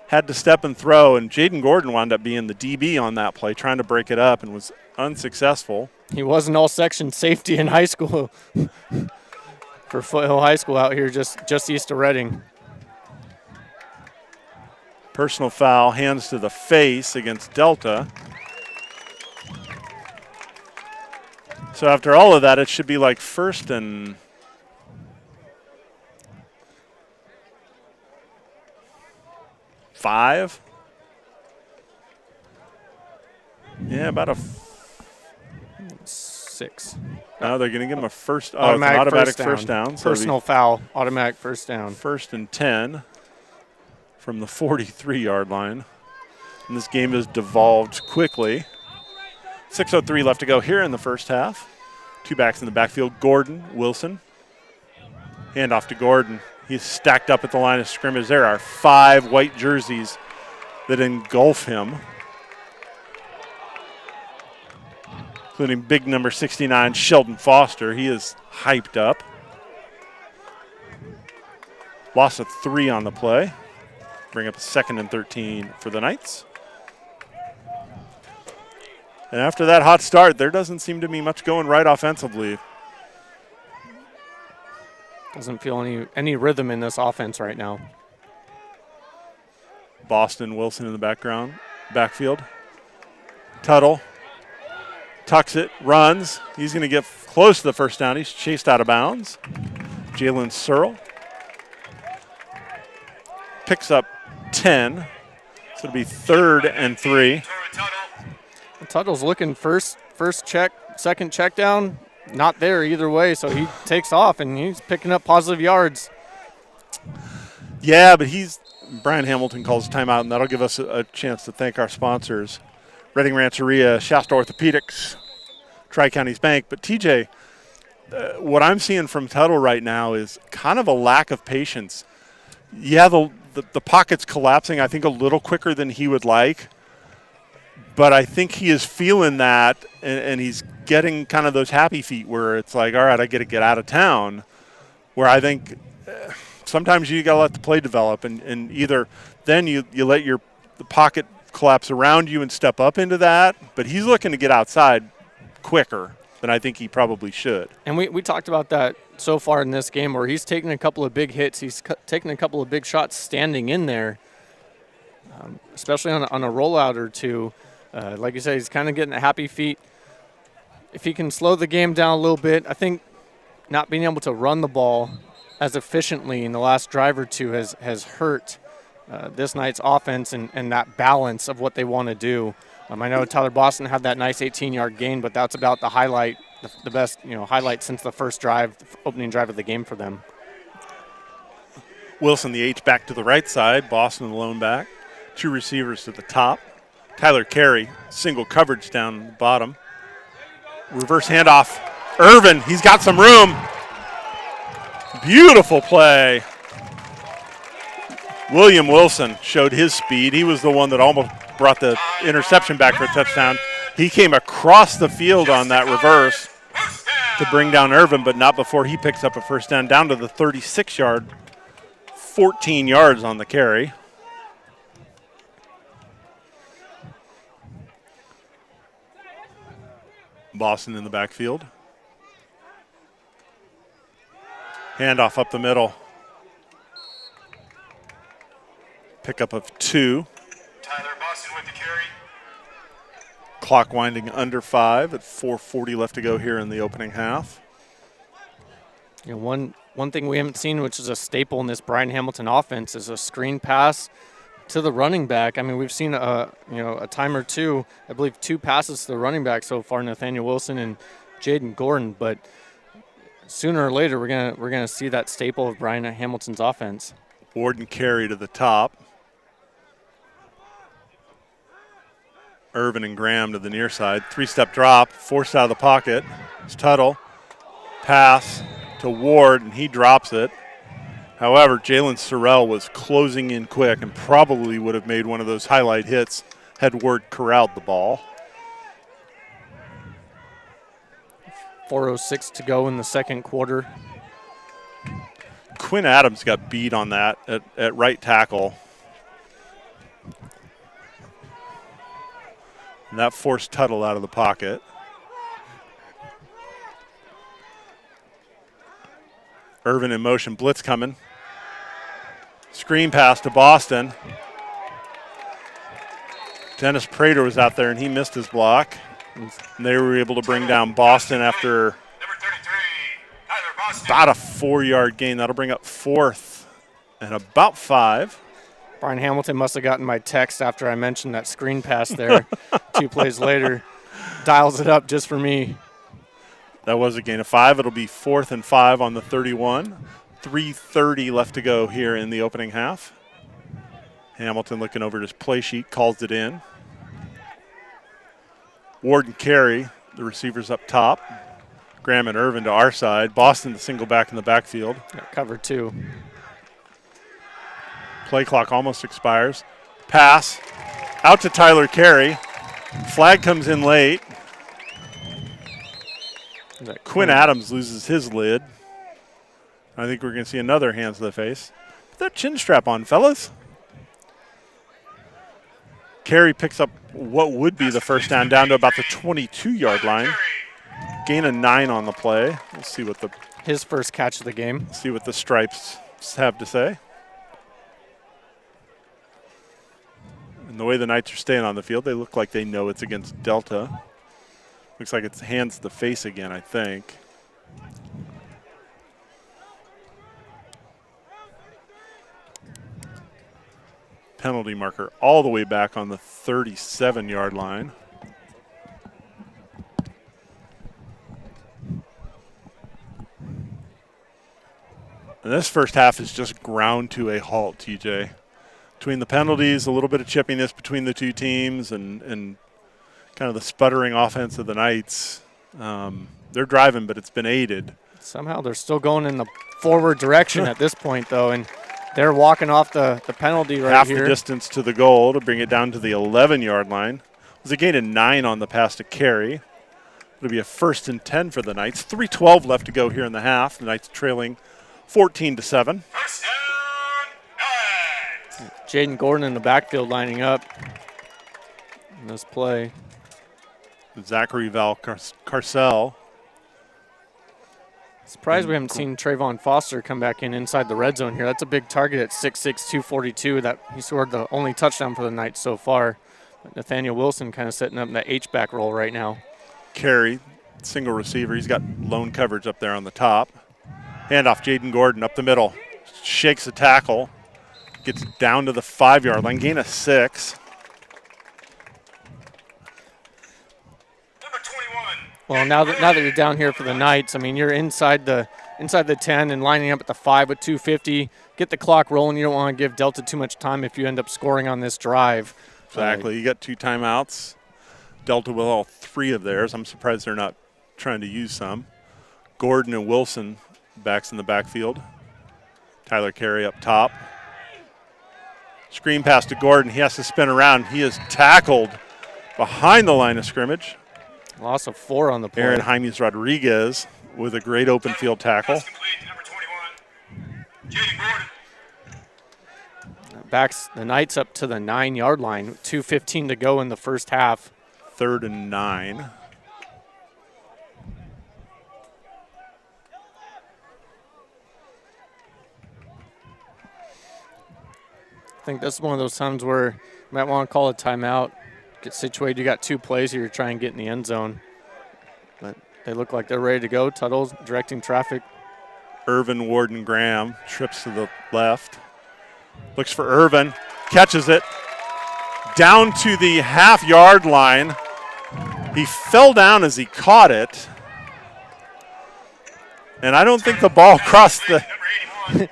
had to step and throw, and Jaden Gordon wound up being the DB on that play, trying to break it up and was unsuccessful. He was an all-section safety in high school for Foothill High School out here just east of Reading. Personal foul, hands to the face against Delta. So after all of that, it should be like 1st and 5. Yeah, about a 6. No, they're going to give him a automatic first down. So personal foul, automatic first down. 1st and 10 from the 43-yard line. And this game has devolved quickly. 6:03 left to go here in the first half. Two backs in the backfield, Gordon, Wilson. Hand off to Gordon. He's stacked up at the line of scrimmage. There are 5 white jerseys that engulf him, including big number 69, Sheldon Foster. He is hyped up. Loss of 3 on the play. Bring up a 2nd and 13 for the Knights. And after that hot start, there doesn't seem to be much going right offensively. Doesn't feel any rhythm in this offense right now. Boston, Wilson in the backfield. Tuttle tucks it, runs. He's going to get close to the first down. He's chased out of bounds. Jalen Searle picks up 10. So it'll be 3rd and 3. Tuttle's looking first check, second check down. Not there either way, so he takes off, and he's picking up positive yards. Yeah, but Brian Hamilton calls timeout, and that'll give us a chance to thank our sponsors, Reading Rancheria, Shasta Orthopedics, Tri-Counties Bank. But TJ, what I'm seeing from Tuttle right now is kind of a lack of patience. Yeah, the pocket's collapsing, I think, a little quicker than he would like. But I think he is feeling that, and he's getting kind of those happy feet where it's like, all right, I got to get out of town, where I think sometimes you got to let the play develop, and either then you let the pocket collapse around you and step up into that, but he's looking to get outside quicker than I think he probably should. And we talked about that so far in this game where he's taken a couple of big hits. He's taken a couple of big shots standing in there, especially on a rollout or two. Like you said, he's kind of getting the happy feet. If he can slow the game down a little bit, I think not being able to run the ball as efficiently in the last drive or two has hurt this night's offense and that balance of what they want to do. I know Tyler Boston had that nice 18-yard gain, but that's about the highlight, the best highlight since the first drive, the opening drive of the game for them. Wilson, the H back to the right side. Boston, the lone back. 2 receivers to the top. Tyler Carey, single coverage down the bottom. Reverse handoff. Irvin, he's got some room. Beautiful play. William Wilson showed his speed. He was the one that almost brought the interception back for a touchdown. He came across the field on that reverse to bring down Irvin, but not before he picks up a first down to the 36-yard, 14 yards on the carry. Boston in the backfield. Handoff up the middle. Pickup of 2. Tyler Boston with the carry. Clock winding under 5 at 4:40 left to go here in the opening half. One thing we haven't seen, which is a staple in this Brian Hamilton offense, is a screen pass to the running back. I mean, we've seen a time or two, I believe 2 passes to the running back so far, Nathaniel Wilson and Jaden Gordon, but sooner or later we're gonna see that staple of Brian Hamilton's offense. Warden carry to the top. Irvin and Graham to the near side. 3-step drop, forced out of the pocket. It's Tuttle. Pass to Ward, and he drops it. However, Jalen Sorrell was closing in quick and probably would have made one of those highlight hits had Ward corralled the ball. 4:06 to go in the second quarter. Quinn Adams got beat on that at right tackle. And that forced Tuttle out of the pocket. Irvin in motion, blitz coming. Screen pass to Boston. Dennis Prater was out there, and he missed his block. And they were able to bring down Boston after Number 33, Tyler Boston. about a 4-yard gain. That'll bring up 4th and about 5. Brian Hamilton must have gotten my text after I mentioned that screen pass there. 2 plays later, dials it up just for me. That was a gain of 5. It'll be 4th and 5 on the 31. 3:30 left to go here in the opening half. Hamilton looking over at his play sheet, calls it in. Ward and Carey, the receivers up top. Graham and Irvin to our side. Boston the single back in the backfield. Got cover 2. Play clock almost expires. Pass out to Tyler Carey. Flag comes in late. Quinn Adams loses his lid. I think we're going to see another hands to the face. Put that chin strap on, fellas. Carey picks up what would be the first down to about the 22-yard line. Gain of 9 on the play. We'll see what his first catch of the game. See what the Stripes have to say. And the way the Knights are staying on the field, they look like they know it's against Delta. Looks like it's hands to the face again, I think. Penalty marker all the way back on the 37-yard line. And this first half is just ground to a halt, TJ. Between the penalties, a little bit of chippiness between the two teams, and kind of the sputtering offense of the Knights. They're driving, but it's been aided. Somehow they're still going in the forward direction at this point, though, and they're walking off the penalty right here. Half the distance to the goal to bring it down to the 11-yard line. It was a gain of 9 on the pass to Carey. It'll be a 1st and 10 for the Knights. 3:12 left to go here in the half. The Knights trailing 14-7. First down, Knights. Jaden Gordon in the backfield lining up in this play. Zachary Carcel. Surprised we haven't seen Trayvon Foster come back inside the red zone here. That's a big target at 6'6", 242. That he scored the only touchdown for the Knights so far. But Nathaniel Wilson kind of setting up in that H-back role right now. Carey, single receiver. He's got lone coverage up there on the top. Handoff, Jaden Gordon up the middle. Shakes a tackle. Gets down to the 5-yard line. Gain of 6. Number 21. Well, now that you're down here for the Knights, I mean, you're inside the 10 and lining up at the 5 with 2:50. Get the clock rolling. You don't want to give Delta too much time if you end up scoring on this drive. Exactly. You got 2 timeouts. Delta with all 3 of theirs. I'm surprised they're not trying to use some. Gordon and Wilson backs in the backfield. Tyler Carey up top. Screen pass to Gordon. He has to spin around. He is tackled behind the line of scrimmage. Loss of 4 on the play. Aaron Jaimes Rodriguez with a great open field tackle. Pass complete to number 21. Jaden Gordon. Backs the Knights up to the 9-yard line. 2:15 to go in the first half. 3rd and 9. I think this is one of those times where you might want to call a timeout, get situated. You got 2 plays here to try and get in the end zone. But they look like they're ready to go. Tuttle's directing traffic. Irvin Warden Graham trips to the left. Looks for Irvin. Catches it. Down to the half-yard line. He fell down as he caught it. And I don't think the ball crossed the...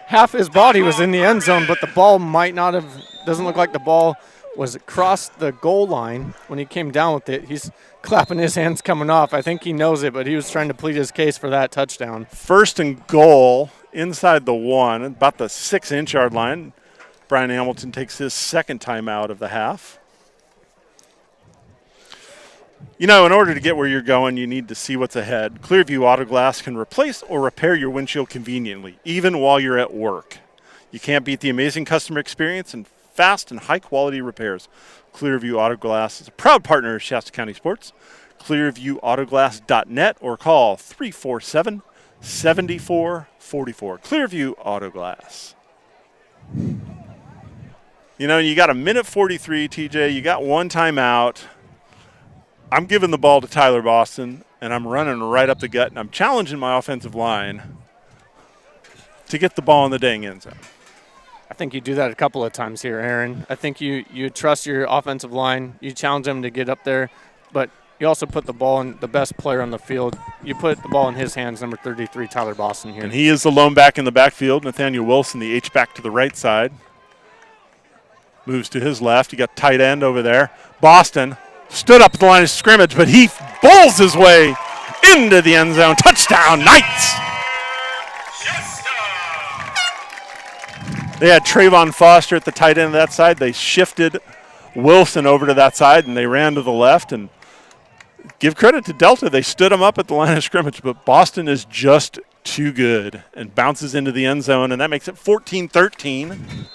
Half his body was in the end zone, but the ball might not have, doesn't look like the ball was across the goal line when he came down with it. He's clapping his hands coming off. I think he knows it, but he was trying to plead his case for that touchdown. 1st and goal inside the 1, about the 6-inch-yard line. Brian Hamilton takes his 2nd time out of the half. You know, in order to get where you're going, you need to see what's ahead. Clearview Auto Glass can replace or repair your windshield conveniently, even while you're at work. You can't beat the amazing customer experience and fast and high-quality repairs. Clearview Auto Glass is a proud partner of Shasta County Sports. ClearviewAutoGlass.net or call 347-7444. Clearview Auto Glass. You know, you got a minute 43, TJ. You got 1 timeout. I'm giving the ball to Tyler Boston, and I'm running right up the gut, and I'm challenging my offensive line to get the ball in the dang end zone. I think you do that a couple of times here, Aaron. I think you trust your offensive line. You challenge them to get up there, but you also put the ball in the best player on the field. You put the ball in his hands, number 33, Tyler Boston here. And he is the lone back in the backfield. Nathaniel Wilson, the H-back to the right side. Moves to his left. You got tight end over there. Boston stood up at the line of scrimmage, but he bowls his way into the end zone. Touchdown, Knights! They had Trayvon Foster at the tight end of that side. They shifted Wilson over to that side, and they ran to the left. And give credit to Delta. They stood him up at the line of scrimmage, but Boston is just too good and bounces into the end zone, and that makes it 14-13,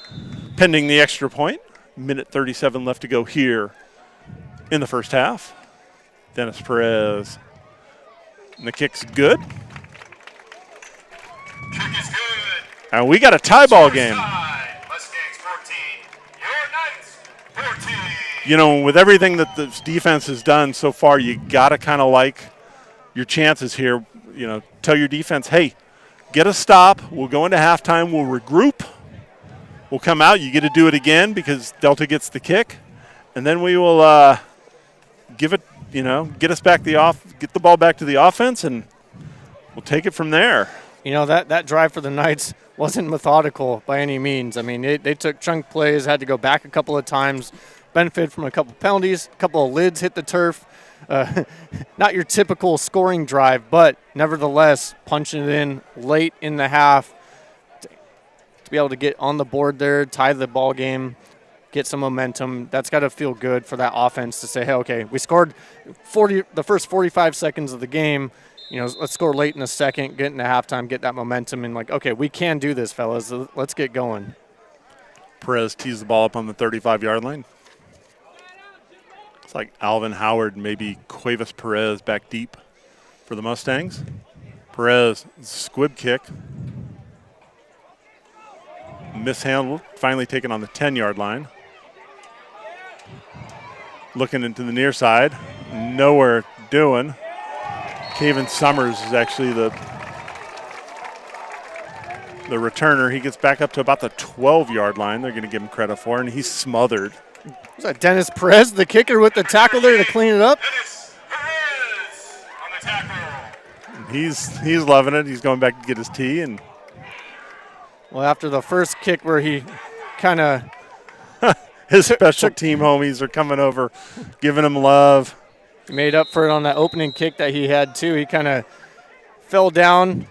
pending the extra point. Minute 37 left to go here in the first half. Dennis Perez. And the kick's good. Kick is good. And we got a tie ball game. Mustangs 14, your Knights 14. You know, with everything that this defense has done so far, you got to kind of like your chances here. You know, tell your defense, hey, get a stop. We'll go into halftime. We'll regroup. We'll come out. You get to do it again because Delta gets the kick. And then we will give it, you know, get the ball back to the offense, and we'll take it from there. You know, that drive for the Knights wasn't methodical by any means. I mean, they took chunk plays, had to go back a couple of times, benefited from a couple penalties, a couple of lids hit the turf. Not your typical scoring drive, but nevertheless, punching it in late in the half to be able to get on the board there, tie the ball game, get some momentum. That's got to feel good for that offense to say, hey, okay, we scored the first 45 seconds of the game. You know, let's score late in the second, get into halftime, get that momentum, and like, okay, we can do this, fellas. Let's get going. Perez tees the ball up on the 35-yard line. It's like Alvin Howard, maybe Cuevas Perez back deep for the Mustangs. Perez, squib kick. Mishandled, finally taken on the 10-yard line. Looking into the near side, nowhere doing. Caven Summers is actually the returner. He gets back up to about the 12-yard line. They're going to give him credit for it, and he's smothered. Was that Dennis Perez, the kicker, with the tackle there to clean it up? Dennis Perez on the tackle. He's loving it. He's going back to get his tee. And Well, after the first kick where he kind of his special team homies are coming over, giving him love. He made up for it on that opening kick that he had, too. He kind of fell down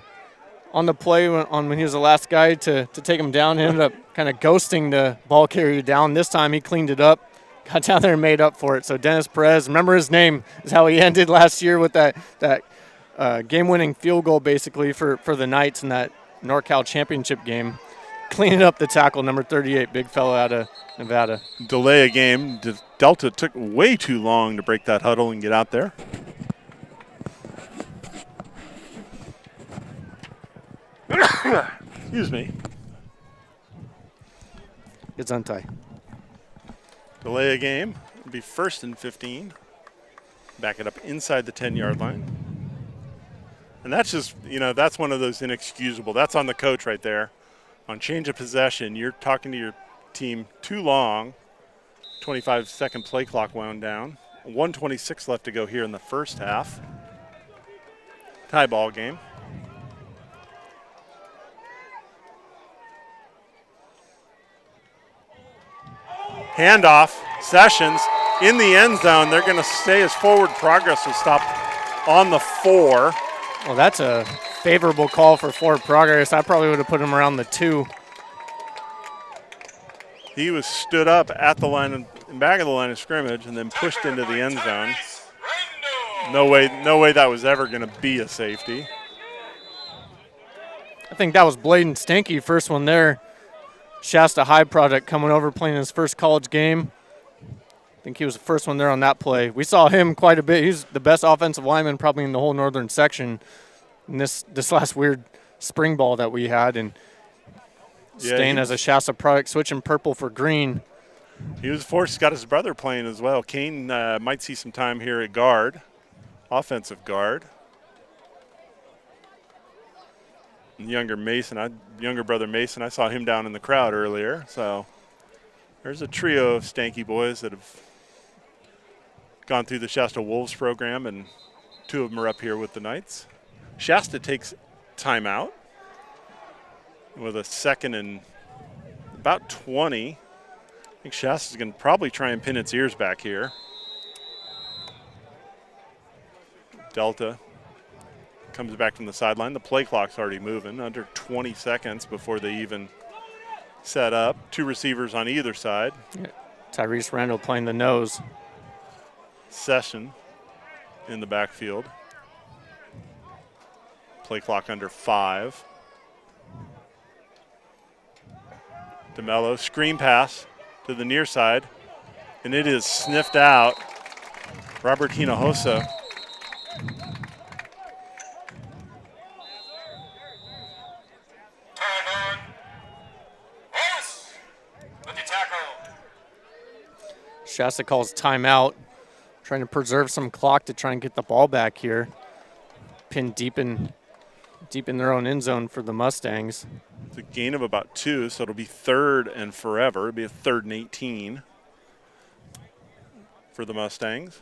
on the play when he was the last guy to take him down. He ended up kind of ghosting the ball carrier down. This time he cleaned it up, got down there and made up for it. So Dennis Perez, remember his name, is how he ended last year with that game-winning field goal basically for the Knights in that NorCal championship game. Cleaning up the tackle, number 38, big fellow out of Nevada. Delay a game. Delta took way too long to break that huddle and get out there. Excuse me. It's untie. Delay a game. It'll be 1st and 15. Back it up inside the 10-yard line. And that's just, you know, that's one of those inexcusable. That's on the coach right there. On change of possession, you're talking to your team too long. 25-second play clock wound down. 1:26 left to go here in the first half. Tie ball game. Handoff. Sessions in the end zone. They're going to say his forward progress will stop on the 4. Well, that's a favorable call for forward progress. I probably would have put him around the 2. He was stood up at the line, in back of the line of scrimmage, and then pushed into the end zone. No way that was ever going to be a safety. I think that was Bladen Stanky, first one there. Shasta High product coming over, playing his first college game. I think he was the first one there on that play. We saw him quite a bit. He's the best offensive lineman probably in the whole northern section in this last weird spring ball that we had. And staying as a Shasta product, switching purple for green. He was forced, got his brother playing as well. Kane might see some time here at guard, offensive guard. And younger brother Mason, I saw him down in the crowd earlier. So there's a trio of Stanky boys that have gone through the Shasta Wolves program, and 2 of them are up here with the Knights. Shasta takes timeout with a 2nd and about 20. I think Shasta's going to probably try and pin its ears back here. Delta comes back from the sideline. The play clock's already moving, under 20 seconds before they even set up. 2 receivers on either side. Yeah. Tyrese Randall playing the nose. Session in the backfield. Play clock under 5. DeMello, screen pass to the near side, and it is sniffed out. Robert Hinojosa. Shasta calls timeout, trying to preserve some clock to try and get the ball back here. Pinned deep in their own end zone for the Mustangs. It's a gain of about 2, so it'll be 3rd and forever. It'll be a 3rd and 18 for the Mustangs.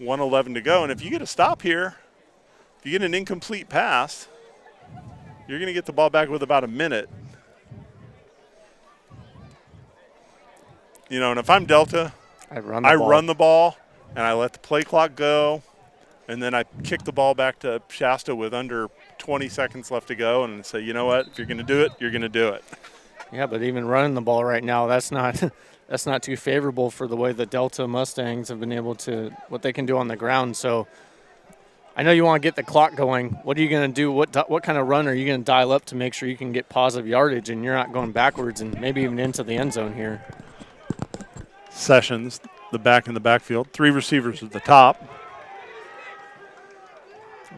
1:11 to go, and if you get a stop here, if you get an incomplete pass, you're going to get the ball back with about a minute. You know, and if I'm Delta, I run the ball, and I let the play clock go, and then I kick the ball back to Shasta with under 20 seconds left to go and say, you know what, if you're going to do it, you're going to do it. Yeah, but even running the ball right now, that's not too favorable for the way the Delta Mustangs have been able to, what they can do on the ground. So I know you want to get the clock going. What are you going to do? What kind of run are you going to dial up to make sure you can get positive yardage and you're not going backwards and maybe even into the end zone here? Sessions, the back in the backfield. 3 receivers at the top.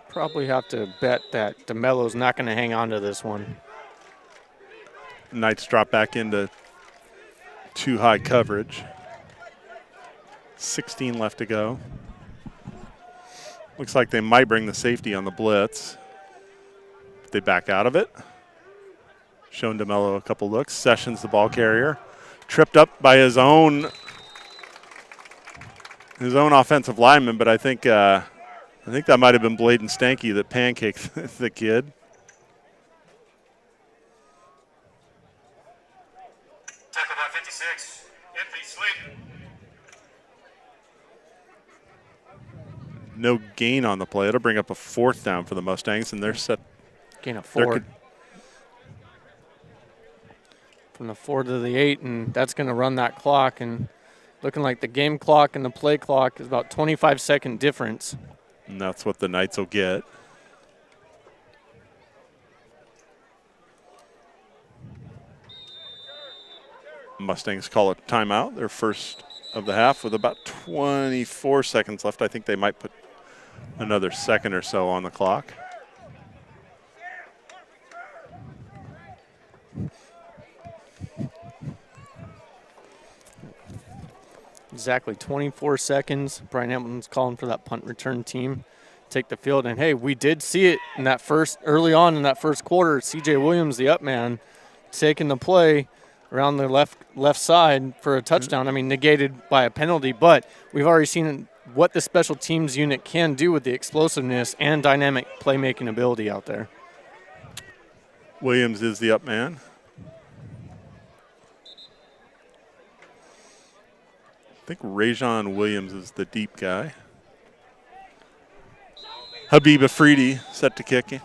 Probably have to bet that DeMello's not going to hang on to this one. Knights drop back into too high coverage. 16 left to go. Looks like they might bring the safety on the blitz. They back out of it. Shown DeMello a couple looks. Sessions, the ball carrier, tripped up by his own offensive lineman, but I think that might have been Bladen Stanky that pancaked the kid. Tackle by 56, Anthony Slayton. No gain on the play. It'll bring up a 4th down for the Mustangs, and they're set. Gain of 4. From the 4 to the 8, and that's going to run that clock. And looking like the game clock and the play clock is about 25-second difference. And that's what the Knights will get. Mustangs call it timeout, their first of the half, with about 24 seconds left. I think they might put another second or so on the clock. Exactly 24 seconds. Brian Hamilton's calling for that punt return team. Take the field, and hey, we did see it in that early on in that first quarter. C.J. Williams, the up man, taking the play around the left side for a touchdown. I mean, negated by a penalty, but we've already seen what the special teams unit can do with the explosiveness and dynamic playmaking ability out there. Williams is the up man. I think Rajon Williams is the deep guy. Habib Afridi set to kick.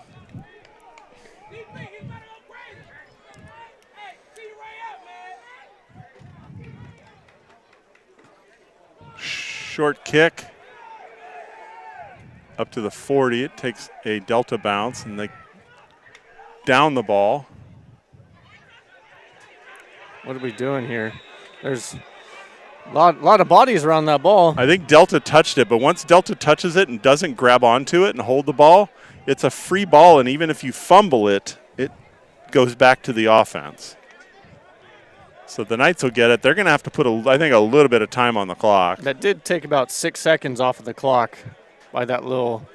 Short kick up to the 40. It takes a Delta bounce, and they down the ball. What are we doing here? There's a lot of bodies around that ball. I think Delta touched it, but once Delta touches it and doesn't grab onto it and hold the ball, it's a free ball, and even if you fumble it, it goes back to the offense. So the Knights will get it. They're going to have to put, I think, a little bit of time on the clock. That did take about 6 seconds off of the clock by that little.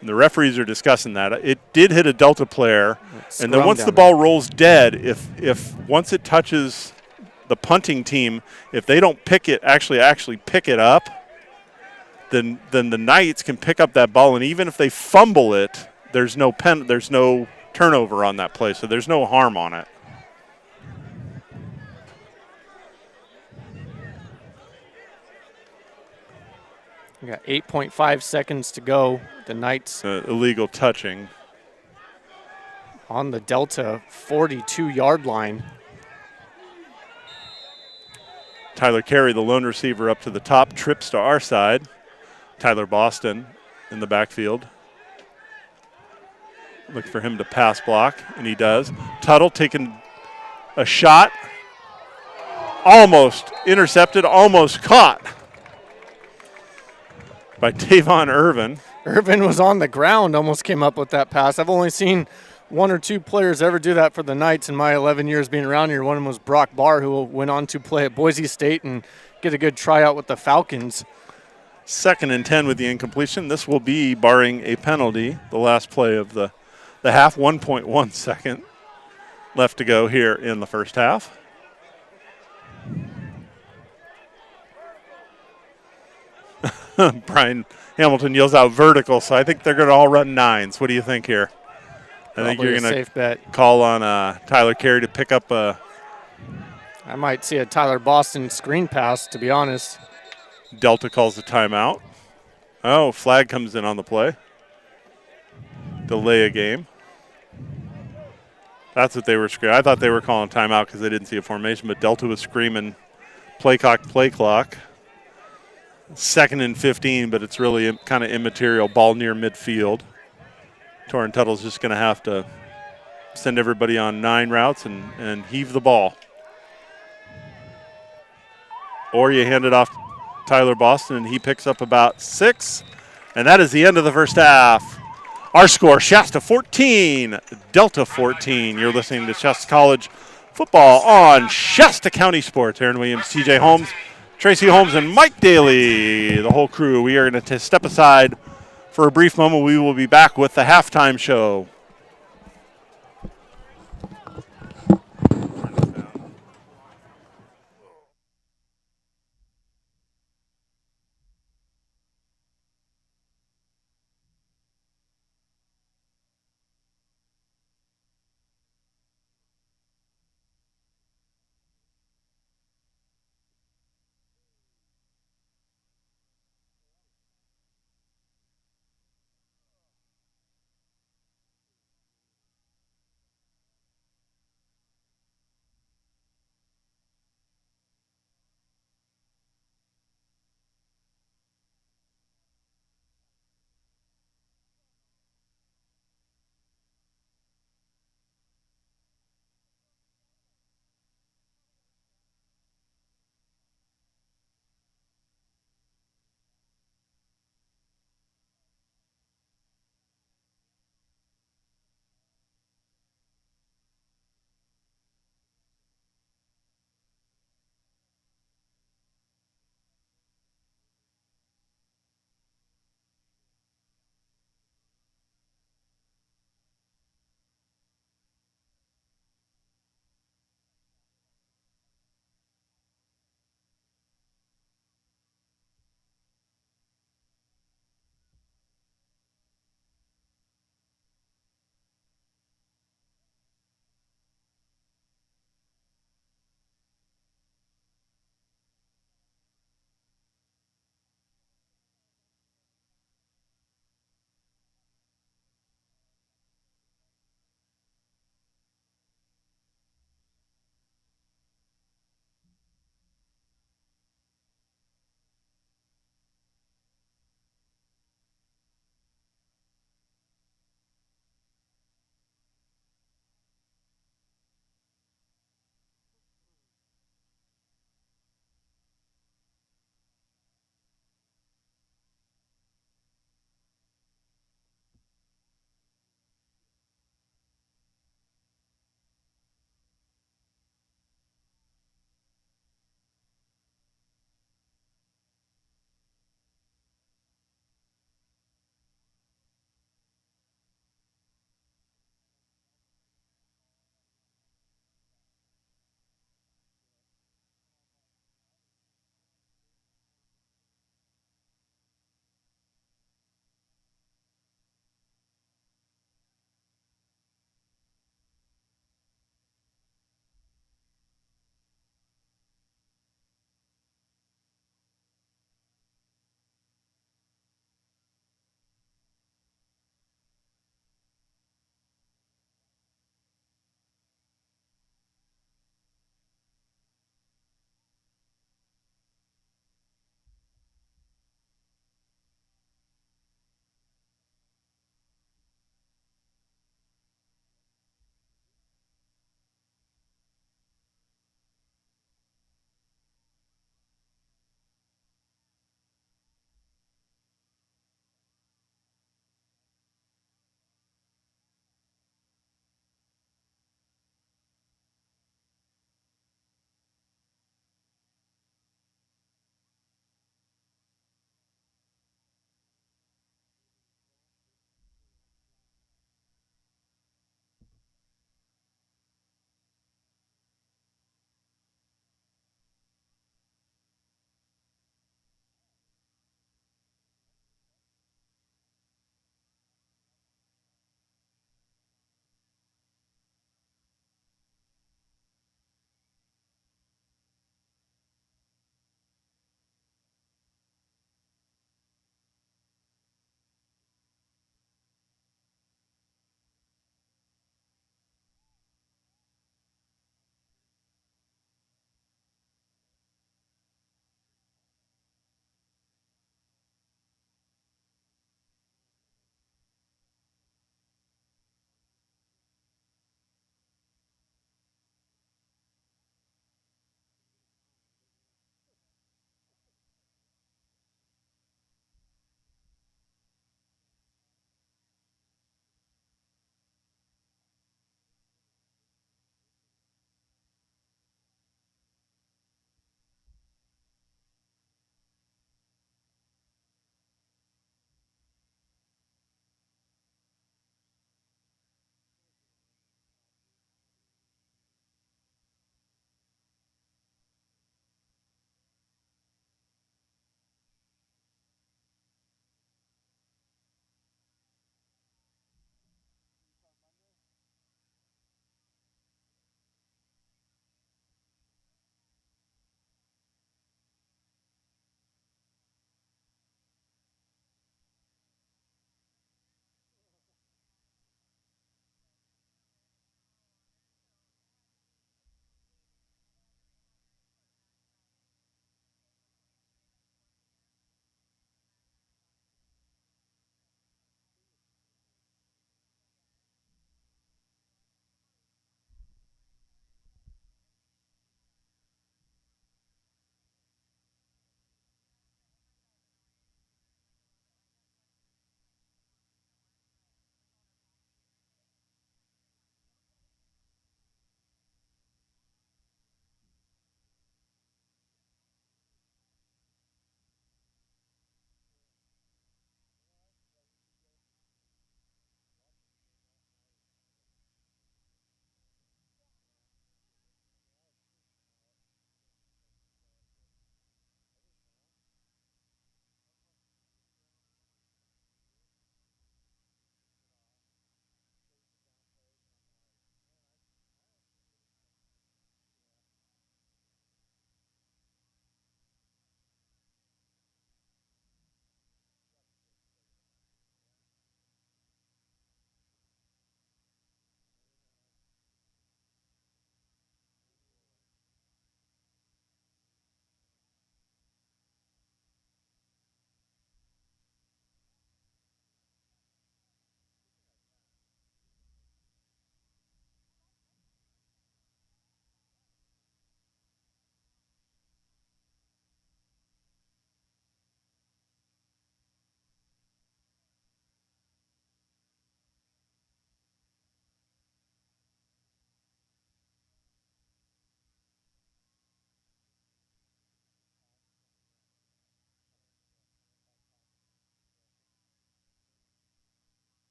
And the referees are discussing that. It did hit a Delta player, and then once the ball rolls dead, if once it touches the punting team, if they don't pick it, actually pick it up, then the Knights can pick up that ball, and even if they fumble it, there's no turnover on that play, so there's no harm on it. We got 8.5 seconds to go. The Knights Illegal touching. on the Delta 42-yard line. Tyler Carey, the lone receiver, up to the top, trips to our side. Tyler Boston in the backfield. Look for him to pass block, and he does. Tuttle taking a shot. Almost intercepted, almost caught by Tavon Irvin. Irvin was on the ground, almost came up with that pass. I've only seen one or two players ever do that for the Knights in my 11 years being around here. One of them was Brock Barr, who went on to play at Boise State and get a good tryout with the Falcons. 2nd and 10 with the incompletion. This will be barring a penalty. The last play of the half, 1.1 second left to go here in the first half. Brian Hamilton yells out vertical, so I think they're going to all run 9s. What do you think here? I think you're going to call on Tyler Carey to pick up a. I might see a Tyler Boston screen pass, to be honest. Delta calls the timeout. Oh, flag comes in on the play. Delay a game. That's what they were screaming. I thought they were calling timeout because they didn't see a formation, but Delta was screaming play clock, play clock. 2nd and 15, but it's really kind of immaterial. Ball near midfield. Torrin Tuttle's just going to have to send everybody on 9 routes and heave the ball. Or you hand it off to Tyler Boston, and he picks up about 6. And that is the end of the first half. Our score, Shasta 14, Delta 14. You're listening to Shasta College football on Shasta County Sports. Aaron Williams, TJ Holmes, Tracy Holmes, and Mike Daly, the whole crew. We are going to step aside for a brief moment. We will be back with the halftime show.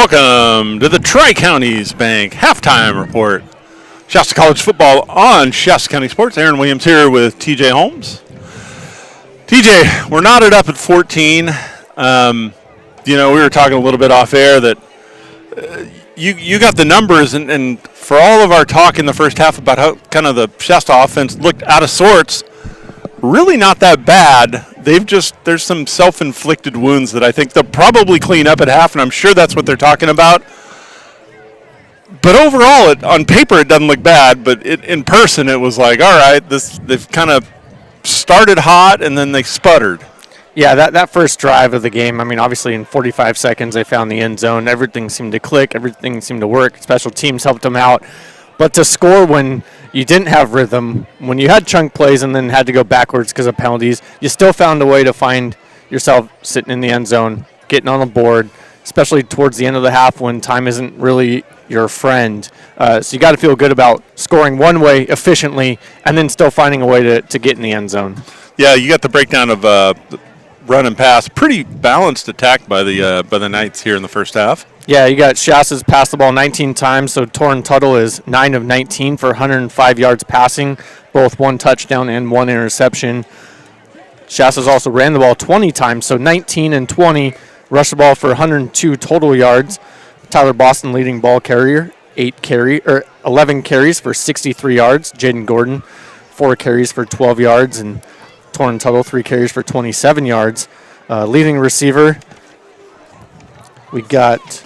Welcome to the Tri-Counties Bank Halftime Report. Shasta College football on Shasta County Sports. Aaron Williams here with TJ Holmes. TJ, we're knotted up at 14. We were talking a little bit off air that you got the numbers, and for all of our talk in the first half about how kind of the Shasta offense looked out of sorts, really not that bad. There's some self-inflicted wounds that I think they'll probably clean up at half, and I'm sure that's what they're talking about. But overall, on paper, it doesn't look bad, but in person, it was like, all right, they've kind of started hot, and then they sputtered. Yeah, that first drive of the game, I mean, obviously in 45 seconds, they found the end zone. Everything seemed to click. Everything seemed to work. Special teams helped them out. But to score when you didn't have rhythm, when you had chunk plays and then had to go backwards because of penalties, you still found a way to find yourself sitting in the end zone, getting on the board, especially towards the end of the half when time isn't really your friend. So you got to feel good about scoring one way efficiently and then still finding a way to get in the end zone. Yeah, you got the breakdown of run and pass. Pretty balanced attack by the Knights here in the first half. Yeah, you got Shasta's passed the ball 19 times, so Torrin Tuttle is 9 of 19 for 105 yards passing, both one touchdown and one interception. Shasta's also ran the ball 20 times, so 19 and 20, rushed the ball for 102 total yards. Tyler Boston leading ball carrier, 11 carries for 63 yards. Jaden Gordon, 4 carries for 12 yards, and Torrin Tuttle, 3 carries for 27 yards. Leading receiver, we got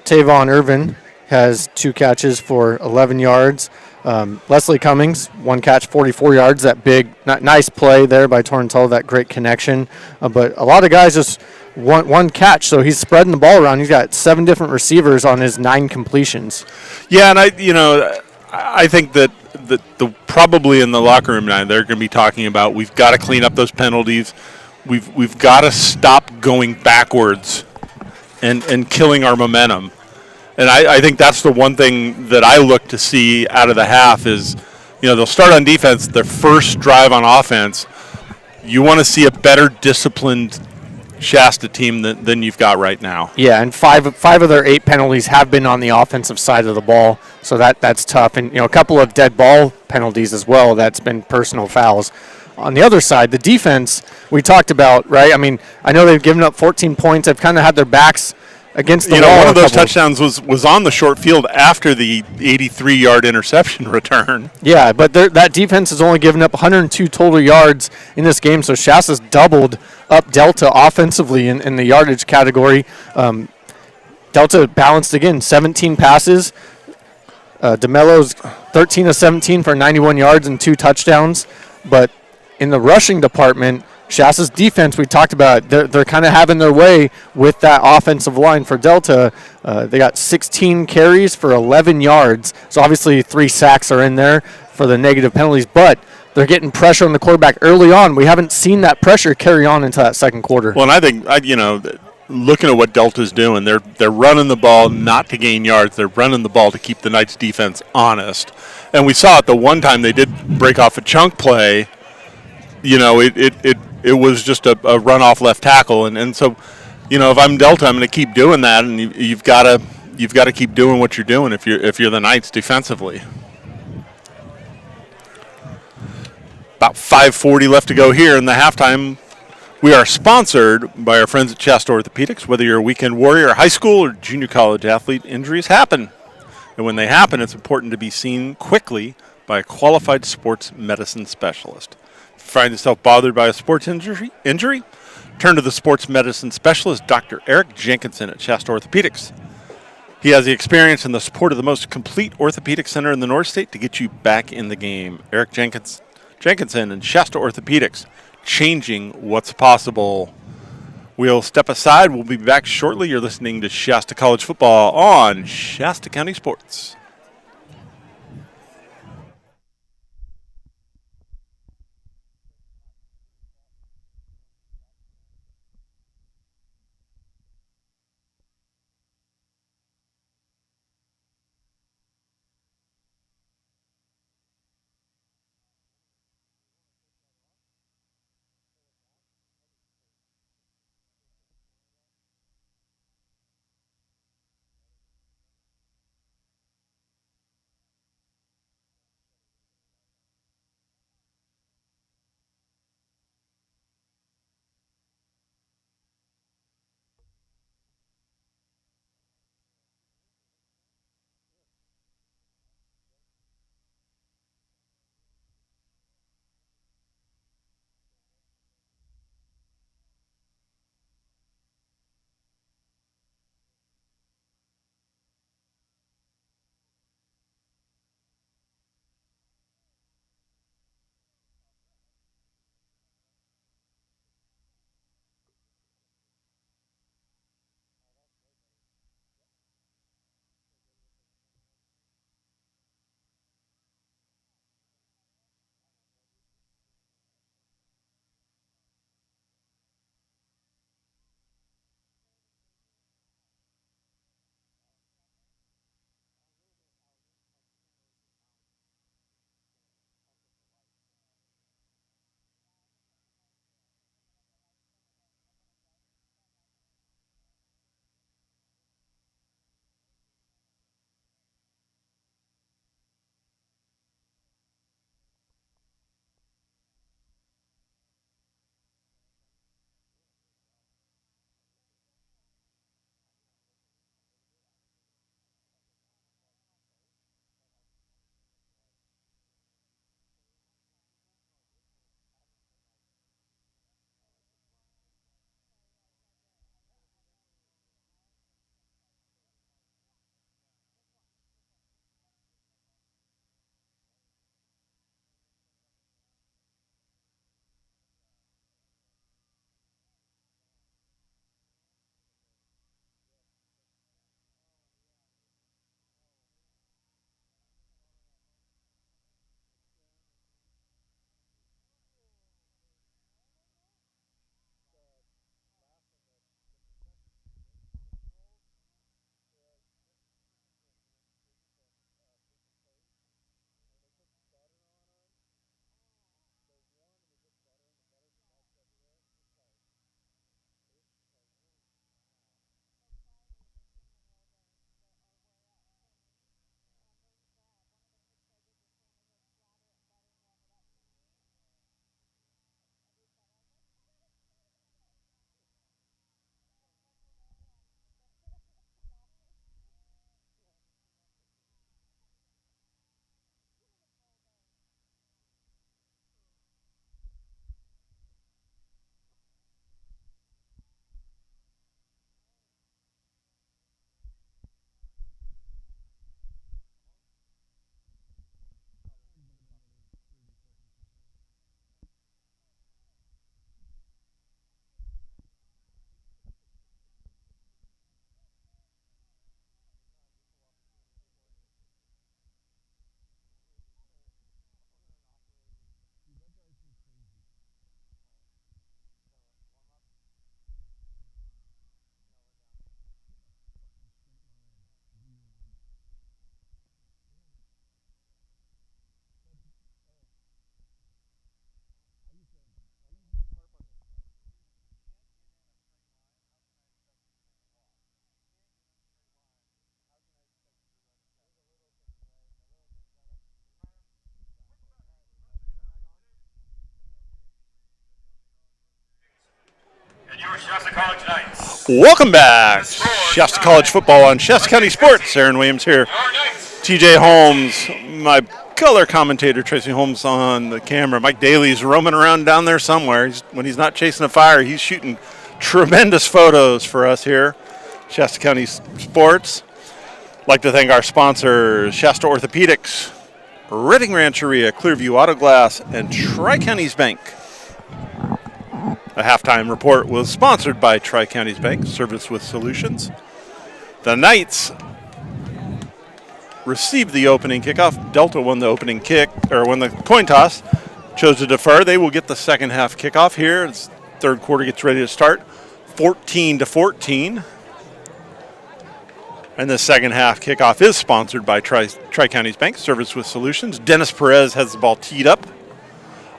Tavon Irvin has 2 catches for 11 yards. Leslie Cummings, 1 catch, 44 yards. That big, nice play there by Torrin Tuttle, that great connection. But a lot of guys just one catch, so he's spreading the ball around. He's got 7 different receivers on his 9 completions. Yeah, and I think that the probably in the locker room now they're going to be talking about we've got to clean up those penalties. We've got to stop going backwards and killing our momentum. And I think that's the one thing that I look to see out of the half is, they'll start on defense, their first drive on offense. You want to see a better disciplined Shasta team than you've got right now. Yeah, and five of their 8 penalties have been on the offensive side of the ball, so that's tough. And a couple of dead ball penalties as well. That's been personal fouls. On the other side, the defense we talked about, right? I mean, I know they've given up 14 points. They've kind of had their backs against the wall. One of those touchdowns was on the short field after the 83-yard interception return. Yeah, but that defense has only given up 102 total yards in this game, so Shasta's doubled up Delta offensively in the yardage category. Delta balanced again, 17 passes. DeMello's 13 of 17 for 91 yards and 2 touchdowns. But in the rushing department, Shasta's defense, we talked about, they're kind of having their way with that offensive line for Delta. They got 16 carries for 11 yards. So obviously 3 sacks are in there for the negative penalties, but they're getting pressure on the quarterback early on. We haven't seen that pressure carry on into that second quarter. Well, and I think, looking at what Delta's doing, they're running the ball not to gain yards. They're running the ball to keep the Knights defense honest. And we saw it the one time they did break off a chunk play. It was just a run-off left tackle, and so, if I'm Delta, I'm going to keep doing that, and you've got to keep doing what you're doing if you're the Knights defensively. About 5:40 left to go here in the halftime. We are sponsored by our friends at Shasta Orthopedics. Whether you're a weekend warrior, high school, or junior college athlete, injuries happen, and when they happen, it's important to be seen quickly by a qualified sports medicine specialist. Find yourself bothered by a sports injury, turn to the sports medicine specialist, Dr. Eric Jenkinson at Shasta Orthopedics. He has the experience and the support of the most complete orthopedic center in the North State to get you back in the game. Eric Jenkinson and Shasta Orthopedics, changing what's possible. We'll step aside. We'll be back shortly. You're listening to Shasta College football on Shasta County Sports. Welcome back. Shasta College football on Shasta County Sports. Aaron Williams here. TJ Holmes, my color commentator, Tracy Holmes on the camera. Mike Daly's roaming around down there somewhere. When he's not chasing a fire, he's shooting tremendous photos for us here, Shasta County Sports. Like to thank our sponsors, Shasta Orthopedics, Redding Rancheria, Clearview Auto Glass, and Tri-Counties Bank. The halftime report was sponsored by Tri-Counties Bank, Service with Solutions. The Knights received the opening kickoff. Delta won the opening kick, or won the coin toss, chose to defer. They will get the second half kickoff here as third quarter gets ready to start. 14-14. And the second half kickoff is sponsored by Tri-Counties Bank, Service with Solutions. Dennis Perez has the ball teed up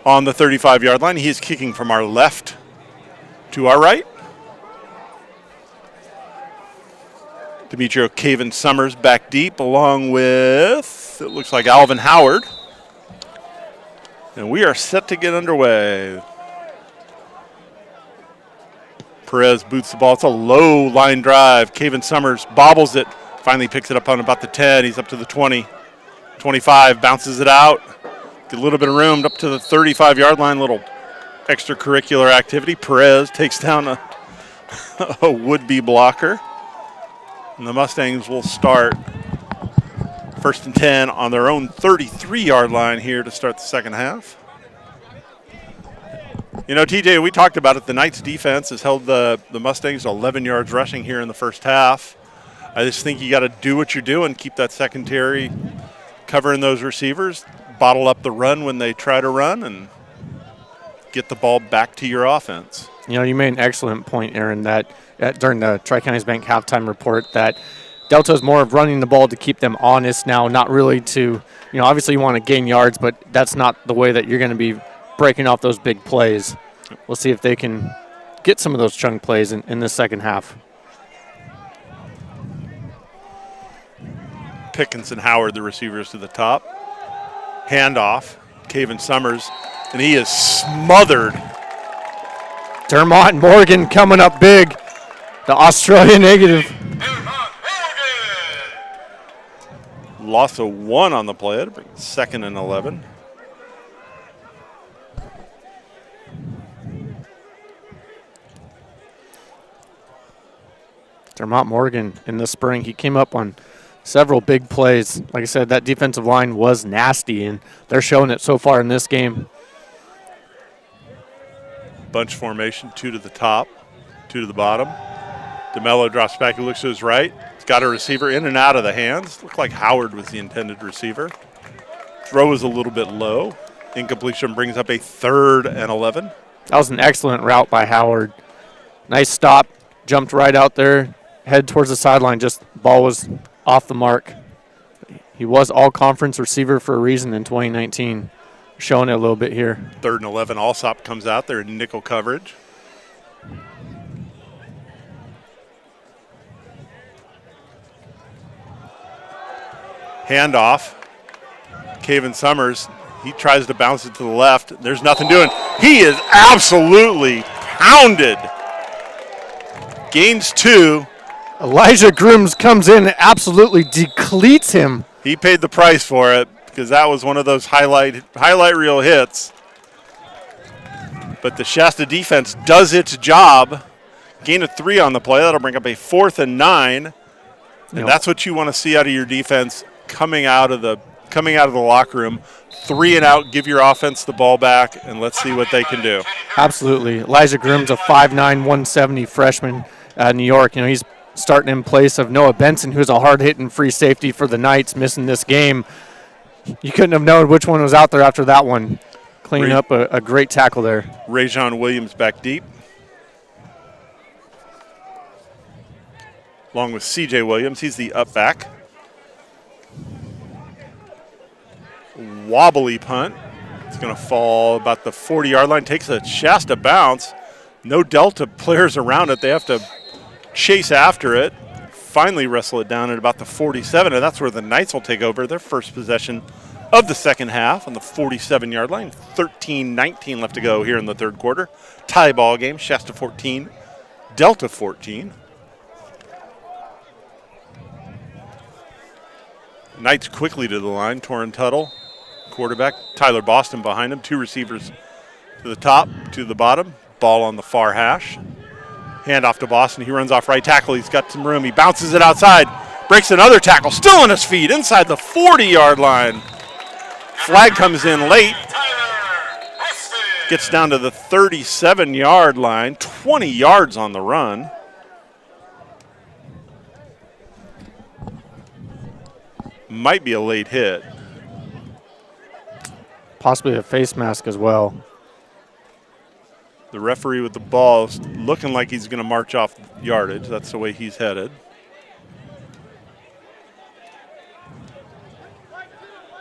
on the 35-yard line. He is kicking from our left to our right. Demetrio Caven Summers back deep along with, it looks like Alvin Howard. And we are set to get underway. Perez boots the ball. It's a low line drive. Caven Summers bobbles it, finally picks it up on about the 10. He's up to the 20, 25, bounces it out. Get a little bit of room up to the 35-yard line, little extracurricular activity. Perez takes down a would-be blocker. And the Mustangs will start 1st and 10 on their own 33-yard line here to start the second half. You know, TJ, we talked about it. The Knights defense has held the Mustangs to 11 yards rushing here in the first half. I just think you got to do what you're doing, keep that secondary covering those receivers, bottle up the run when they try to run, and get the ball back to your offense. You know, you made an excellent point, Aaron, that during the Tri-Counties Bank halftime report that Delta is more of running the ball to keep them honest now, not really to, obviously you want to gain yards, but that's not the way that you're going to be breaking off those big plays. We'll see if they can get some of those chunk plays in the second half. Pickens and Howard, the receivers to the top. Handoff, Caven Summers, and he is smothered. Dermont Morgan coming up big. The Australian native. Loss of 1 on the play. That'll bring 2nd and 11. Dermont Morgan in the spring, he came up on several big plays. Like I said, that defensive line was nasty, and they're showing it so far in this game. Bunch formation, 2 to the top, 2 to the bottom. DeMello drops back, he looks to his right. He's got a receiver in and out of the hands. Looked like Howard was the intended receiver. Throw is a little bit low. Incompletion brings up a 3rd and 11. That was an excellent route by Howard. Nice stop, jumped right out there, head towards the sideline, just ball was off the mark. He was all-conference receiver for a reason in 2019. Showing it a little bit here. 3rd and 11, Alsop comes out there in nickel coverage. Handoff. Caven Summers, he tries to bounce it to the left. There's nothing doing. He is absolutely pounded. Gains 2. Elijah Grooms comes in and absolutely decleats him. He paid the price for it because that was one of those highlight reel hits. But the Shasta defense does its job. Gain of 3 on the play. That'll bring up a 4th and 9. And that's what you want to see out of your defense coming out of the locker room. 3 and out, give your offense the ball back, and let's see what they can do. Absolutely. Elijah Grooms, a 5'9", 170 freshman at New York. He's starting in place of Noah Benson, who's a hard-hitting free safety for the Knights, missing this game. You couldn't have known which one was out there after that one. Cleaning up a great tackle there. Rajon Williams back deep. Along with C.J. Williams, he's the up back. Wobbly punt. It's going to fall about the 40-yard line. Takes a Shasta bounce. No Delta players around it. They have to chase after it. Finally wrestle it down at about the 47, and that's where the Knights will take over their first possession of the second half on the 47-yard line. 13-19 left to go here in the third quarter. Tie ball game, Shasta 14, Delta 14. Knights quickly to the line. Torrin Tuttle, quarterback. Tyler Boston behind him. 2 receivers to the top, to the bottom. Ball on the far hash. Hand off to Boston. He runs off right tackle. He's got some room. He bounces it outside. Breaks another tackle. Still on his feet inside the 40-yard line. Flag comes in late. Gets down to the 37-yard line. 20 yards on the run. Might be a late hit. Possibly a face mask as well. The referee with the ball is looking like he's going to march off yardage. That's the way he's headed.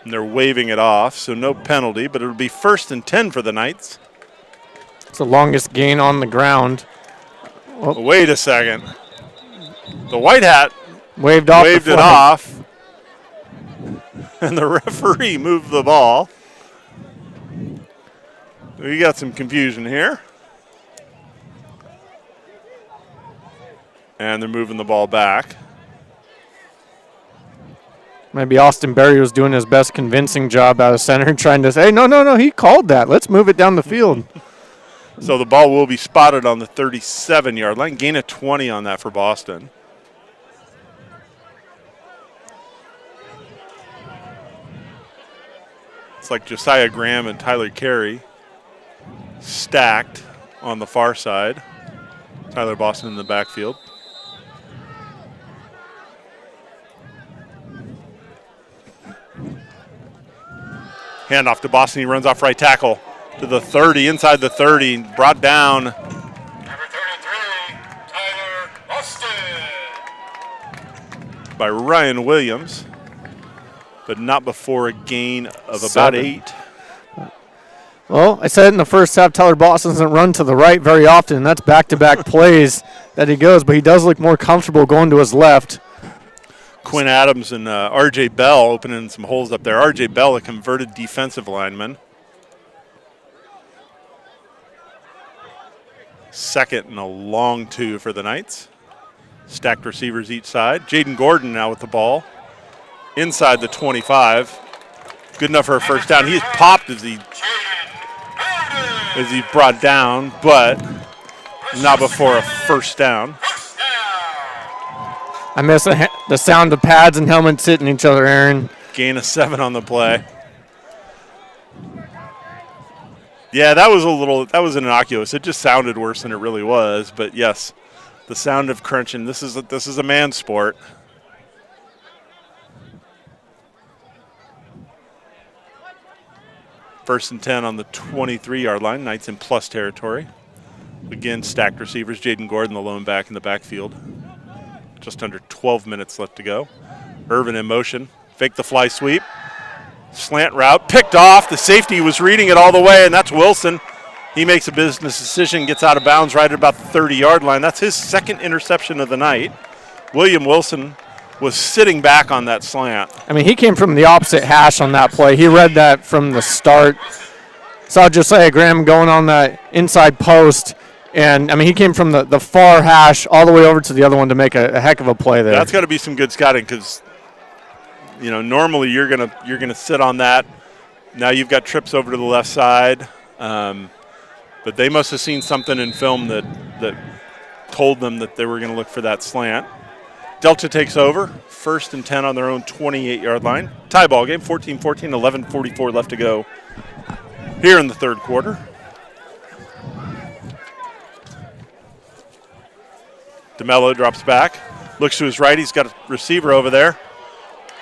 And they're waving it off, so no penalty, but it'll be 1st and 10 for the Knights. It's the longest gain on the ground. Oh. Wait a second. The white hat waved it off. And the referee moved the ball. We got some confusion here. And they're moving the ball back. Maybe Austin Berry was doing his best convincing job out of center, trying to say, hey, no, he called that. Let's move it down the field. So the ball will be spotted on the 37-yard line. Gain of 20 on that for Boston. It's like Josiah Graham and Tyler Carey stacked on the far side. Tyler Boston in the backfield. Hand off to Boston. He runs off right tackle to the 30, inside the 30, brought down. Number 33, Tyler Boston. By Ryan Williams, but not before a gain of about 7. 8. Well, I said in the first half, Tyler Boston doesn't run to the right very often, and that's back-to-back plays that he goes, but he does look more comfortable going to his left. Quinn Adams and R.J. Bell opening some holes up there. R.J. Bell, a converted defensive lineman. 2nd and a long 2 for the Knights. Stacked receivers each side. Jaden Gordon now with the ball. Inside the 25. Good enough for a first down. He's popped as he's brought down, but not before a first down. I miss the sound of pads and helmets hitting each other, Aaron. Gain of 7 on the play. Yeah, that was innocuous. It just sounded worse than it really was, but yes, the sound of crunching. This is a man sport. First and 10 on the 23-yard line. Knights in plus territory. Again, stacked receivers. Jaden Gordon, the lone back in the backfield. Just under 12 minutes left to go. Irvin in motion. Fake the fly sweep. Slant route. Picked off. The safety was reading it all the way, and that's Wilson. He makes a business decision, gets out of bounds right at about the 30-yard line. That's his 2nd interception of the night. William Wilson was sitting back on that slant. I mean, he came from the opposite hash on that play. He read that from the start. Saw Josiah Graham going on that inside post. And, I mean, he came from the far hash all the way over to the other one to make a heck of a play there. That's got to be some good scouting because, you know, normally you're gonna sit on that. Now you've got trips over to the left side. But they must have seen something in film that told them that they were going to look for that slant. Delta takes over. 1st and 10 on their own 28-yard line. Tie ball game, 14-14, 11:44 left to go here in the 3rd quarter. DeMello drops back, looks to his right. He's got a receiver over there.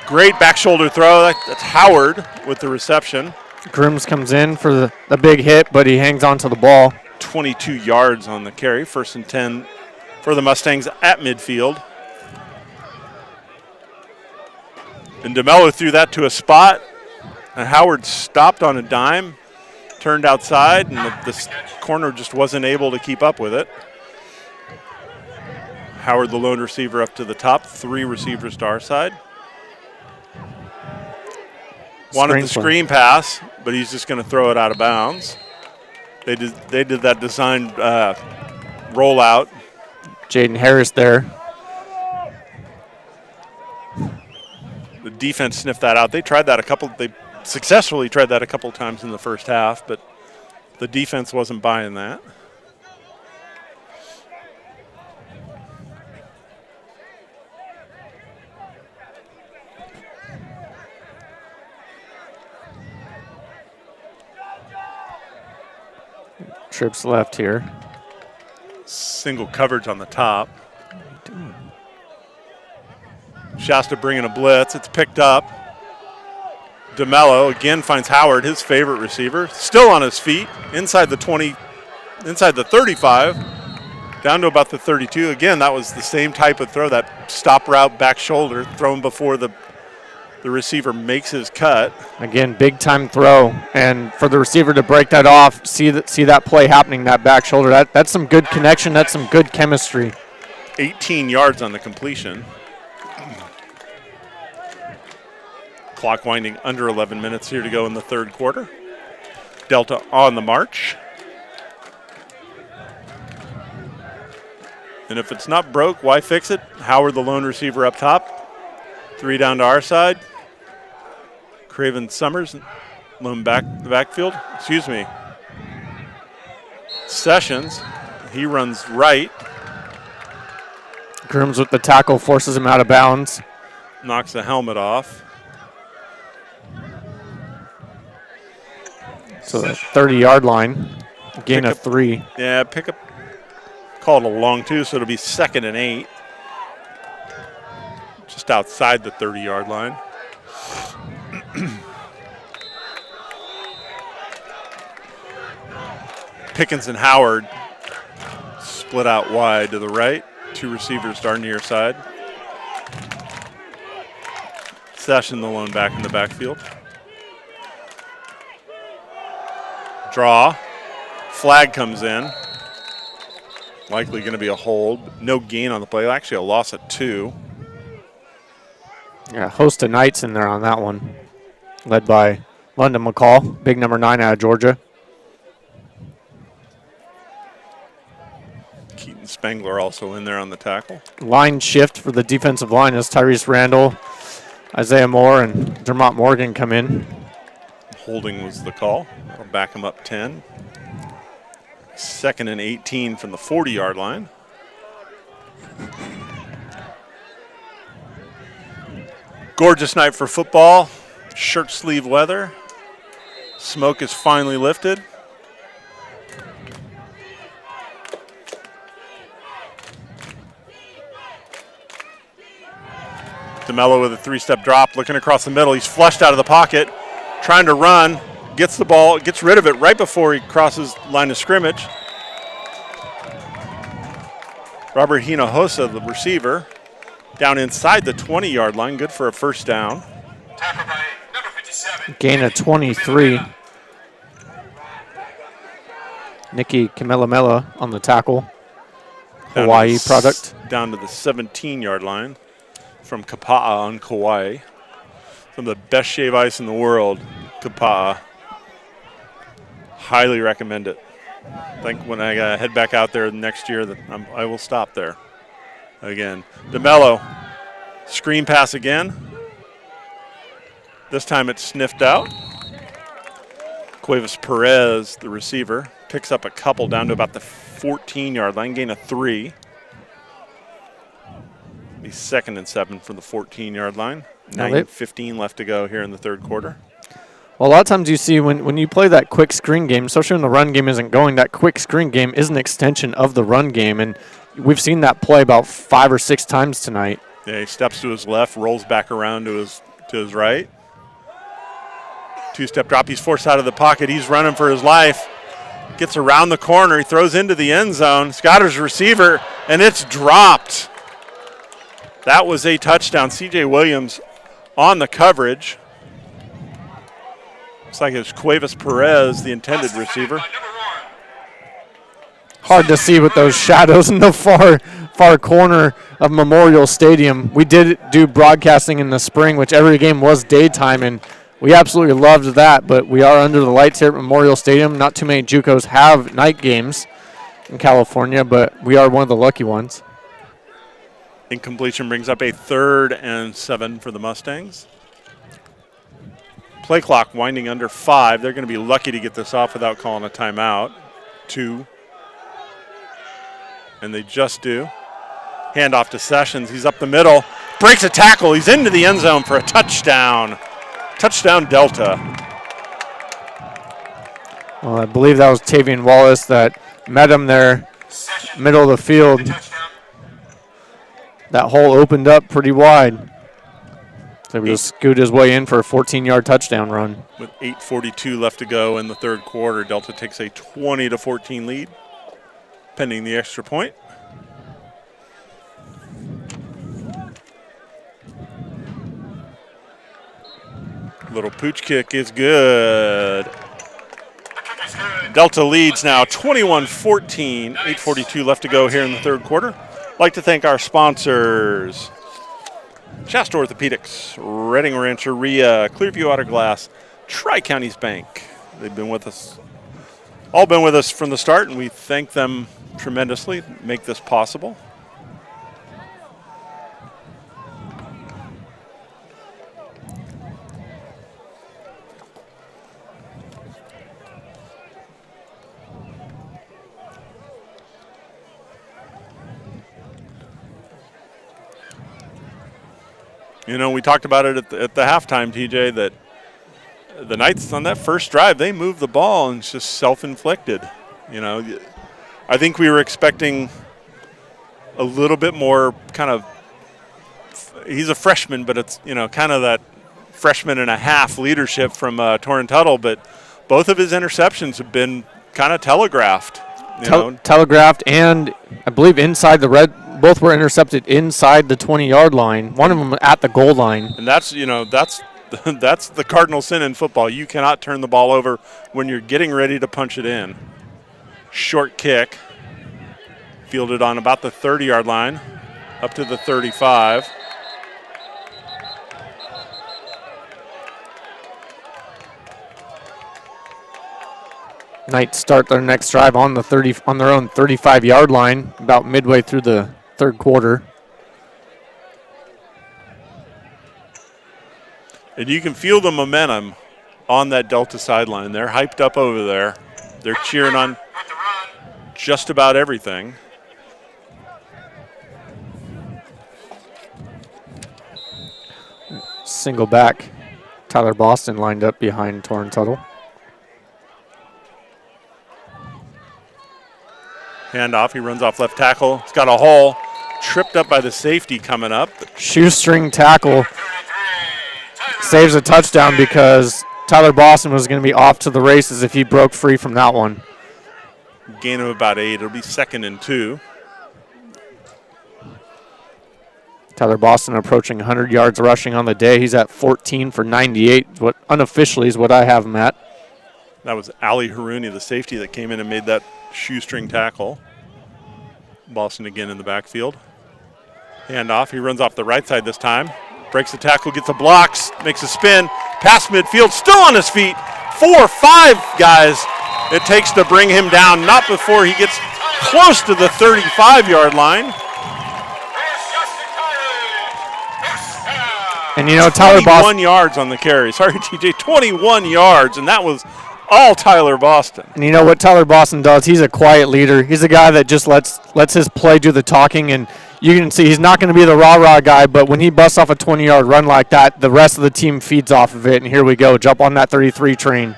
Great back shoulder throw. That's Howard with the reception. Grooms comes in for the big hit, but he hangs on to the ball. 22 yards on the carry. 1st and 10 for the Mustangs at midfield. And DeMello threw that to a spot, and Howard stopped on a dime, turned outside, and the corner just wasn't able to keep up with it. Howard, the lone receiver, up to the top. 3 receivers to our side. Wanted the screen pass, but he's just going to throw it out of bounds. They did that designed rollout Jaden Harris there. The defense sniffed that out. They successfully tried that a couple times in the first half, but the defense wasn't buying that. Trips left here. Single coverage on the top. Shasta bringing a blitz. It's picked up. DeMello again finds Howard, his favorite receiver. Still on his feet, inside the 20, inside the 35, down to about the 32. Again, that was the same type of throw, that stop route back shoulder thrown before the receiver makes his cut. Again, big time throw, and for the receiver to break that off, see that play happening, that back shoulder, that's some good connection, that's some good chemistry. 18 yards on the completion. Clock winding under 11 minutes here to go in the third quarter. Delta on the march. And if it's not broke, why fix it? Howard, the lone receiver up top. 3 down to our side. Craven Summers, lone the backfield. Excuse me. Sessions, he runs right. Grooms with the tackle, forces him out of bounds. Knocks the helmet off. So the 30-yard line, gain of 3. Yeah, pick up. Called a long two, so it'll be 2nd and 8. Just outside the 30-yard line. Pickens and Howard split out wide to the right. 2 receivers darn near side. Session, the lone back in the backfield. Draw. Flag comes in. Likely going to be a hold. No gain on the play. Actually, a loss at 2. Yeah, host of Knights in there on that one. Led by London McCall, big number 9 out of Georgia. Keaton Spengler also in there on the tackle. Line shift for the defensive line as Tyrese Randall, Isaiah Moore, and Dermott Morgan come in. Holding was the call. That'll back him up 10. 2nd and 18 from the 40-yard line. Gorgeous night for football. Shirt sleeve weather. Smoke is finally lifted. DeMello with a 3-step drop, looking across the middle. He's flushed out of the pocket, trying to run. Gets the ball, gets rid of it right before he crosses line of scrimmage. Robert Hinojosa, the receiver, down inside the 20-yard line. Good for a first down. Tackled by number 57. Gain of 23. Nikki Kamelamela on the tackle. Hawaii product. Down to the 17-yard line from Kapa'a on Kauai. Some of the best shave ice in the world, Kapa'a. Highly recommend it. I think when I head back out there next year, that I will stop there again. DeMello, screen pass again. This time it's sniffed out. Cuevas Perez, the receiver, picks up a couple down to about the 14-yard line, gain of 3. Be 2nd and 7 from the 14-yard line. 9:15 left to go here in the third quarter. Well, a lot of times you see when you play that quick screen game, especially when the run game isn't going, that quick screen game is an extension of the run game, and we've seen that play about 5 or 6 times tonight. Yeah, he steps to his left, rolls back around to his right. 2-step drop. He's forced out of the pocket. He's running for his life. Gets around the corner. He throws into the end zone. Scotter's receiver, and it's dropped. That was a touchdown. C.J. Williams on the coverage. Looks like it's Cuevas Perez, the intended receiver. Hard to see with those shadows in the far corner of Memorial Stadium. We did do broadcasting in the spring, which every game was daytime, and we absolutely loved that, but we are under the lights here at Memorial Stadium. Not too many JUCOs have night games in California, but we are one of the lucky ones. Incompletion brings up a 3rd and 7 for the Mustangs. Play clock winding under 5. They're going to be lucky to get this off without calling a timeout. 2. And they just do. Handoff to Sessions. He's up the middle. Breaks a tackle. He's into the end zone for a touchdown. Touchdown Delta. Well, I believe that was Tavian Wallace that met him there, middle of the field. That hole opened up pretty wide. So he just scooted his way in for a 14-yard touchdown run. With 8:42 left to go in the 3rd quarter, Delta takes a 20-14 lead, pending the extra point. Little pooch kick is good. Delta leads now 21-14, 8:42 left to go here in the 3rd quarter. I'd like to thank our sponsors: Shasta Orthopedics, Reading Rancheria, Clearview Auto Glass, Tri-Counties Bank. They've been with us, all been with us from the start, and we thank them tremendously to make this possible. You know, we talked about it at the halftime, TJ, that the Knights on that first drive, they moved the ball and it's just self-inflicted. You know, I think we were expecting a little bit more kind of, he's a freshman, but it's, you know, kind of that freshman and a half leadership from Torrin Tuttle, but both of his interceptions have been kind of telegraphed. Telegraphed, and I believe inside the red. Both were intercepted inside the 20-yard line. One of them at the goal line. And that's, you know, that's the cardinal sin in football. You cannot turn the ball over when you're getting ready to punch it in. Short kick, fielded on about the 30-yard line, up to the 35. Knights start their next drive on the 30 on their own 35-yard line, about midway through the 3rd quarter. And you can feel the momentum on that Delta sideline. They're hyped up over there. They're cheering on just about everything. Single back. Tyler Boston lined up behind Torrin Tuttle. Handoff, he runs off left tackle. He's got a hole. Tripped up by the safety coming up. Shoestring tackle. Saves a touchdown because Tyler Boston was going to be off to the races if he broke free from that one. Gain of about 8. It'll be 2nd and 2. Tyler Boston approaching 100 yards rushing on the day. He's at 14 for 98. What unofficially is what I have him at. That was Ali Haruni, the safety, that came in and made that shoestring tackle. Boston again in the backfield. Handoff. He runs off the right side this time. Breaks the tackle, gets a block, makes a spin. Past midfield, still on his feet. 4 or 5 guys it takes to bring him down. Not before he gets close to the 35-yard line. And, you know, Tyler Boston. 21 yards on the carry. Sorry, TJ, 21 yards, and that was all Tyler Boston. And you know what Tyler Boston does? He's a quiet leader. He's a guy that just lets his play do the talking, and you can see he's not going to be the rah-rah guy, but when he busts off a 20-yard run like that, the rest of the team feeds off of it, and here we go. Jump on that 33 train.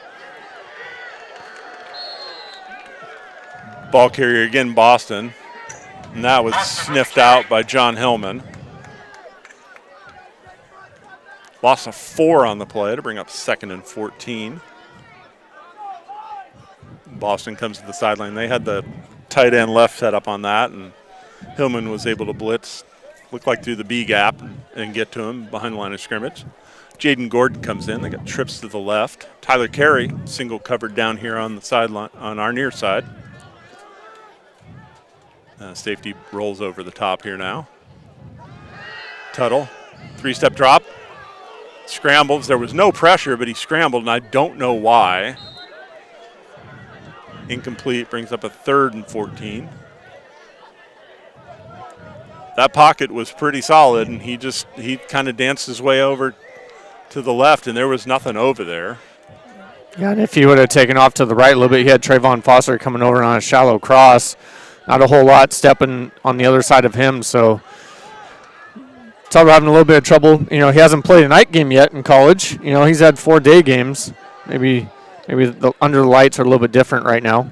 Ball carrier again, Boston, and that was sniffed out by John Hillman. Loss of 4 on the play to bring up 2nd and 14. Boston comes to the sideline. They had the tight end left set up on that, and Hillman was able to blitz, looked like through the B gap, and get to him behind the line of scrimmage. Jaden Gordon comes in. They got trips to the left. Tyler Carey, single covered down here on the sideline, on our near side. Safety rolls over the top here now. Tuttle, 3-step drop. Scrambles. There was no pressure, but he scrambled, and I don't know why. Incomplete, brings up a 3rd and 14. that pocket was pretty solid, and he kind of danced his way over to the left, and there was nothing over there. Yeah, and if he would have taken off to the right a little bit, he had Trayvon Foster coming over on a shallow cross. Not a whole lot stepping on the other side of him, so Tyler having a little bit of trouble. He hasn't played a night game yet in college. He's had 4 day games. Maybe under the lights are a little bit different right now.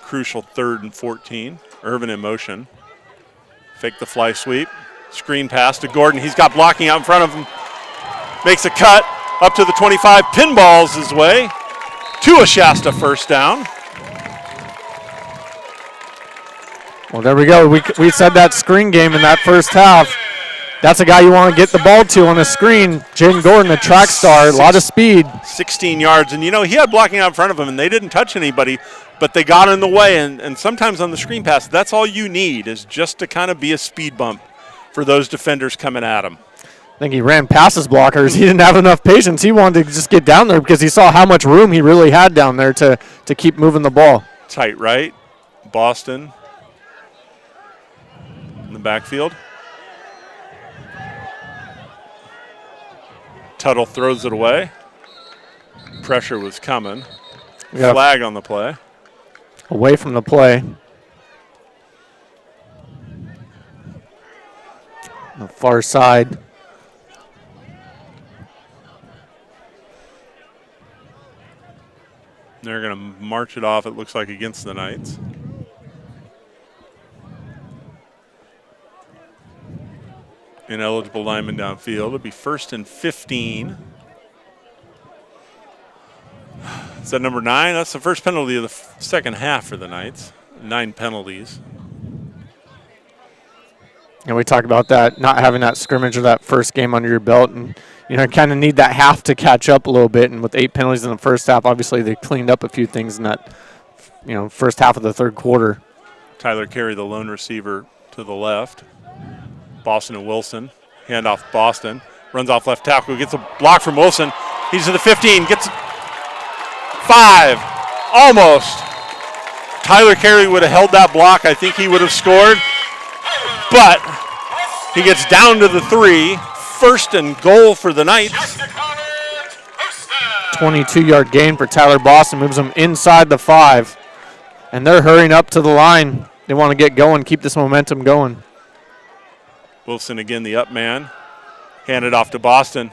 Crucial 3rd and 14. Irvin in motion. Fake the fly sweep. Screen pass to Gordon. He's got blocking out in front of him. Makes a cut up to the 25. Pinballs his way to a Shasta first down. Well, there we go. We said that screen game in that first half. That's a guy you want to get the ball to on a screen. Jaden Gordon, a track star, a lot of speed. 16 yards. And, he had blocking out in front of him, and they didn't touch anybody, but they got in the way. And sometimes on the screen pass, that's all you need is just to kind of be a speed bump for those defenders coming at him. I think he ran past his blockers. He didn't have enough patience. He wanted to just get down there because he saw how much room he really had down there to keep moving the ball. Tight right. Boston in the backfield. Tuttle throws it away. Pressure was coming. Flag on the play. Away from the play. The far side. They're going to march it off, it looks like, against the Knights. Ineligible lineman downfield. It'll be 1st and 15. Is that number 9? That's the first penalty of the second half for the Knights. 9 penalties. And we talked about that, not having that scrimmage or that first game under your belt. And, kind of need that half to catch up a little bit. And with 8 penalties in the first half, obviously they cleaned up a few things in that, first half of the third quarter. Tyler Carey, the lone receiver, to the left. Boston and Wilson. Handoff Boston. Runs off left tackle. Gets a block from Wilson. He's to the 15. Gets 5. Almost. Tyler Carey would have held that block. I think he would have scored. But he gets down to the 3. 1st and goal for the Knights. 22-yard gain for Tyler Boston. Moves them inside the 5. And they're hurrying up to the line. They want to get going, keep this momentum going. Wilson again, the up man. Handed off to Boston.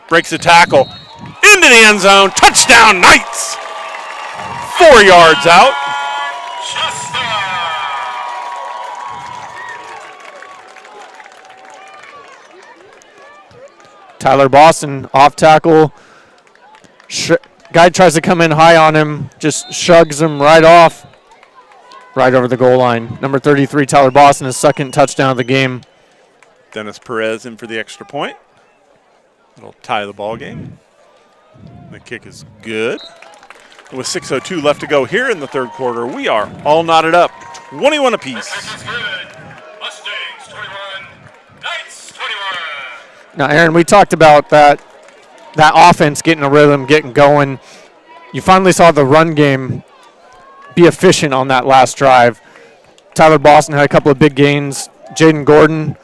Breaks the tackle. Into the end zone. Touchdown, Knights! 4 yards out. Tyler Boston off tackle. Guy tries to come in high on him. Just shrugs him right off. Right over the goal line. Number 33, Tyler Boston, his 2nd touchdown of the game. Dennis Perez in for the extra point. It'll tie the ball game. The kick is good. With 6:02 left to go here in the third quarter, we are all knotted up, 21 apiece. Mustangs 21, Knights 21. Now, Aaron, we talked about that offense getting a rhythm, getting going. You finally saw the run game be efficient on that last drive. Tyler Boston had a couple of big gains. Jaden Gordon,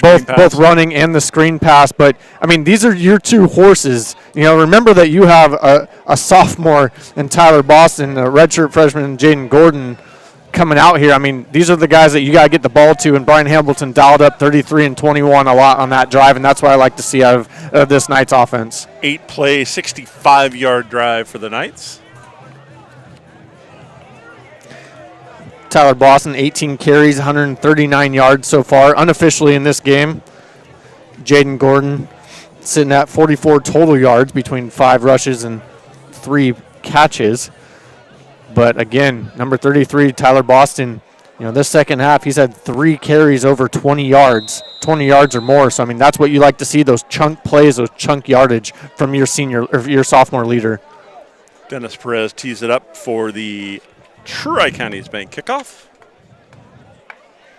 both running and the screen pass. But, these are your 2 horses. Remember that you have a sophomore in Tyler Boston, a redshirt freshman, Jaden Gordon coming out here. These are the guys that you got to get the ball to. And Brian Hamilton dialed up 33 and 21 a lot on that drive, and that's what I like to see out of this Knights offense. 8-play, 65-yard drive for the Knights. Tyler Boston, 18 carries, 139 yards so far, unofficially in this game. Jaden Gordon sitting at 44 total yards between 5 rushes and 3 catches. But again, number 33, Tyler Boston, this second half, he's had 3 carries over 20 yards or more. So, that's what you like to see, those chunk plays, those chunk yardage from your sophomore leader. Dennis Perez tees it up for the Tri-Counties Bank kickoff.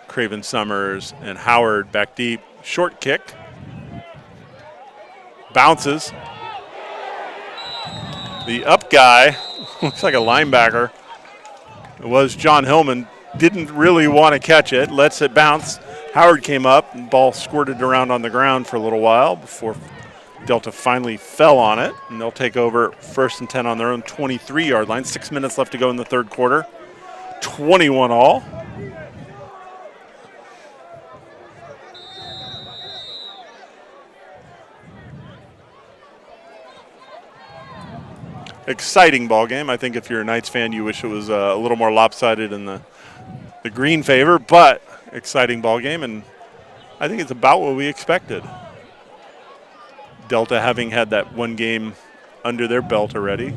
Craven Summers and Howard back deep. Short kick. Bounces. The up guy looks like a linebacker. It was John Hillman. didn't really want to catch it, lets it bounce. Howard came up, and ball squirted around on the ground for a little while before Delta finally fell on it, and they'll take over 1st and 10 on their own 23-yard line. 6 minutes left to go in the third quarter. 21 all. Exciting ball game. I think if you're a Knights fan, you wish it was a little more lopsided in the green favor, but exciting ball game, and I think it's about what we expected. Delta having had that one game under their belt already.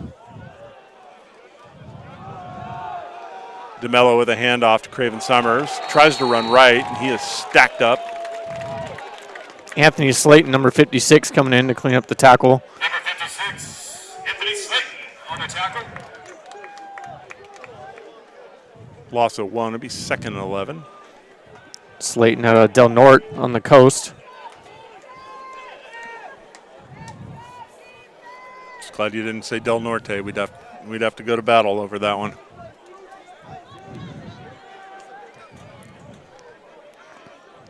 DeMello with a handoff to Craven Summers. Tries to run right, and he is stacked up. Anthony Slayton, number 56, coming in to clean up the tackle. Number 56, Anthony Slayton on the tackle. Loss of 1. It'll be 2nd and 11. Slayton out of Del Norte on the coast. Just glad you didn't say Del Norte. We'd have to go to battle over that one.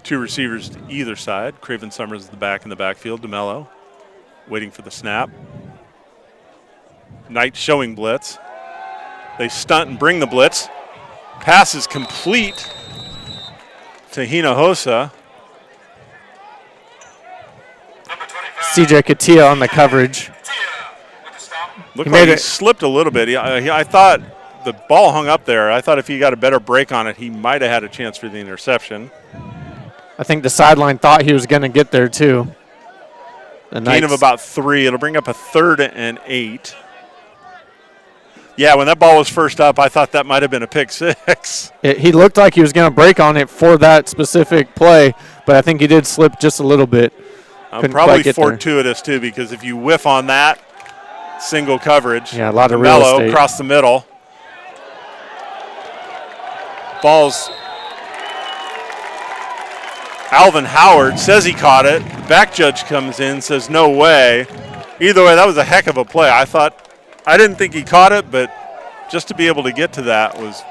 Two receivers to either side. Craven Summers is the back in the backfield. DeMello waiting for the snap. Knight showing blitz. They stunt and bring the blitz. Pass is complete to Hinojosa. CJ Katia on the coverage. Looked like he slipped a little bit. I thought the ball hung up there. I thought if he got a better break on it, he might have had a chance for the interception. I think the sideline thought he was going to get there too. Gain of about 3. It'll bring up a 3rd and 8. Yeah, when that ball was first up, I thought that might have been a pick 6. He looked like he was going to break on it for that specific play, but I think he did slip just a little bit. Probably fortuitous too, because if you whiff on that single coverage, yeah, a lot of real estate across the middle. Ball's Alvin Howard says he caught it. Back judge comes in, says no way. Either way, that was a heck of a play. I didn't think he caught it, but just to be able to get to that was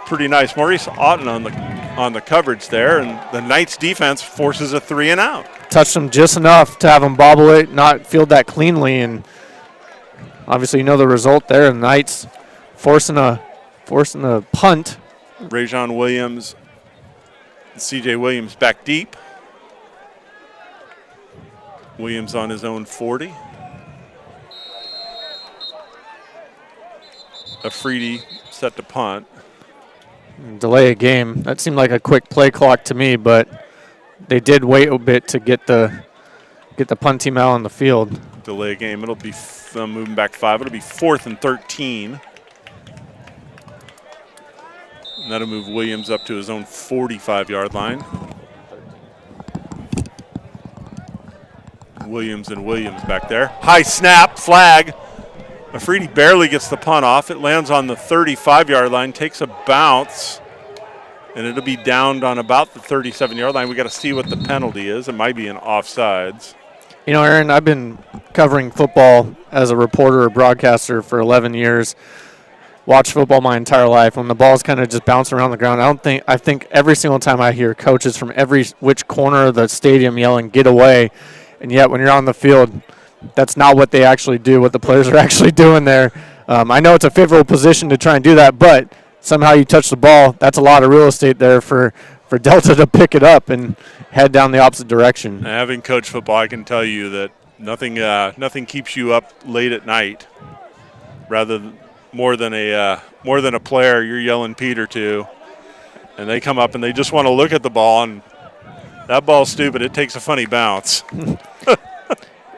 pretty nice. Maurice Otten on the coverage there, and the Knights defense forces a 3 and out. Touched him just enough to have him bobble it, not field that cleanly, and obviously you know the result there. The Knights forcing a punt. Rajon Williams, C.J. Williams back deep. Williams on his own 40. Afridi set to punt. Delay a game. That seemed like a quick play clock to me, but they did wait a bit to get the punt team out on the field. Delay a game. It'll be moving back 5. It'll be 4th and 13. And that'll move Williams up to his own 45-yard line. Williams and Williams back there. High snap, flag. Afridi barely gets the punt off. It lands on the 35-yard line, takes a bounce, and it'll be downed on about the 37-yard line. We got to see what the penalty is. It might be an offsides. You know, Aaron, I've been covering football as a reporter or broadcaster for 11 years. Watched football my entire life. When the ball's kind of just bouncing around the ground, I think every single time I hear coaches from which corner of the stadium yelling, "Get away!" And yet when you're on the field, that's not what they actually do, what the players are actually doing there. I know it's a favorable position to try and do that, but somehow you touch the ball. That's a lot of real estate there for Delta to pick it up and head down the opposite direction. Having coached football, I can tell you that nothing keeps you up late at night. More than a player you're yelling Peter to, and they come up and they just want to look at the ball, and that ball's stupid. It takes a funny bounce.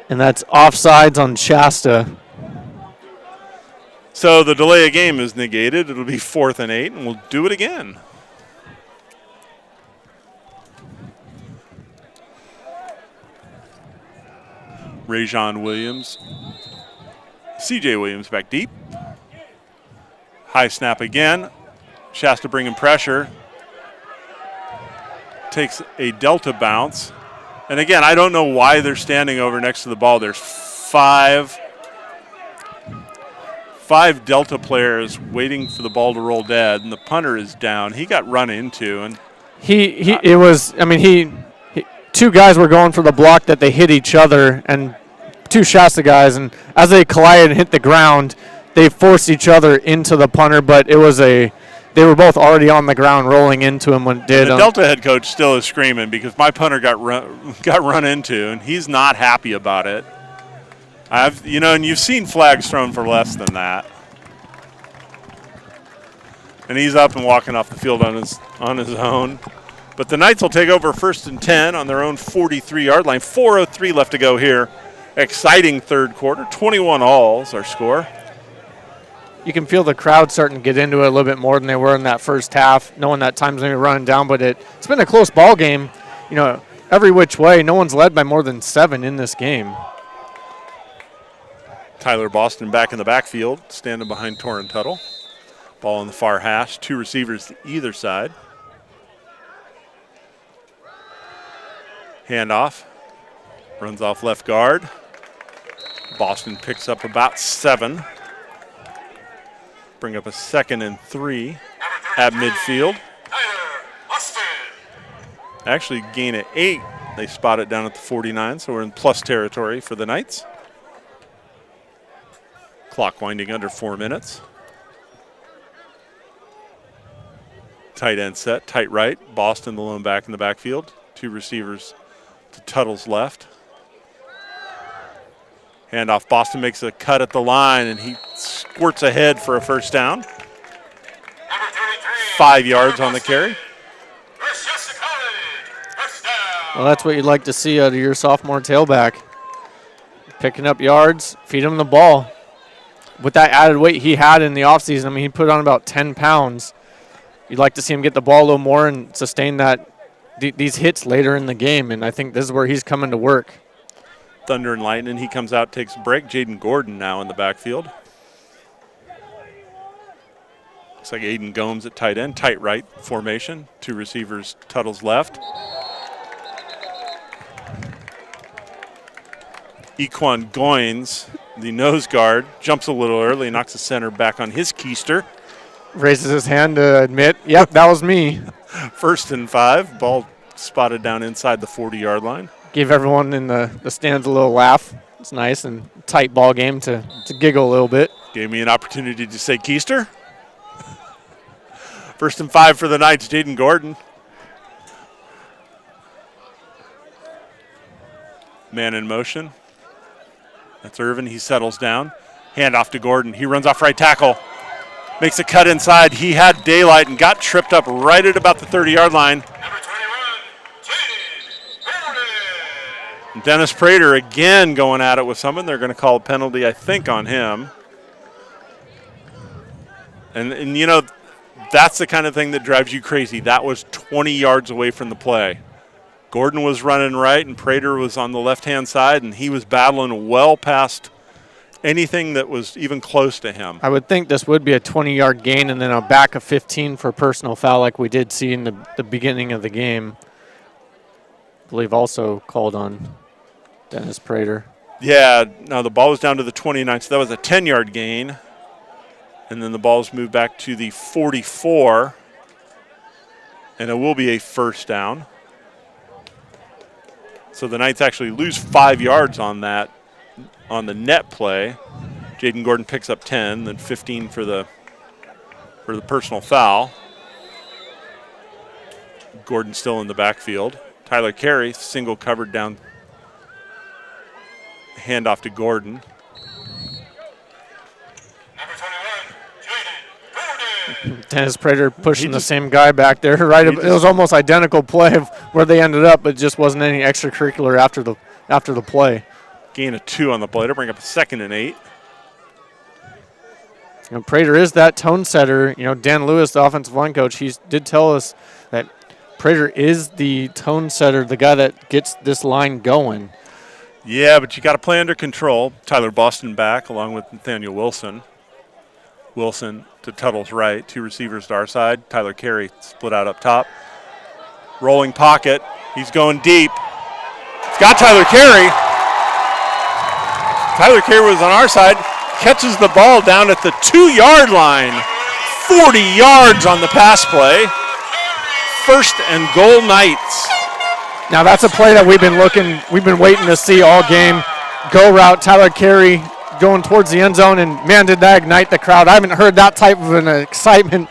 And that's offsides on Shasta. So the delay of game is negated. It'll be 4th and 8, and we'll do it again. Rajon Williams. C.J. Williams back deep. High snap again. Shasta bringing pressure. Takes a Delta bounce. And again, I don't know why they're standing over next to the ball. There's five 5 Delta players waiting for the ball to roll dead, and the punter is down. He got run into, and two guys were going for the block that they hit each other, and 2 Shasta guys, and as they collided and hit the ground, they forced each other into the punter, but they were both already on the ground rolling into him when it did. And the Delta head coach still is screaming because my punter got run into, and he's not happy about it. And you've seen flags thrown for less than that. And he's up and walking off the field on his own. But the Knights will take over 1st and 10 on their own 43-yard line. 4:03 left to go here. Exciting third quarter. 21-all is our score. You can feel the crowd starting to get into it a little bit more than they were in that first half, knowing that time's going to be running down. But it's been a close ball game. Every which way. No one's led by more than 7 in this game. Tyler Boston back in the backfield, standing behind Torrin Tuttle. Ball in the far hash, 2 receivers to either side. Handoff, runs off left guard. Boston picks up about 7. Bring up a 2nd and 3 at midfield. Actually gain at 8. They spot it down at the 49, so we're in plus territory for the Knights. Clock winding under 4 minutes. Tight end set, tight right. Boston the lone back in the backfield. 2 receivers to Tuttle's left. Handoff, Boston makes a cut at the line, and he squirts ahead for a first down. 5 yards on the carry. Well, that's what you'd like to see out of your sophomore tailback. Picking up yards, feed him the ball. With that added weight he had in the offseason, he put on about 10 pounds. You'd like to see him get the ball a little more and sustain these hits later in the game, and I think this is where he's coming to work. Thunder and Lightning, he comes out, takes a break. Jaden Gordon now in the backfield. Looks like Aiden Gomes at tight end, tight right formation. 2 receivers, Tuttle's left. Equan Goins, the nose guard, jumps a little early, knocks the center back on his keister. Raises his hand to admit, yep, that was me. 1st and 5, ball spotted down inside the 40-yard line. Gave everyone in the stands a little laugh. It's nice and tight ball game to giggle a little bit. Gave me an opportunity to say keister. 1st and 5 for the Knights, Jaden Gordon. Man in motion. That's Irvin. He settles down. Hand off to Gordon. He runs off right tackle. Makes a cut inside. He had daylight and got tripped up right at about the 30-yard line. Number 21, Jaden Gordon. Dennis Prater again going at it with someone. They're going to call a penalty, I think, on him. And that's the kind of thing that drives you crazy. That was 20 yards away from the play. Gordon was running right, and Prater was on the left-hand side, and he was battling well past anything that was even close to him. I would think this would be a 20-yard gain and then a back of 15 for a personal foul like we did see in the beginning of the game. I believe also called on Dennis Prater. Yeah, no, the ball was down to the 29, so that was a 10-yard gain. And then the ball's moved back to the 44, and it will be a first down. So the Knights actually lose 5 yards on that, on the net play. Jaden Gordon picks up 10, then 15 for the personal foul. Gordon still in the backfield. Tyler Carey, single covered down. Handoff to Gordon. Number 21, Jaden Gordon. Dennis Prater pushing the same guy back there. Right, it was almost identical play of where they ended up, but just wasn't any extracurricular after the play. Gain of 2 on the play to bring up a 2nd and 8. Prater is that tone setter. Dan Lewis, the offensive line coach, he did tell us that Prater is the tone setter, the guy that gets this line going. Yeah, but you got to play under control. Tyler Boston back along with Nathaniel Wilson. Wilson to Tuttle's right, 2 receivers to our side. Tyler Carey split out up top. Rolling pocket. He's going deep. It's got Tyler Carey. Tyler Carey was on our side. catches the ball down at the 2-yard line. 40 yards on the pass play. 1st and goal, Knights. Now that's a play that we've been waiting to see all game. Go route, Tyler Carey going towards the end zone, and man, did that ignite the crowd. I haven't heard that type of an excitement.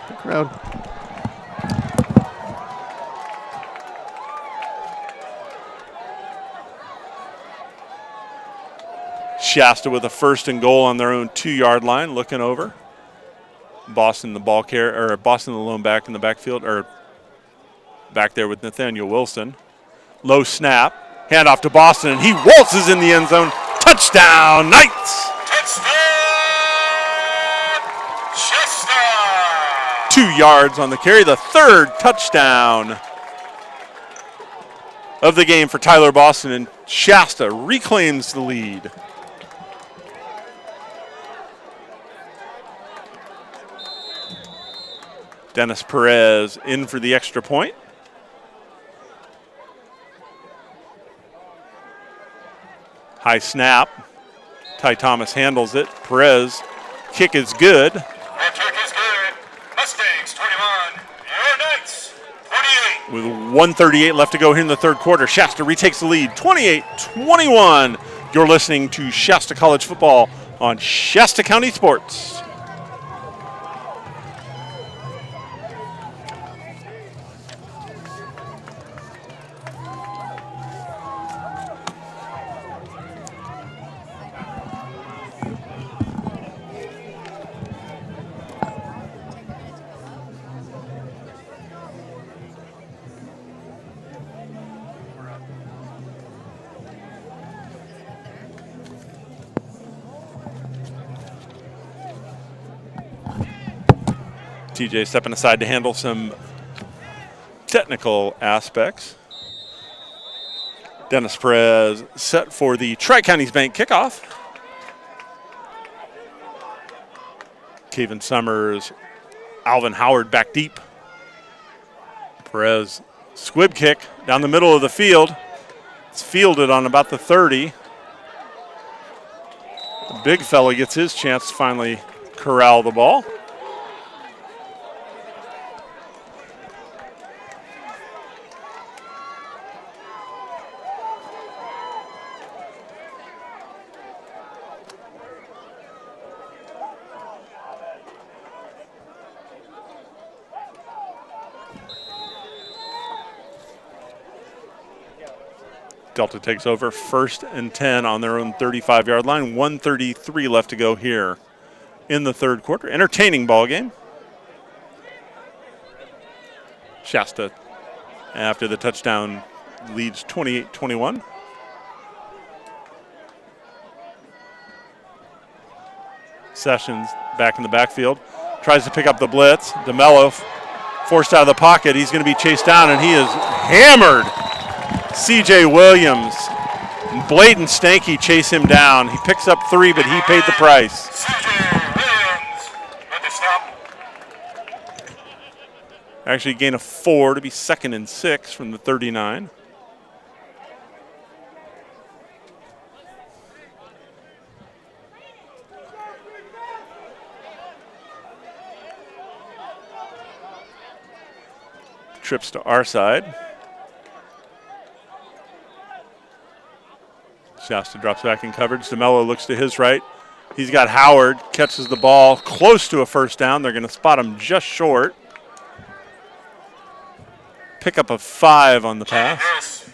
The crowd. Shasta with a 1st and goal on their own 2-yard line, looking over. Boston the lone back in the backfield, or back there with Nathaniel Wilson. Low snap, handoff to Boston, and he waltzes in the end zone. Touchdown, Knights! Touchdown, Shasta! 2 yards on the carry, the 3rd touchdown of the game for Tyler Boston, and Shasta reclaims the lead. Dennis Perez in for the extra point. High snap. Ty Thomas handles it. Perez, kick is good. That kick is good. Mustangs 21, your Knights 28. With 1:38 left to go here in the 3rd quarter, Shasta retakes the lead, 28-21. You're listening to Shasta College football on Shasta County Sports. TJ stepping aside to handle some technical aspects. Dennis Perez set for the Tri-Counties Bank kickoff. Kaven Summers, Alvin Howard back deep. Perez squib kick down the middle of the field. It's fielded on about the 30. The big fella gets his chance to finally corral the ball. Delta takes over, 1st and 10 on their own 35-yard line. 1:33 left to go here in the 3rd quarter. Entertaining ball game. Shasta, after the touchdown, leads 28-21. Sessions back in the backfield. Tries to pick up the blitz. DeMello forced out of the pocket. He's going to be chased down, and he is hammered. C.J. Williams and Bladen Stanky chase him down. He picks up 3, but he paid the price. C.J. Williams with the stop. Actually gain of 4 to be 2nd and 6 from the 39. Trips to our side. Shasta drops back in coverage. DeMello looks to his right. He's got Howard, catches the ball close to a 1st down. They're going to spot him just short. Pickup of 5 on the pass.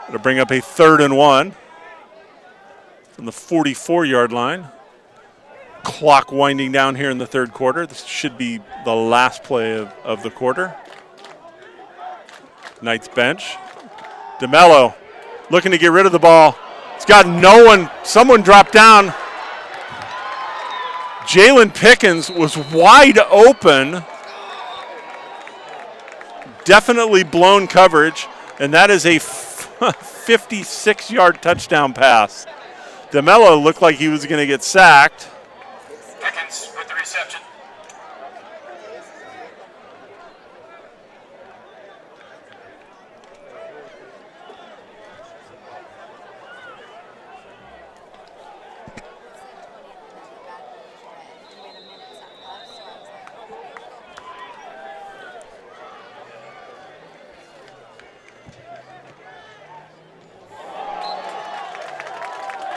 It'll bring up a 3rd and 1 from the 44-yard line. Clock winding down here in the 3rd quarter. This should be the last play of the quarter. Knights bench. DeMello looking to get rid of the ball. It's got no one. Someone dropped down. Jalen Pickens was wide open. Definitely blown coverage, and that is a 56-yard touchdown pass. DeMello looked like he was going to get sacked. Pickens with the reception.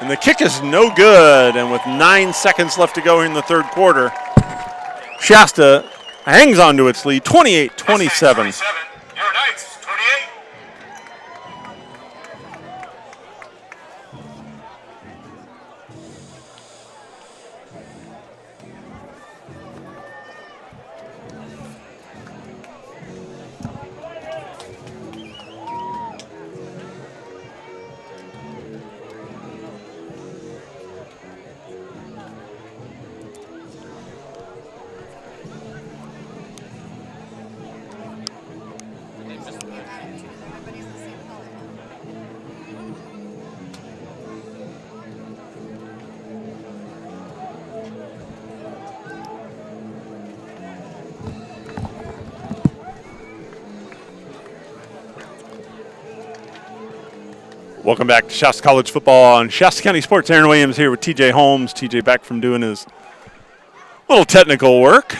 And the kick is no good. And with 9 seconds left to go in the third quarter, Shasta hangs on to its lead, 28-27. Your Knights, 28. Welcome back to Shasta College football on Shasta County Sports. Aaron Williams here with TJ Holmes. TJ back from doing his little technical work.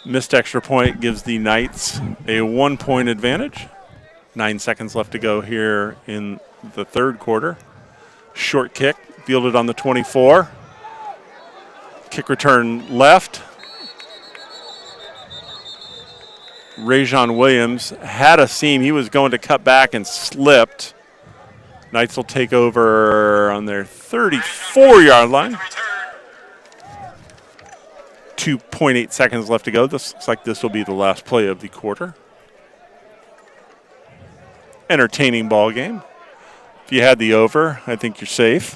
Missed extra point gives the Knights a 1-point advantage. 9 seconds left to go here in the third quarter. Short kick, fielded on the 24. Kick return left. Rajon Williams had a seam. He was going to cut back and slipped. Knights will take over on their 34-yard line. 2.8 seconds left to go. This looks like this will be the last play of the quarter. Entertaining ball game. If you had the over, I think you're safe.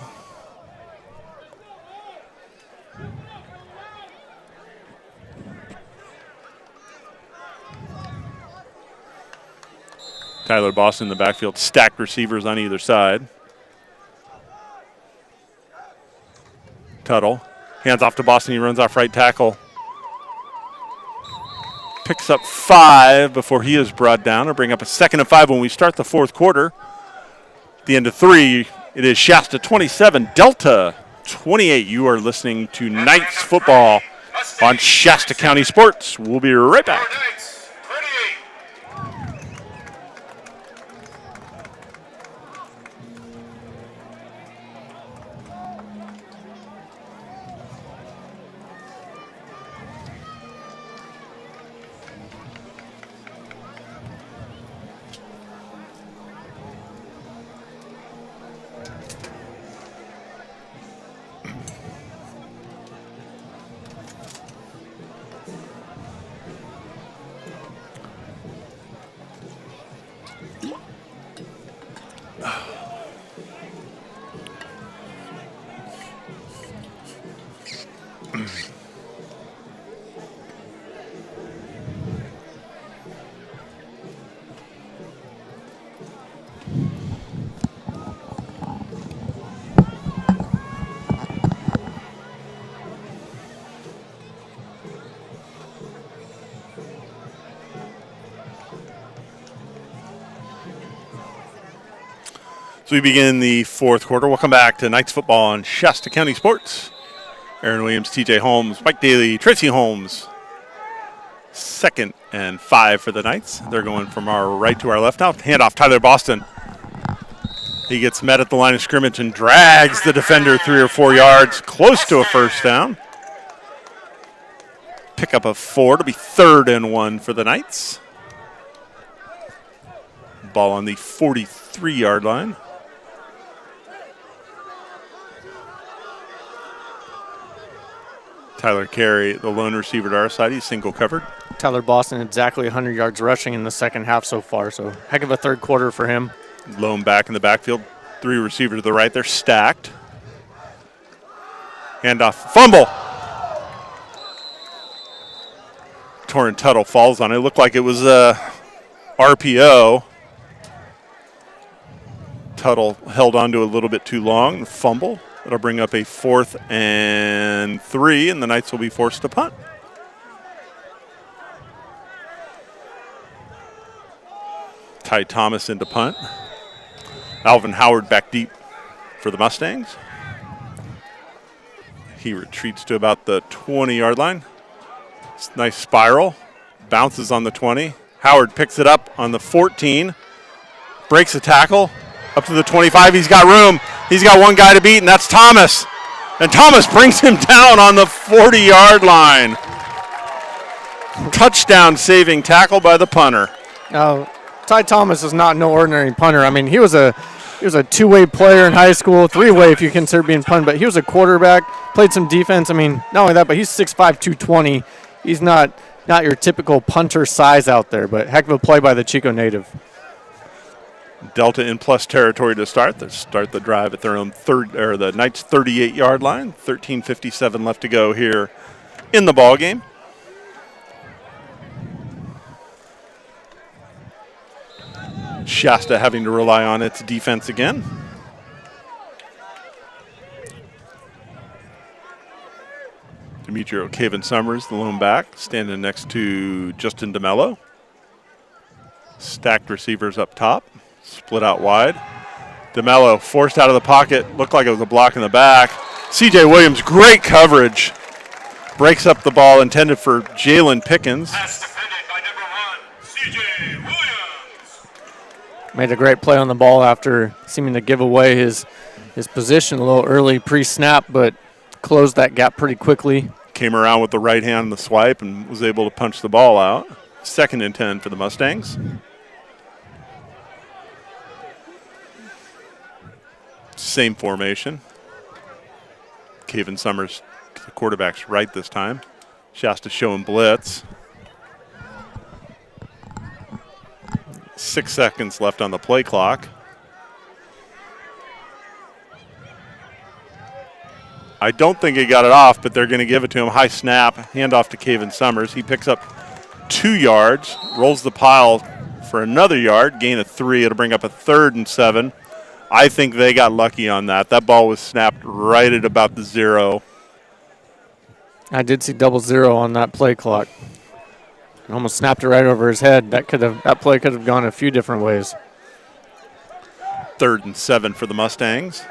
Tyler Boston in the backfield, stacked receivers on either side. Tuttle, hands off to Boston, he runs off right tackle. Picks up 5 before he is brought down. It'll bring up a 2nd and 5 when we start the fourth quarter. At the end of 3, it is Shasta 27, Delta 28. You are listening to Knights football on Shasta County Sports. We'll be right back. Your Knights, 28. So we begin the fourth quarter. Welcome back to Knights football on Shasta County Sports. Aaron Williams, TJ Holmes, Mike Daly, Tracy Holmes. 2nd and 5 for the Knights. They're going from our right to our left now. Handoff, Tyler Boston. He gets met at the line of scrimmage and drags the defender 3 or 4 yards, close to a first down. Pickup of 4 to be 3rd and 1 for the Knights. Ball on the 43-yard line. Tyler Carey, the lone receiver to our side, he's single covered. Tyler Boston exactly 100 yards rushing in the second half so far, so heck of a third quarter for him. Lone back in the backfield. 3 receivers to the right, they're stacked. Handoff, fumble. Torrin Tuttle falls on it. It looked like it was a RPO. Tuttle held on to a little bit too long, fumble. It'll bring up a 4th and 3, and the Knights will be forced to punt. Ty Thomas into punt. Alvin Howard back deep for the Mustangs. He retreats to about the 20-yard line. Nice spiral. Bounces on the 20. Howard picks it up on the 14. Breaks a tackle. Up to the 25. He's got room. He's got one guy to beat, and that's Thomas. And Thomas brings him down on the 40-yard line. Touchdown saving tackle by the punter. Now, Ty Thomas is not no ordinary punter. I mean, he was a two-way player in high school, three-way if you consider being punter, but he was a quarterback, played some defense. I mean, not only that, but he's 6'5", 220. He's not your typical punter size out there, but heck of a play by the Chico native. Delta in plus territory to start. They start the drive at their own the Knights' 38-yard line. 13:57 left to go here in the ball game. Shasta having to rely on its defense again. Demetrio Caven Summers, the lone back, standing next to Justin DeMello. Stacked receivers up top, split out wide. DeMello forced out of the pocket, looked like it was a block in the back. C.J. Williams, great coverage. Breaks up the ball intended for Jalen Pickens. Pass defended by number 1, C.J. Williams. Made a great play on the ball after seeming to give away his position a little early pre-snap, but closed that gap pretty quickly. Came around with the right hand in the swipe and was able to punch the ball out. 2nd and 10 for the Mustangs. Same formation. Caven Summers, the quarterback's right this time. Shasta showing blitz. 6 seconds left on the play clock. I don't think he got it off, but they're going to give it to him. High snap, handoff to Caven Summers. He picks up 2 yards, rolls the pile for another yard, gain of 3. It'll bring up a 3rd and 7. I think they got lucky on that. That ball was snapped right at about the 0. I did see 00 on that play clock. Almost snapped it right over his head. That play could have gone a few different ways. 3rd and 7 for the Mustangs.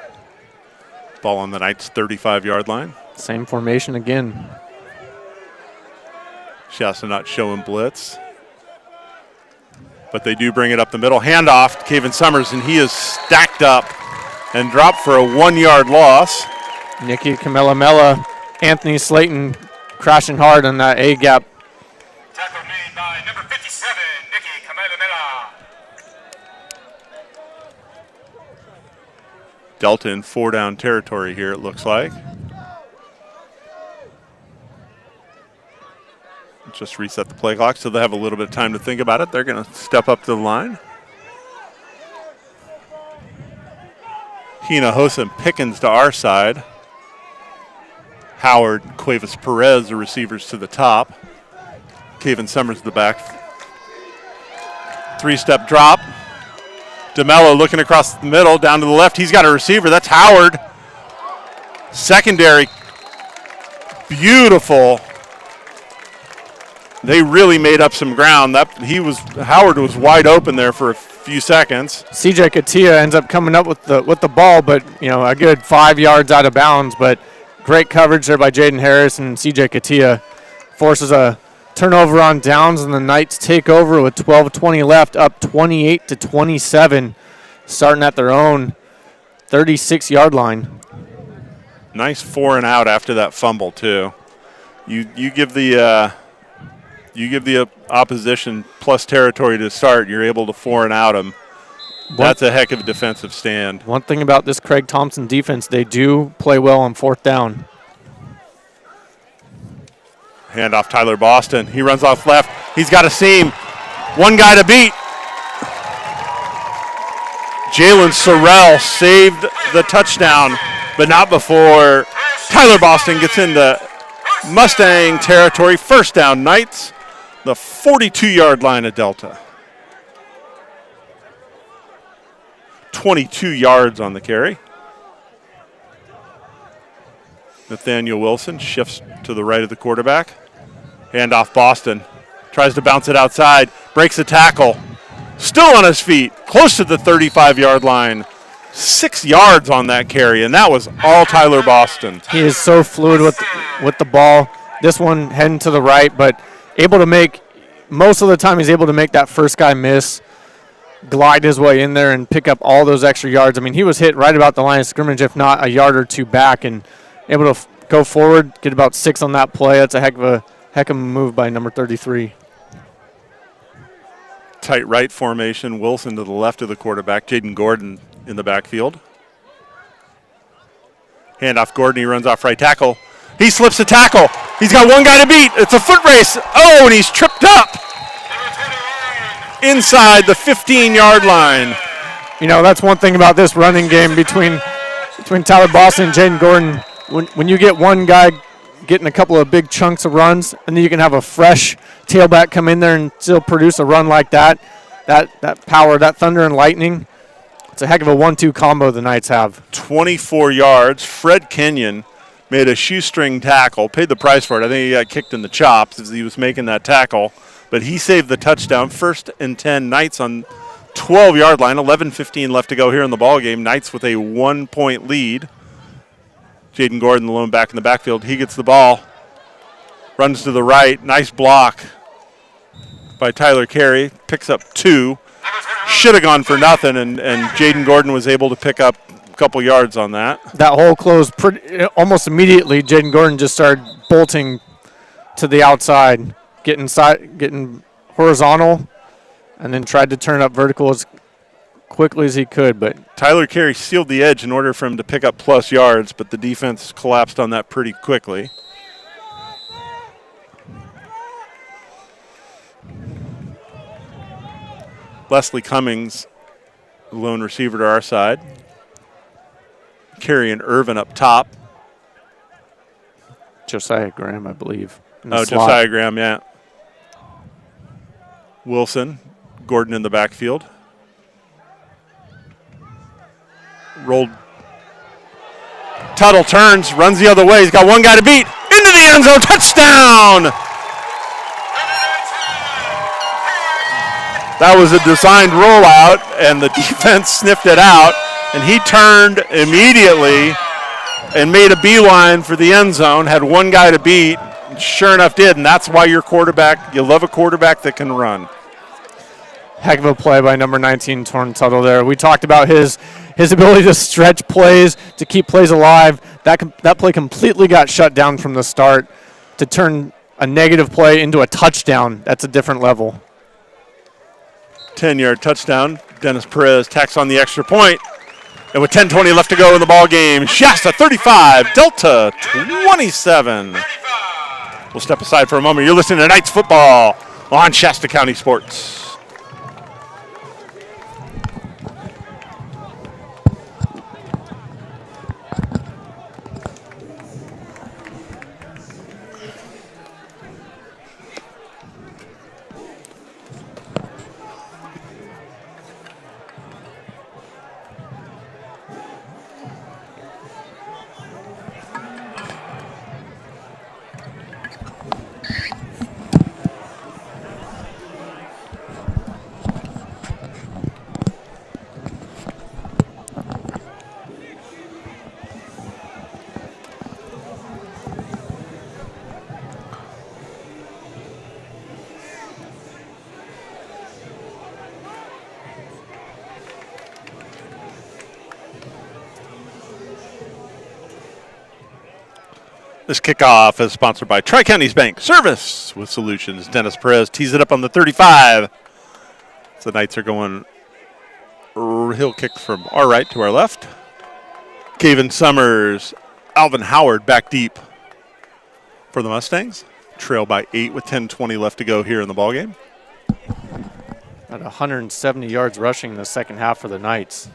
Ball on the Knights' 35-yard line. Same formation again. Shasta not showing blitz. But they do bring it up the middle. Handoff to Caven Summers, and he is stacked up and dropped for a 1-yard loss. Nicky Kamelamela, Anthony Slayton crashing hard on that A-gap. Tackle made by number 57, Nicky Kamelamela. Delta in 4-down territory here, it looks like. Just reset the play clock so they have a little bit of time to think about it. They're going to step up to the line. Hinojosa and Pickens to our side. Howard, Cuevas Perez, the receivers to the top. Caven Summers the back. 3-step drop. DeMello looking across the middle, down to the left. He's got a receiver. That's Howard. Secondary. Beautiful. They really made up some ground. Howard was wide open there for a few seconds. CJ Katia ends up coming up with the ball, but a good 5 yards out of bounds. But great coverage there by Jaden Harris, and CJ Katia forces a turnover on downs, and the Knights take over with 12:20 left, up 28-27, starting at their own 36-yard line. Nice 4 and out after that fumble too. You give the opposition plus territory to start. You're able to 4 and out them. That's a heck of a defensive stand. One thing about this Craig Thompson defense, they do play well on 4th down. Handoff Tyler Boston. He runs off left. He's got a seam. One guy to beat. Jalen Sorrell saved the touchdown, but not before Tyler Boston gets into Mustang territory. 1st down, Knights, the 42-yard line of Delta. 22 yards on the carry. Nathaniel Wilson shifts to the right of the quarterback. Handoff Boston. Tries to bounce it outside. Breaks the tackle. Still on his feet. Close to the 35-yard line. 6 yards on that carry, and that was all Tyler Boston. He is so fluid with the ball. This one heading to the right, but able to make, most of the time he's able to make that first guy miss. glide his way in there and pick up all those extra yards. I mean, he was hit right about the line of scrimmage, if not a yard or two back, and able to go forward, get about 6 on that play. That's a heck of a move by number 33. Tight right formation. Wilson to the left of the quarterback. Jaden Gordon in the backfield. Handoff Gordon. He runs off right tackle. He slips a tackle. He's got one guy to beat. It's a foot race. Oh, and he's tripped up inside the 15-yard line. You know, that's one thing about this running game between Tyler Boston and Jaden Gordon. When you get one guy getting a couple of big chunks of runs, and then you can have a fresh tailback come in there and still produce a run like that power, that thunder and lightning, it's a heck of a 1-2 combo the Knights have. 24 yards. Fred Kenyon made a shoestring tackle, paid the price for it. I think he got kicked in the chops as he was making that tackle, but he saved the touchdown. 1st and 10, Knights on 12-yard line. 11:15 left to go here in the ball game. Knights with a 1-point lead. Jaden Gordon, the lone back in the backfield. He gets the ball, runs to the right. Nice block by Tyler Carey. Picks up 2. Should have gone for nothing, and Jaden Gordon was able to pick up a couple yards on that. That hole closed almost immediately. Jaden Gordon just started bolting to the outside, getting horizontal, and then tried to turn up vertical as quickly as he could. But Tyler Carey sealed the edge in order for him to pick up plus yards, but the defense collapsed on that pretty quickly. Leslie Cummings, the lone receiver to our side. Carey and Irvin up top. Josiah Graham, I believe. Josiah Graham, yeah. Wilson, Gordon in the backfield. Rolled. Tuttle turns, runs the other way. He's got one guy to beat. Into the end zone, touchdown! That was a designed rollout, and the defense sniffed it out, and he turned immediately and made a beeline for the end zone, had one guy to beat, and sure enough did, and that's why you love a quarterback that can run. Heck of a play by number 19, Torn Tuttle there. We talked about his ability to stretch plays, to keep plays alive. That play completely got shut down from the start. To turn a negative play into a touchdown, that's a different level. 10-yard touchdown. Dennis Perez tacks on the extra point. And with 10:20 left to go in the ball game, Shasta 35, Delta 27. We'll step aside for a moment. You're listening to Knights football on Shasta County Sports. This kickoff is sponsored by Tri-Counties Bank. Service with solutions. Dennis Perez tees it up on the 35. So the Knights are going, he'll kick from our right to our left. Caven Summers, Alvin Howard back deep for the Mustangs. Trail by 8 with 10:20 left to go here in the ballgame. At 170 yards rushing in the second half for the Knights.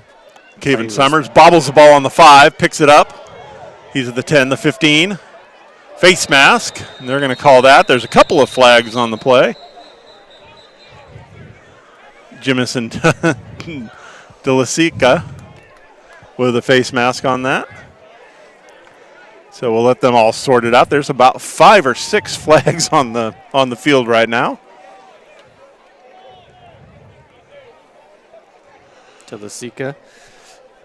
Caven Summers bobbles the ball on the 5, picks it up. He's at the 10, the 15. Face mask, and they're going to call that. There's a couple of flags on the play. Jimison DeLasica with a face mask on that. So we'll let them all sort it out. There's about 5 or 6 flags on the field right now. DeLasica,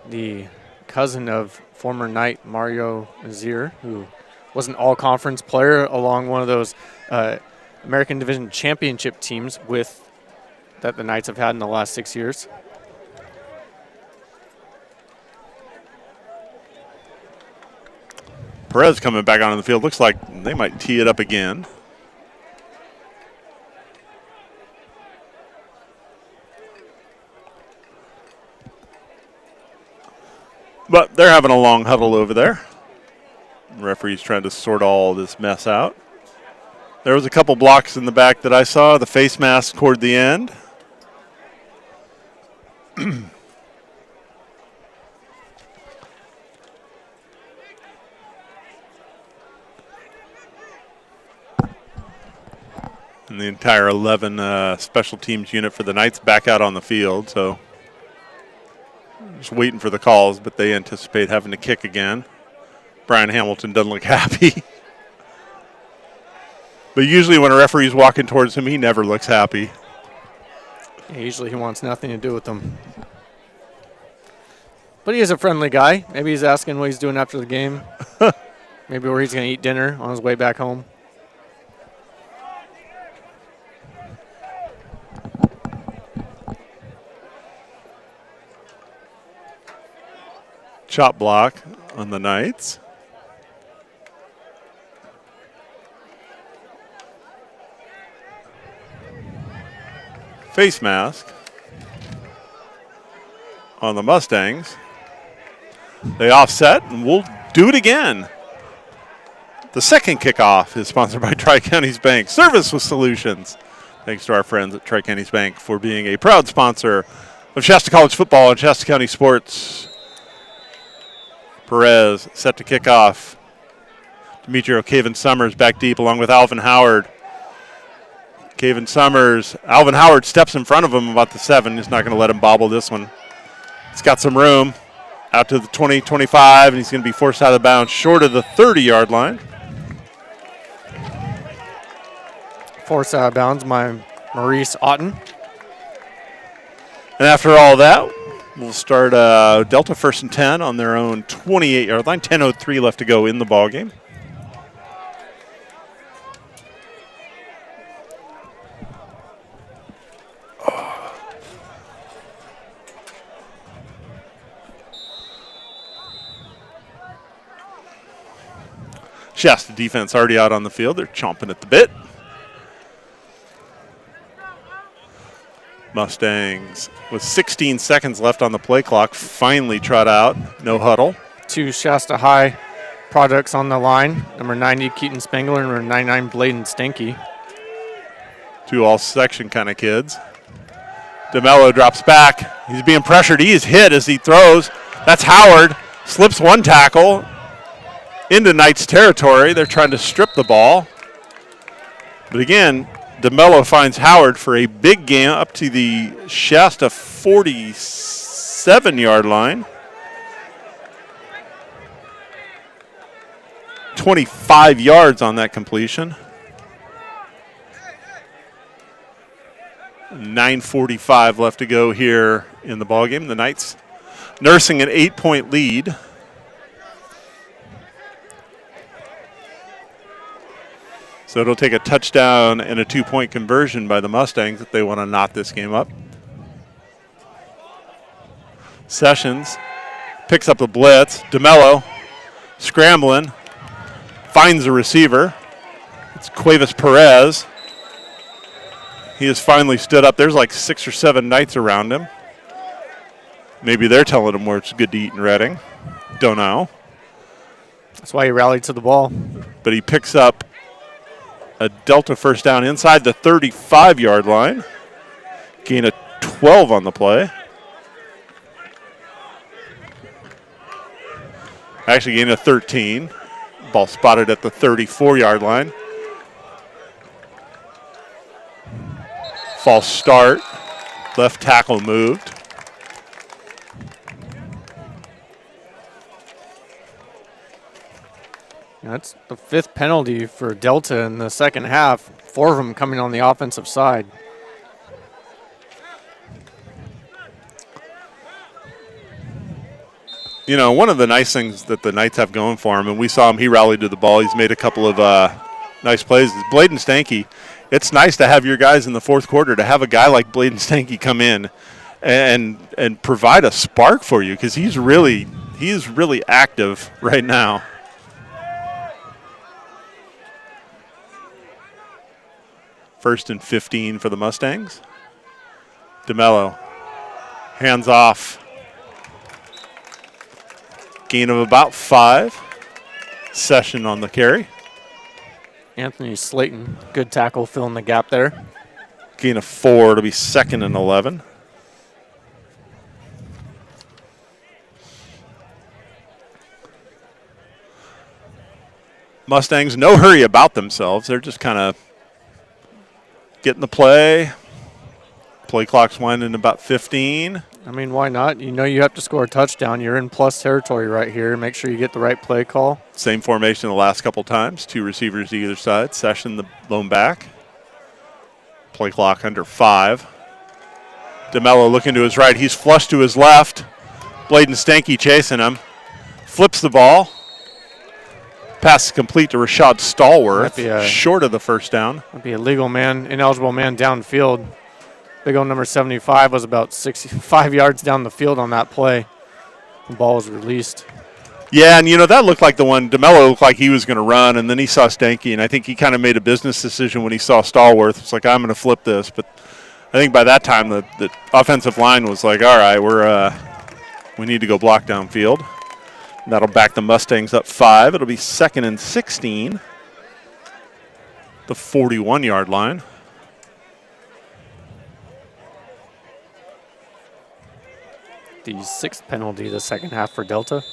the cousin of former Knight Mario Nazier, who was an all-conference player along one of those American Division Championship teams with that the Knights have had in the last 6 years. Perez coming back onto the field. Looks like they might tee it up again. But they're having a long huddle over there. The referee's trying to sort all this mess out. There was a couple blocks in the back that I saw. The face mask toward the end. And the entire 11 special teams unit for the Knights back out on the field. So just waiting for the calls, but they anticipate having to kick again. Brian Hamilton doesn't look happy. But usually when a referee's walking towards him, he never looks happy. Yeah, usually he wants nothing to do with them. But he is a friendly guy. Maybe he's asking what he's doing after the game. Maybe where he's going to eat dinner on his way back home. Chop block on the Knights. Face mask on the Mustangs. They offset, and we'll do it again. The second kickoff is sponsored by Tri-Counties Bank. Service with Solutions. Thanks to our friends at Tri-Counties Bank for being a proud sponsor of Shasta College football and Shasta County sports. Perez set to kick off. Demetrio Caven Summers back deep along with Alvin Howard. Caven Summers. Alvin Howard steps in front of him about the 7. He's not going to let him bobble this one. He's got some room out to the 20, 25, and he's going to be forced out of bounds short of the 30-yard line. Forced out of bounds by Maurice Otten. And after all that, we'll start Delta 1st and 10 on their own 28-yard line. 10:03 left to go in the ball game. Shasta defense already out on the field. They're chomping at the bit. Mustangs with 16 seconds left on the play clock finally trot out. No huddle. 2 Shasta High products on the line. Number 90, Keaton Spengler, and number 99, Bladen Stanky. 2 all-section kind of kids. DeMello drops back. He's being pressured. He is hit as he throws. That's Howard. Slips one tackle into Knights territory. They're trying to strip the ball. But again, DeMello finds Howard for a big gain up to the Shasta 47-yard line. 25 yards on that completion. 9:45 left to go here in the ballgame. The Knights nursing an 8-point lead. So it'll take a touchdown and a 2-point conversion by the Mustangs if they want to knot this game up. Sessions picks up the blitz. DeMello scrambling, finds a receiver. It's Cuevas Perez. He has finally stood up. There's like 6 or 7 Knights around him. Maybe they're telling him where it's good to eat in Reading. Don't know. That's why he rallied to the ball. But he picks up a Delta first down inside the 35-yard line. Gain of 12 on the play. Actually gain of 13. Ball spotted at the 34-yard line. False start. Left tackle moved. That's the 5th penalty for Delta in the second half. 4 of them coming on the offensive side. You know, one of the nice things that the Knights have going for him, and we saw him, he rallied to the ball. He's made a couple of nice plays. Bladen Stanky it's nice to have your guys in the fourth quarter, to have a guy like Bladen Stanky come in and provide a spark for you, because he is really active right now. First and 15 for the Mustangs. DeMello, hands off. Gain of about 5. Session on the carry. Anthony Slayton, good tackle, filling the gap there. Gain of 4. It'll be 2nd and 11. Mustangs, no hurry about themselves. They're just kind of getting the play. Play clock's winding about 15. I mean, why not? You know you have to score a touchdown. You're in plus territory right here. Make sure you get the right play call. Same formation the last couple times. 2 receivers to either side. Session the lone back. Play clock under 5. DeMello looking to his right. He's flushed to his left. Bladen Stanky chasing him. Flips the ball. Pass complete to Rashad Stallworth. Short of the first down. That'd be a legal man, ineligible man downfield. Big old number 75 was about 65 yards down the field on that play. The ball was released. Yeah, and that looked like the one. DeMello looked like he was going to run, and then he saw Stanky, and I think he kind of made a business decision when he saw Stallworth. It's like, I'm going to flip this. But I think by that time the offensive line was like, all right, we need to go block downfield. And that'll back the Mustangs up 5. It'll be 2nd and 16. The 41-yard line. The 6th penalty the second half for Delta.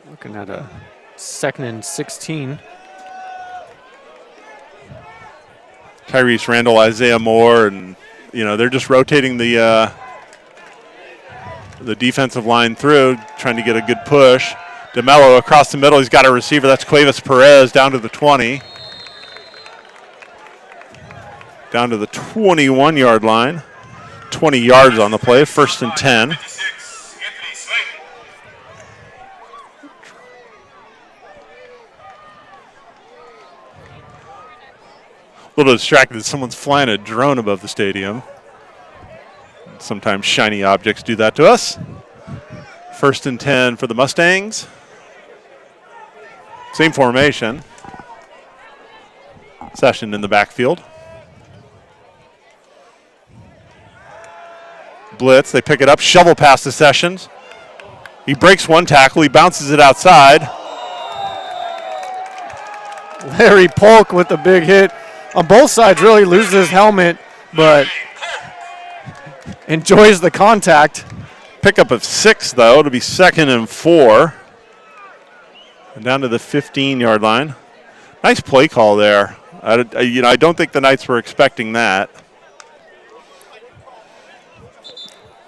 Looking at a 2nd and 16. Tyrese Randall, Isaiah Moore, and they're just rotating the defensive line through, trying to get a good push. DeMello across the middle. He's got a receiver. That's Cuevas Perez down to the 20. Down to the 21-yard line. 20 yards on the play. 1st and 10. A little distracted that someone's flying a drone above the stadium. Sometimes shiny objects do that to us. 1st and 10 for the Mustangs. Same formation. Session in the backfield. Blitz, they pick it up, shovel pass to Sessions. He breaks one tackle, he bounces it outside. Larry Polk with a big hit. On both sides, really loses his helmet, but enjoys the contact. Pickup of 6, though. It'll be 2nd and 4. And down to the 15-yard line. Nice play call there. I don't think the Knights were expecting that.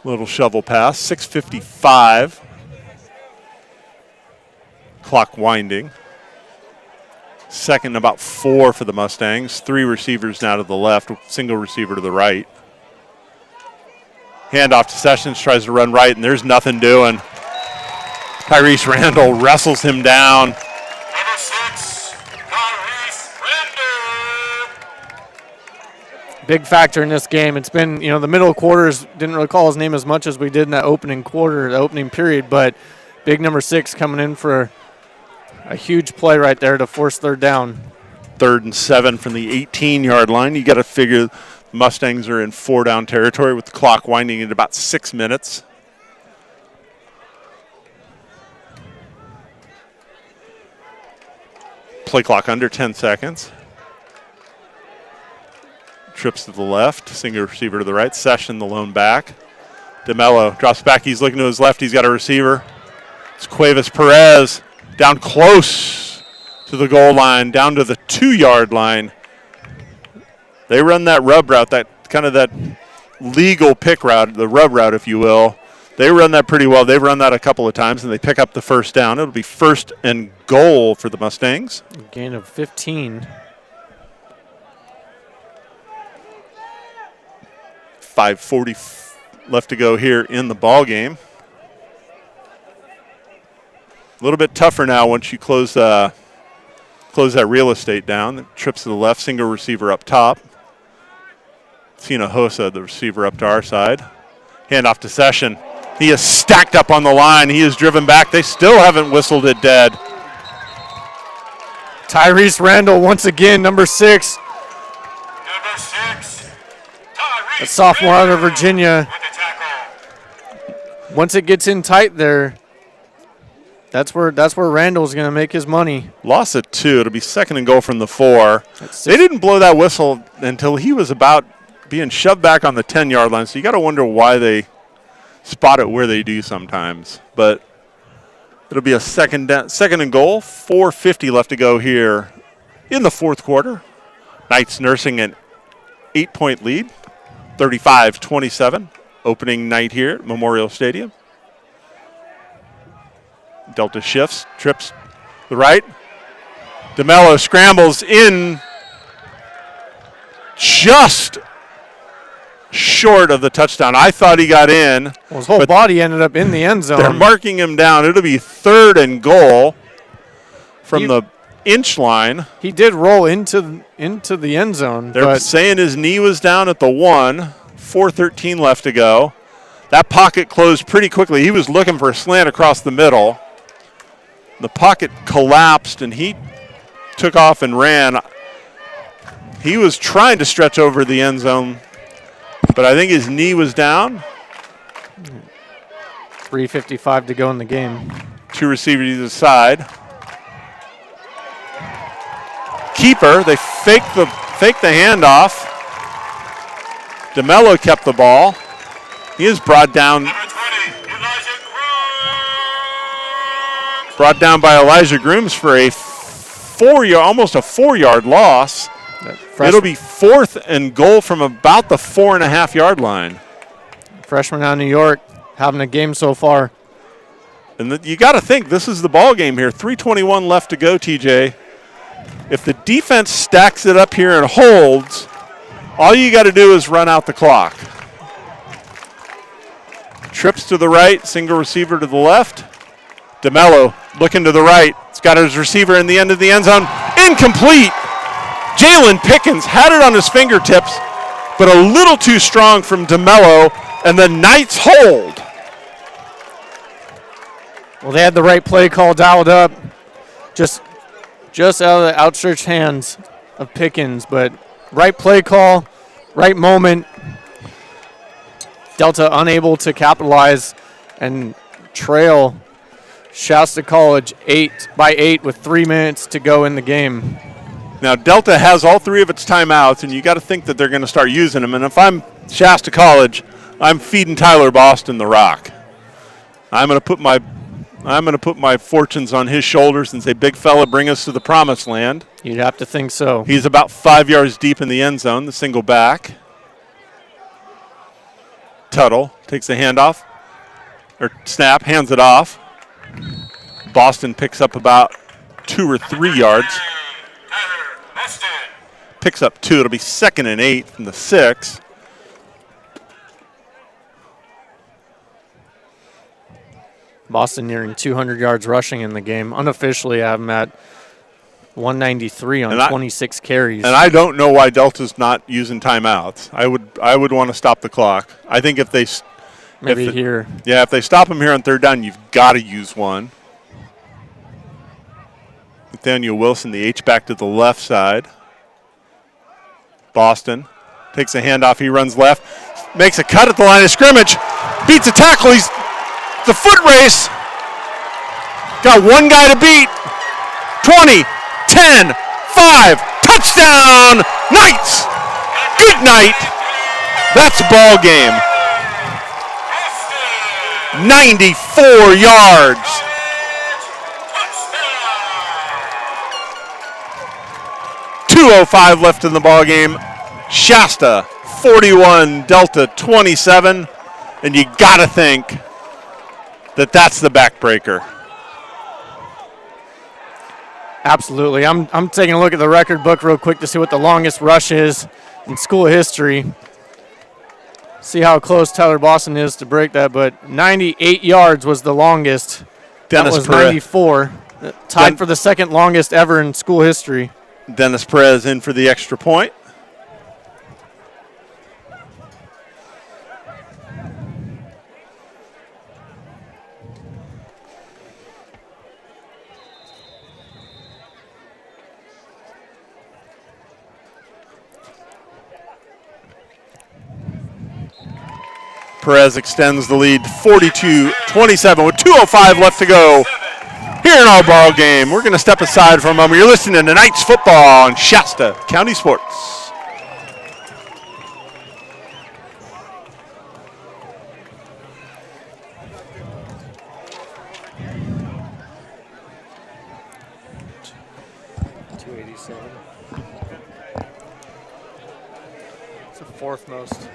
Little shovel pass, 6:55. Clock winding. 2nd and about 4 for the Mustangs. 3 receivers now to the left, single receiver to the right. Handoff to Sessions, tries to run right, and there's nothing doing. Tyrese Randall wrestles him down. Number 6, Tyrese Randall. Big factor in this game. It's been, the middle quarters, didn't recall his name as much as we did in that opening quarter, the opening period, but big number 6 coming in for a huge play right there to force 3rd down. 3rd and 7 from the 18-yard line. You got to figure Mustangs are in 4-down territory with the clock winding at about 6 minutes. Play clock under 10 seconds. Trips to the left, single receiver to the right. Session, the lone back. DeMello drops back. He's looking to his left. He's got a receiver. It's Cuevas Perez down close to the goal line, down to the 2-yard line. They run that rub route, that legal pick route, the rub route, if you will. They run that pretty well. They've run that a couple of times, and they pick up the 1st down. It'll be 1st and goal for the Mustangs. Gain of 15. 5:40 left to go here in the ball game. A little bit tougher now once you close the close that real estate down. Trips to the left, single receiver up top. Tina Hosa, the receiver up to our side. Handoff to Session. He is stacked up on the line. He is driven back. They still haven't whistled it dead. Tyrese Randall once again, number 6. Number 6, Tyrese A sophomore out of Randall Virginia. with the tackle. Once it gets in tight there, that's where Randall's going to make his money. Loss of 2. It'll be second and goal from the 4. They didn't blow that whistle until he was about being shoved back on the 10-yard line, so you got to wonder why they spot it where they do sometimes. But it'll be a second and goal, 4:50 left to go here in the fourth quarter. Knights nursing an 8-point lead, 35-27, opening night here at Memorial Stadium. Delta shifts, trips the right. DeMello scrambles in just short of the touchdown. I thought he got in. Well, his whole body ended up in the end zone. They're marking him down. It'll be third and goal from the inch line. He did roll into the end zone. They're saying his knee was down at the 1. 4:13 left to go. That pocket closed pretty quickly. He was looking for a slant across the middle. The pocket collapsed, and he took off and ran. He was trying to stretch over the end zone, but I think his knee was down. 3:55 to go in the game. 2 receivers either side. Keeper, they fake the handoff. DeMello kept the ball. He is brought down by Elijah Grooms for a almost a 4-yard loss. It'll be fourth and goal from about the 4.5-yard line. Freshman out of New York having a game so far. And you got to think this is the ball game here. 3:21 left to go, TJ. If the defense stacks it up here and holds, all you got to do is run out the clock. Trips to the right, single receiver to the left. DeMello looking to the right. He's got his receiver in the end of the end zone. Incomplete. Jalen Pickens had it on his fingertips, but a little too strong from DeMello, and the Knights hold. Well, they had the right play call dialed up, just out of the outstretched hands of Pickens, but right play call, right moment. Delta unable to capitalize and trail Shasta College 8 with 3 minutes to go in the game. Now, Delta has all 3 of its timeouts, and you got to think that they're going to start using them. And if I'm Shasta College, I'm feeding Tyler Boston the rock. I'm going to put my fortunes on his shoulders and say, "Big fella, bring us to the promised land." You'd have to think so. He's about 5 yards deep in the end zone, the single back. Tuttle takes the handoff, or snap, hands it off. Boston picks up about 2 or 3 yards. Picks up 2. It'll be 2nd and 8 from the 6. Boston nearing 200 yards rushing in the game. Unofficially, I have them at 193 on 26 carries. And I don't know why Delta's not using timeouts. I would want to stop the clock. I think if they if they stop him here on 3rd down, you've got to use one. Nathaniel Wilson, the H-back to the left side. Boston takes a handoff. He runs left, makes a cut at the line of scrimmage, beats a tackle. He's the foot race. Got one guy to beat. 20, 10, 5, touchdown, Knights. Good night. That's ball game. 94 yards. .205 left in the ball game. Shasta 41, Delta 27, and you got to think that that's the backbreaker. Absolutely. I'm taking a look at the record book real quick to see what the longest rush is in school history. See how close Tyler Boston is to break that, but 98 yards was the longest. Dennis that was Perez. 94. Tied for the second longest ever in school history. Dennis Perez in for the extra point. Perez extends the lead 42-27 with 2:05 left to go here in our ball game. We're going to step aside for a moment. You're listening to Knights football on Shasta County Sports. It's the fourth most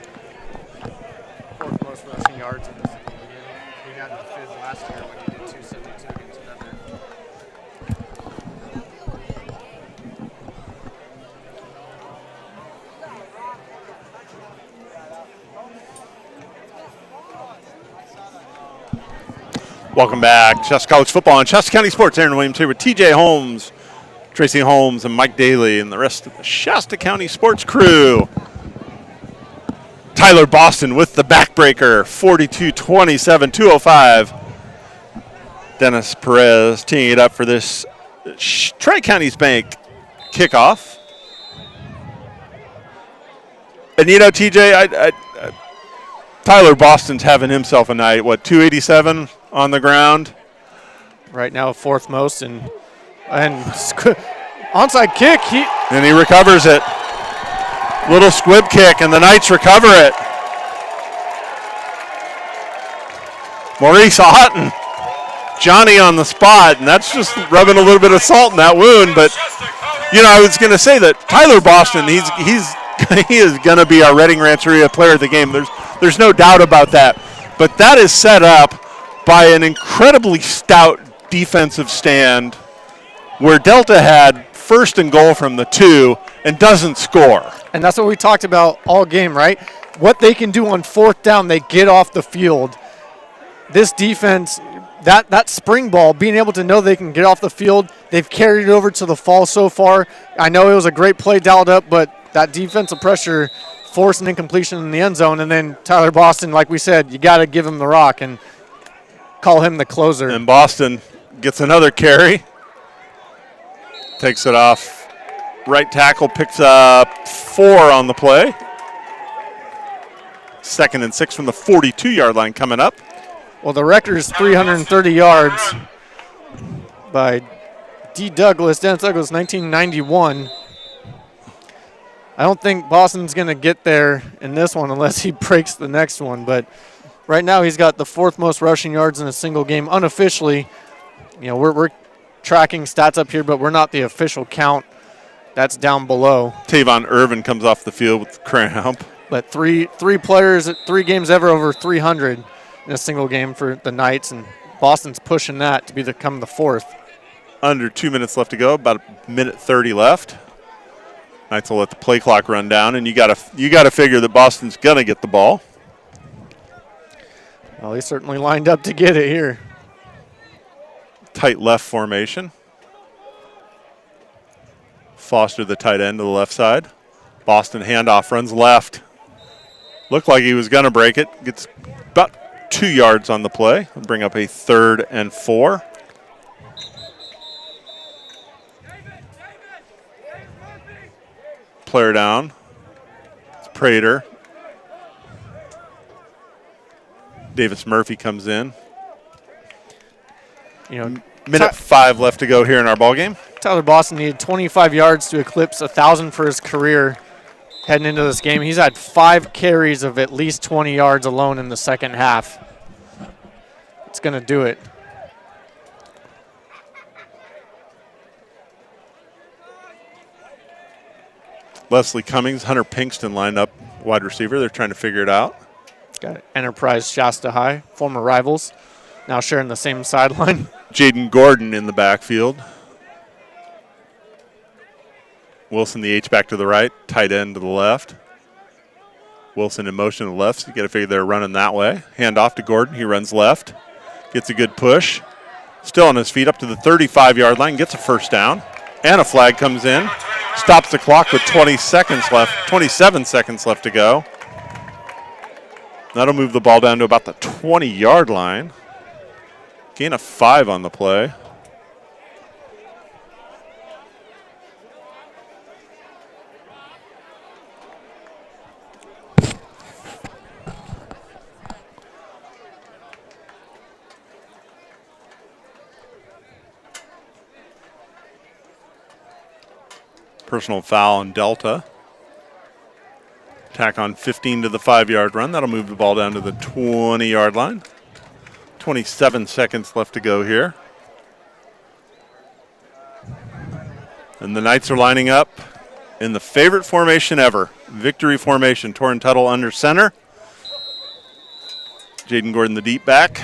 rushing yards in this game. He got in the fifth last year when he did 272 against another. Welcome back. Shasta College football on Shasta County Sports. Aaron Williams here with TJ Holmes, Tracy Holmes, and Mike Daly, and the rest of the Shasta County Sports crew. Tyler Boston with the backbreaker, 42-27, 2:05. Dennis Perez teeing it up for this Tri-Counties Bank kickoff. And you know, TJ, Tyler Boston's having himself a night. What, 287 on the ground? Right now, fourth most, and onside kick. And he recovers it. Little squib kick, and the Knights recover it. Maurice Otten, Johnny on the spot, and that's just rubbing a little bit of salt in that wound. But, you know, I was going to say that Tyler Boston, he is going to be our Reading Rancheria player of the game. There's no doubt about that. But that is set up by an incredibly stout defensive stand where Delta had first and goal from the 2 and doesn't score. And that's what we talked about all game, right? What they can do on fourth down, they get off the field. This defense, that spring ball, being able to know they can get off the field, they've carried it over to the fall so far. I know it was a great play dialed up, but that defensive pressure forced an incompletion in the end zone. And then Tyler Boston, like we said, you got to give him the rock and call him the closer. And Boston gets another carry. Takes it off. Right tackle picks up 4 on the play. 2nd and 6 from the 42-yard line coming up. Well, the record is 330 yards by Dennis Douglas, 1991. I don't think Boston's going to get there in this one unless he breaks the next one. But right now he's got the 4th most rushing yards in a single game unofficially. You know, we're tracking stats up here, but we're not the official count. That's down below. Tavon Irvin comes off the field with cramp. But three players at 3 games ever over 300 in a single game for the Knights, and Boston's pushing that to become the 4th. Under 2 minutes left to go, about a minute 30 left. Knights will let the play clock run down, and you gotta figure that Boston's gonna get the ball. Well, he's certainly lined up to get it here. Tight left formation. Foster, the tight end, to the left side. Boston handoff, runs left. Looked like he was going to break it. Gets about 2 yards on the play. Bring up a 3rd and 4. Player down. It's Prater. Davis Murphy comes in. You know, minute 5 left to go here in our ball game. Tyler Boston needed 25 yards to eclipse 1,000 for his career heading into this game. He's had 5 carries of at least 20 yards alone in the second half. It's going to do it. Leslie Cummings, Hunter Pinkston lined up wide receiver. They're trying to figure it out. Got Enterprise Shasta High, former rivals, now sharing the same sideline. Jaden Gordon in the backfield. Wilson, the H-back to the right, tight end to the left. Wilson in motion to the left, so you got to figure they're running that way. Hand off to Gordon, he runs left. Gets a good push. Still on his feet up to the 35-yard line, gets a first down. And a flag comes in. Stops the clock with 27 seconds left to go. That'll move the ball down to about the 20-yard line. Gain of 5 on the play. Personal foul on Delta. Tack on 15 to the 5-yard run. That'll move the ball down to the 20-yard line. 27 seconds left to go here. And the Knights are lining up in the favorite formation ever, victory formation. Torrin Tuttle under center. Jaden Gordon the deep back.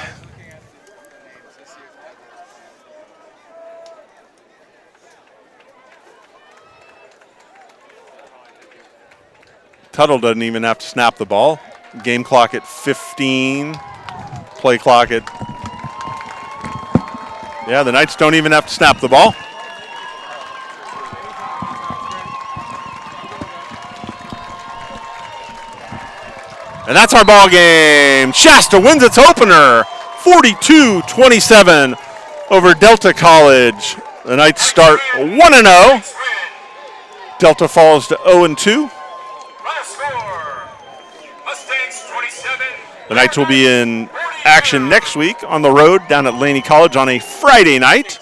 Tuttle doesn't even have to snap the ball. Game clock at 15. Play clock at... Yeah, the Knights don't even have to snap the ball. And that's our ball game. Shasta wins its opener, 42-27 over Delta College. The Knights start 1-0. Delta falls to 0-2. The Knights will be in action next week on the road down at Laney College on a Friday night.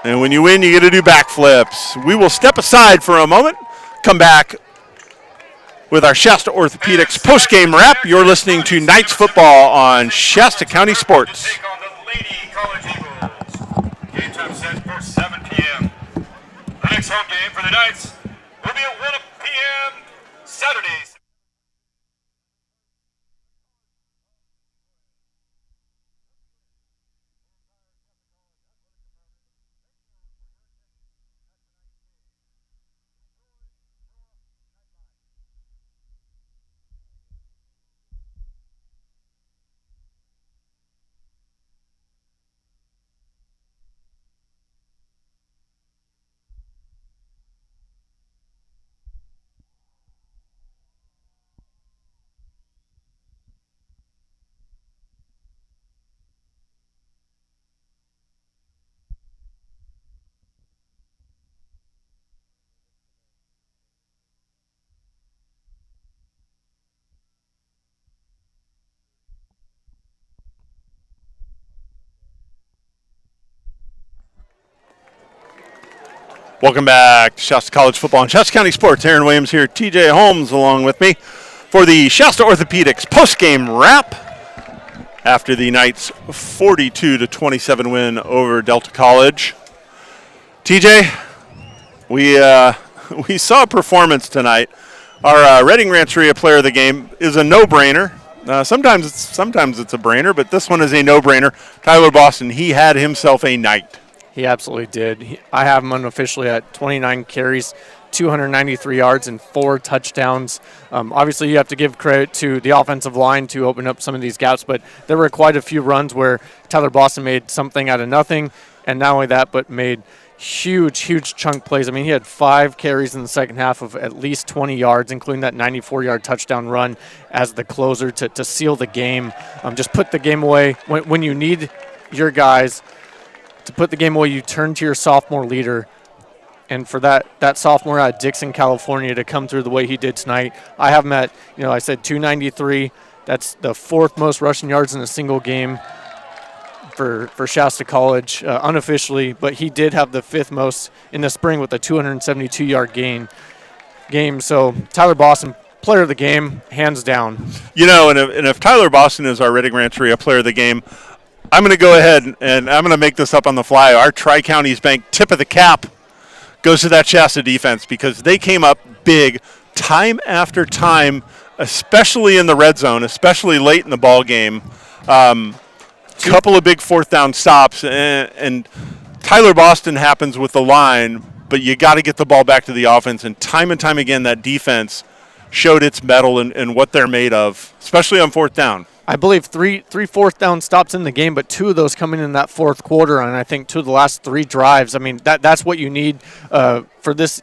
And when you win, you get to do backflips. We will step aside for a moment, come back with our Shasta Orthopedics postgame wrap. You're listening to Knights football on Shasta County Sports. Take on the Lady College Eagles. Game time set for 7 p.m. The next home game for the Knights will be at 1 p.m. Saturdays. Welcome back to Shasta College football and Shasta County Sports. Aaron Williams here, TJ Holmes along with me for the Shasta Orthopedics postgame wrap after the Knights' 42-27 win over Delta College. TJ, we saw a performance tonight. Our Reading Rancheria player of the game is a no-brainer. Sometimes it's a brainer, but this one is a no-brainer. Tyler Boston, he had himself a night. He absolutely did. I have him unofficially at 29 carries, 293 yards, and 4 touchdowns. Obviously, you have to give credit to the offensive line to open up some of these gaps, but there were quite a few runs where Tyler Boston made something out of nothing, and not only that, but made huge chunk plays. I mean, he had 5 carries in the second half of at least 20 yards, including that 94-yard touchdown run as the closer to seal the game. Just put the game away. When you need your guys to put the game away, you turn to your sophomore leader. And for that sophomore out of Dixon, California, to come through the way he did tonight, I have him at, I said 293. That's the 4th most rushing yards in a single game for Shasta College unofficially, but he did have the 5th most in the spring with a 272-yard game. So Tyler Boston, player of the game, hands down. And if Tyler Boston is our Reading Rancheria player of the game, I'm going to go ahead and I'm going to make this up on the fly. Our Tri-Counties Bank tip of the cap goes to that Shasta defense because they came up big time after time, especially in the red zone, especially late in the ball game. Couple of big 4th down stops, and Tyler Boston happens with the line, but you got to get the ball back to the offense. And time again, that defense showed its mettle and what they're made of, especially on 4th down. I believe three fourth down stops in the game, but 2 of those coming in that fourth quarter, and I think 2 of the last 3 drives. I mean, that's what you need for this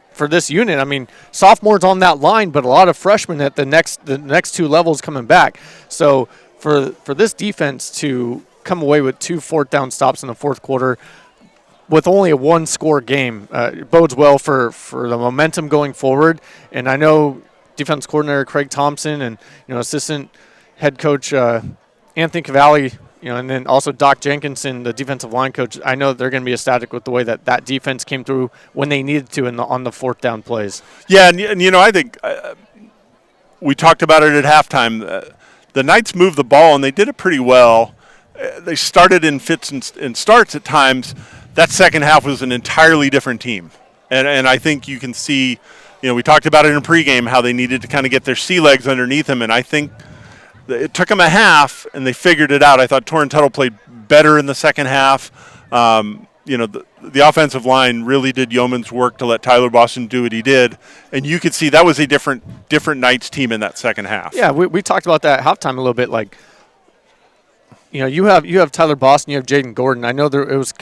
unit. I mean, sophomores on that line, but a lot of freshmen at the next 2 levels coming back. So for this defense to come away with 2 fourth down stops in the fourth quarter with only a 1-score game bodes well for the momentum going forward. And I know defense coordinator Craig Thompson and assistant head coach Anthony Cavalli, and then also Doc Jenkinson, the defensive line coach. I know they're going to be ecstatic with the way that defense came through when they needed to on the fourth down plays. Yeah, and I think we talked about it at halftime. The Knights moved the ball, and they did it pretty well. They started in fits and starts at times. That second half was an entirely different team. And I think you can see, we talked about it in pregame, how they needed to kind of get their sea legs underneath them, and I think it took them a half, and they figured it out. I thought Torrin Tuttle played better in the second half. The offensive line really did yeoman's work to let Tyler Boston do what he did, and you could see that was a different Knights team in that second half. Yeah, we talked about that at halftime a little bit. Like, you have Tyler Boston, you have Jaden Gordon. I know there was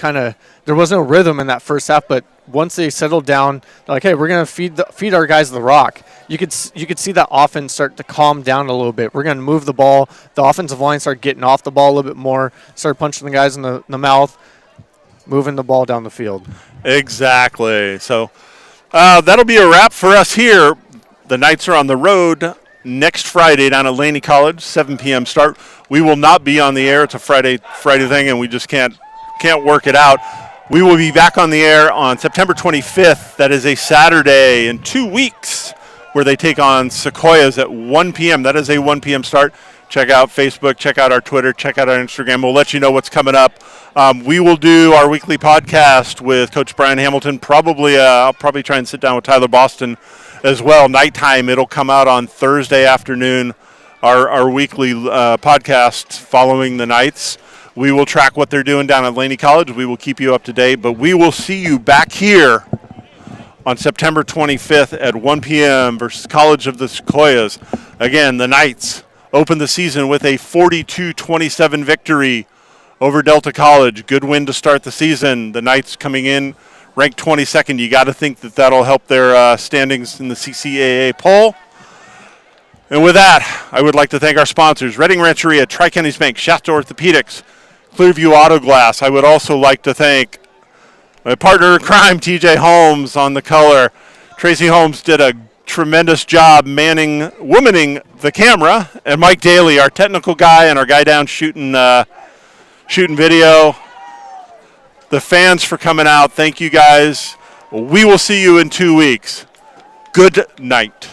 no rhythm in that first half, but once they settled down, they're like, hey, we're going to feed our guys the rock. You could see that offense start to calm down a little bit. We're going to move the ball. The offensive line started getting off the ball a little bit more, started punching the guys in the mouth, moving the ball down the field. Exactly. So that'll be a wrap for us here. The Knights are on the road next Friday down at Laney College, 7 p.m. start. We will not be on the air. It's a Friday thing, and we just can't work it out. We will be back on the air on September 25th. That is a Saturday in 2 weeks, where they take on Sequoias at 1 p.m. That is a 1 p.m. start. Check out Facebook, check out our Twitter, check out our Instagram. We'll let you know what's coming up. We will do our weekly podcast with Coach Brian Hamilton. I'll probably try and sit down with Tyler Boston as well. Nighttime, it'll come out on Thursday afternoon, our weekly podcast following the Knights. We will track what they're doing down at Laney College. We will keep you up to date, but we will see you back here on September 25th at 1 p.m. versus College of the Sequoias. Again, the Knights opened the season with a 42-27 victory over Delta College. Good win to start the season. The Knights coming in ranked 22nd. You got to think that'll help their standings in the CCAA poll. And with that, I would like to thank our sponsors, Reading Rancheria, Tri-Counties Bank, Shasta Orthopedics, Clearview Auto Glass. I would also like to thank my partner in crime, TJ Holmes, on the color. Tracy Holmes did a tremendous job womaning the camera. And Mike Daly, our technical guy and our guy down shooting video. The fans for coming out. Thank you guys. We will see you in 2 weeks. Good night.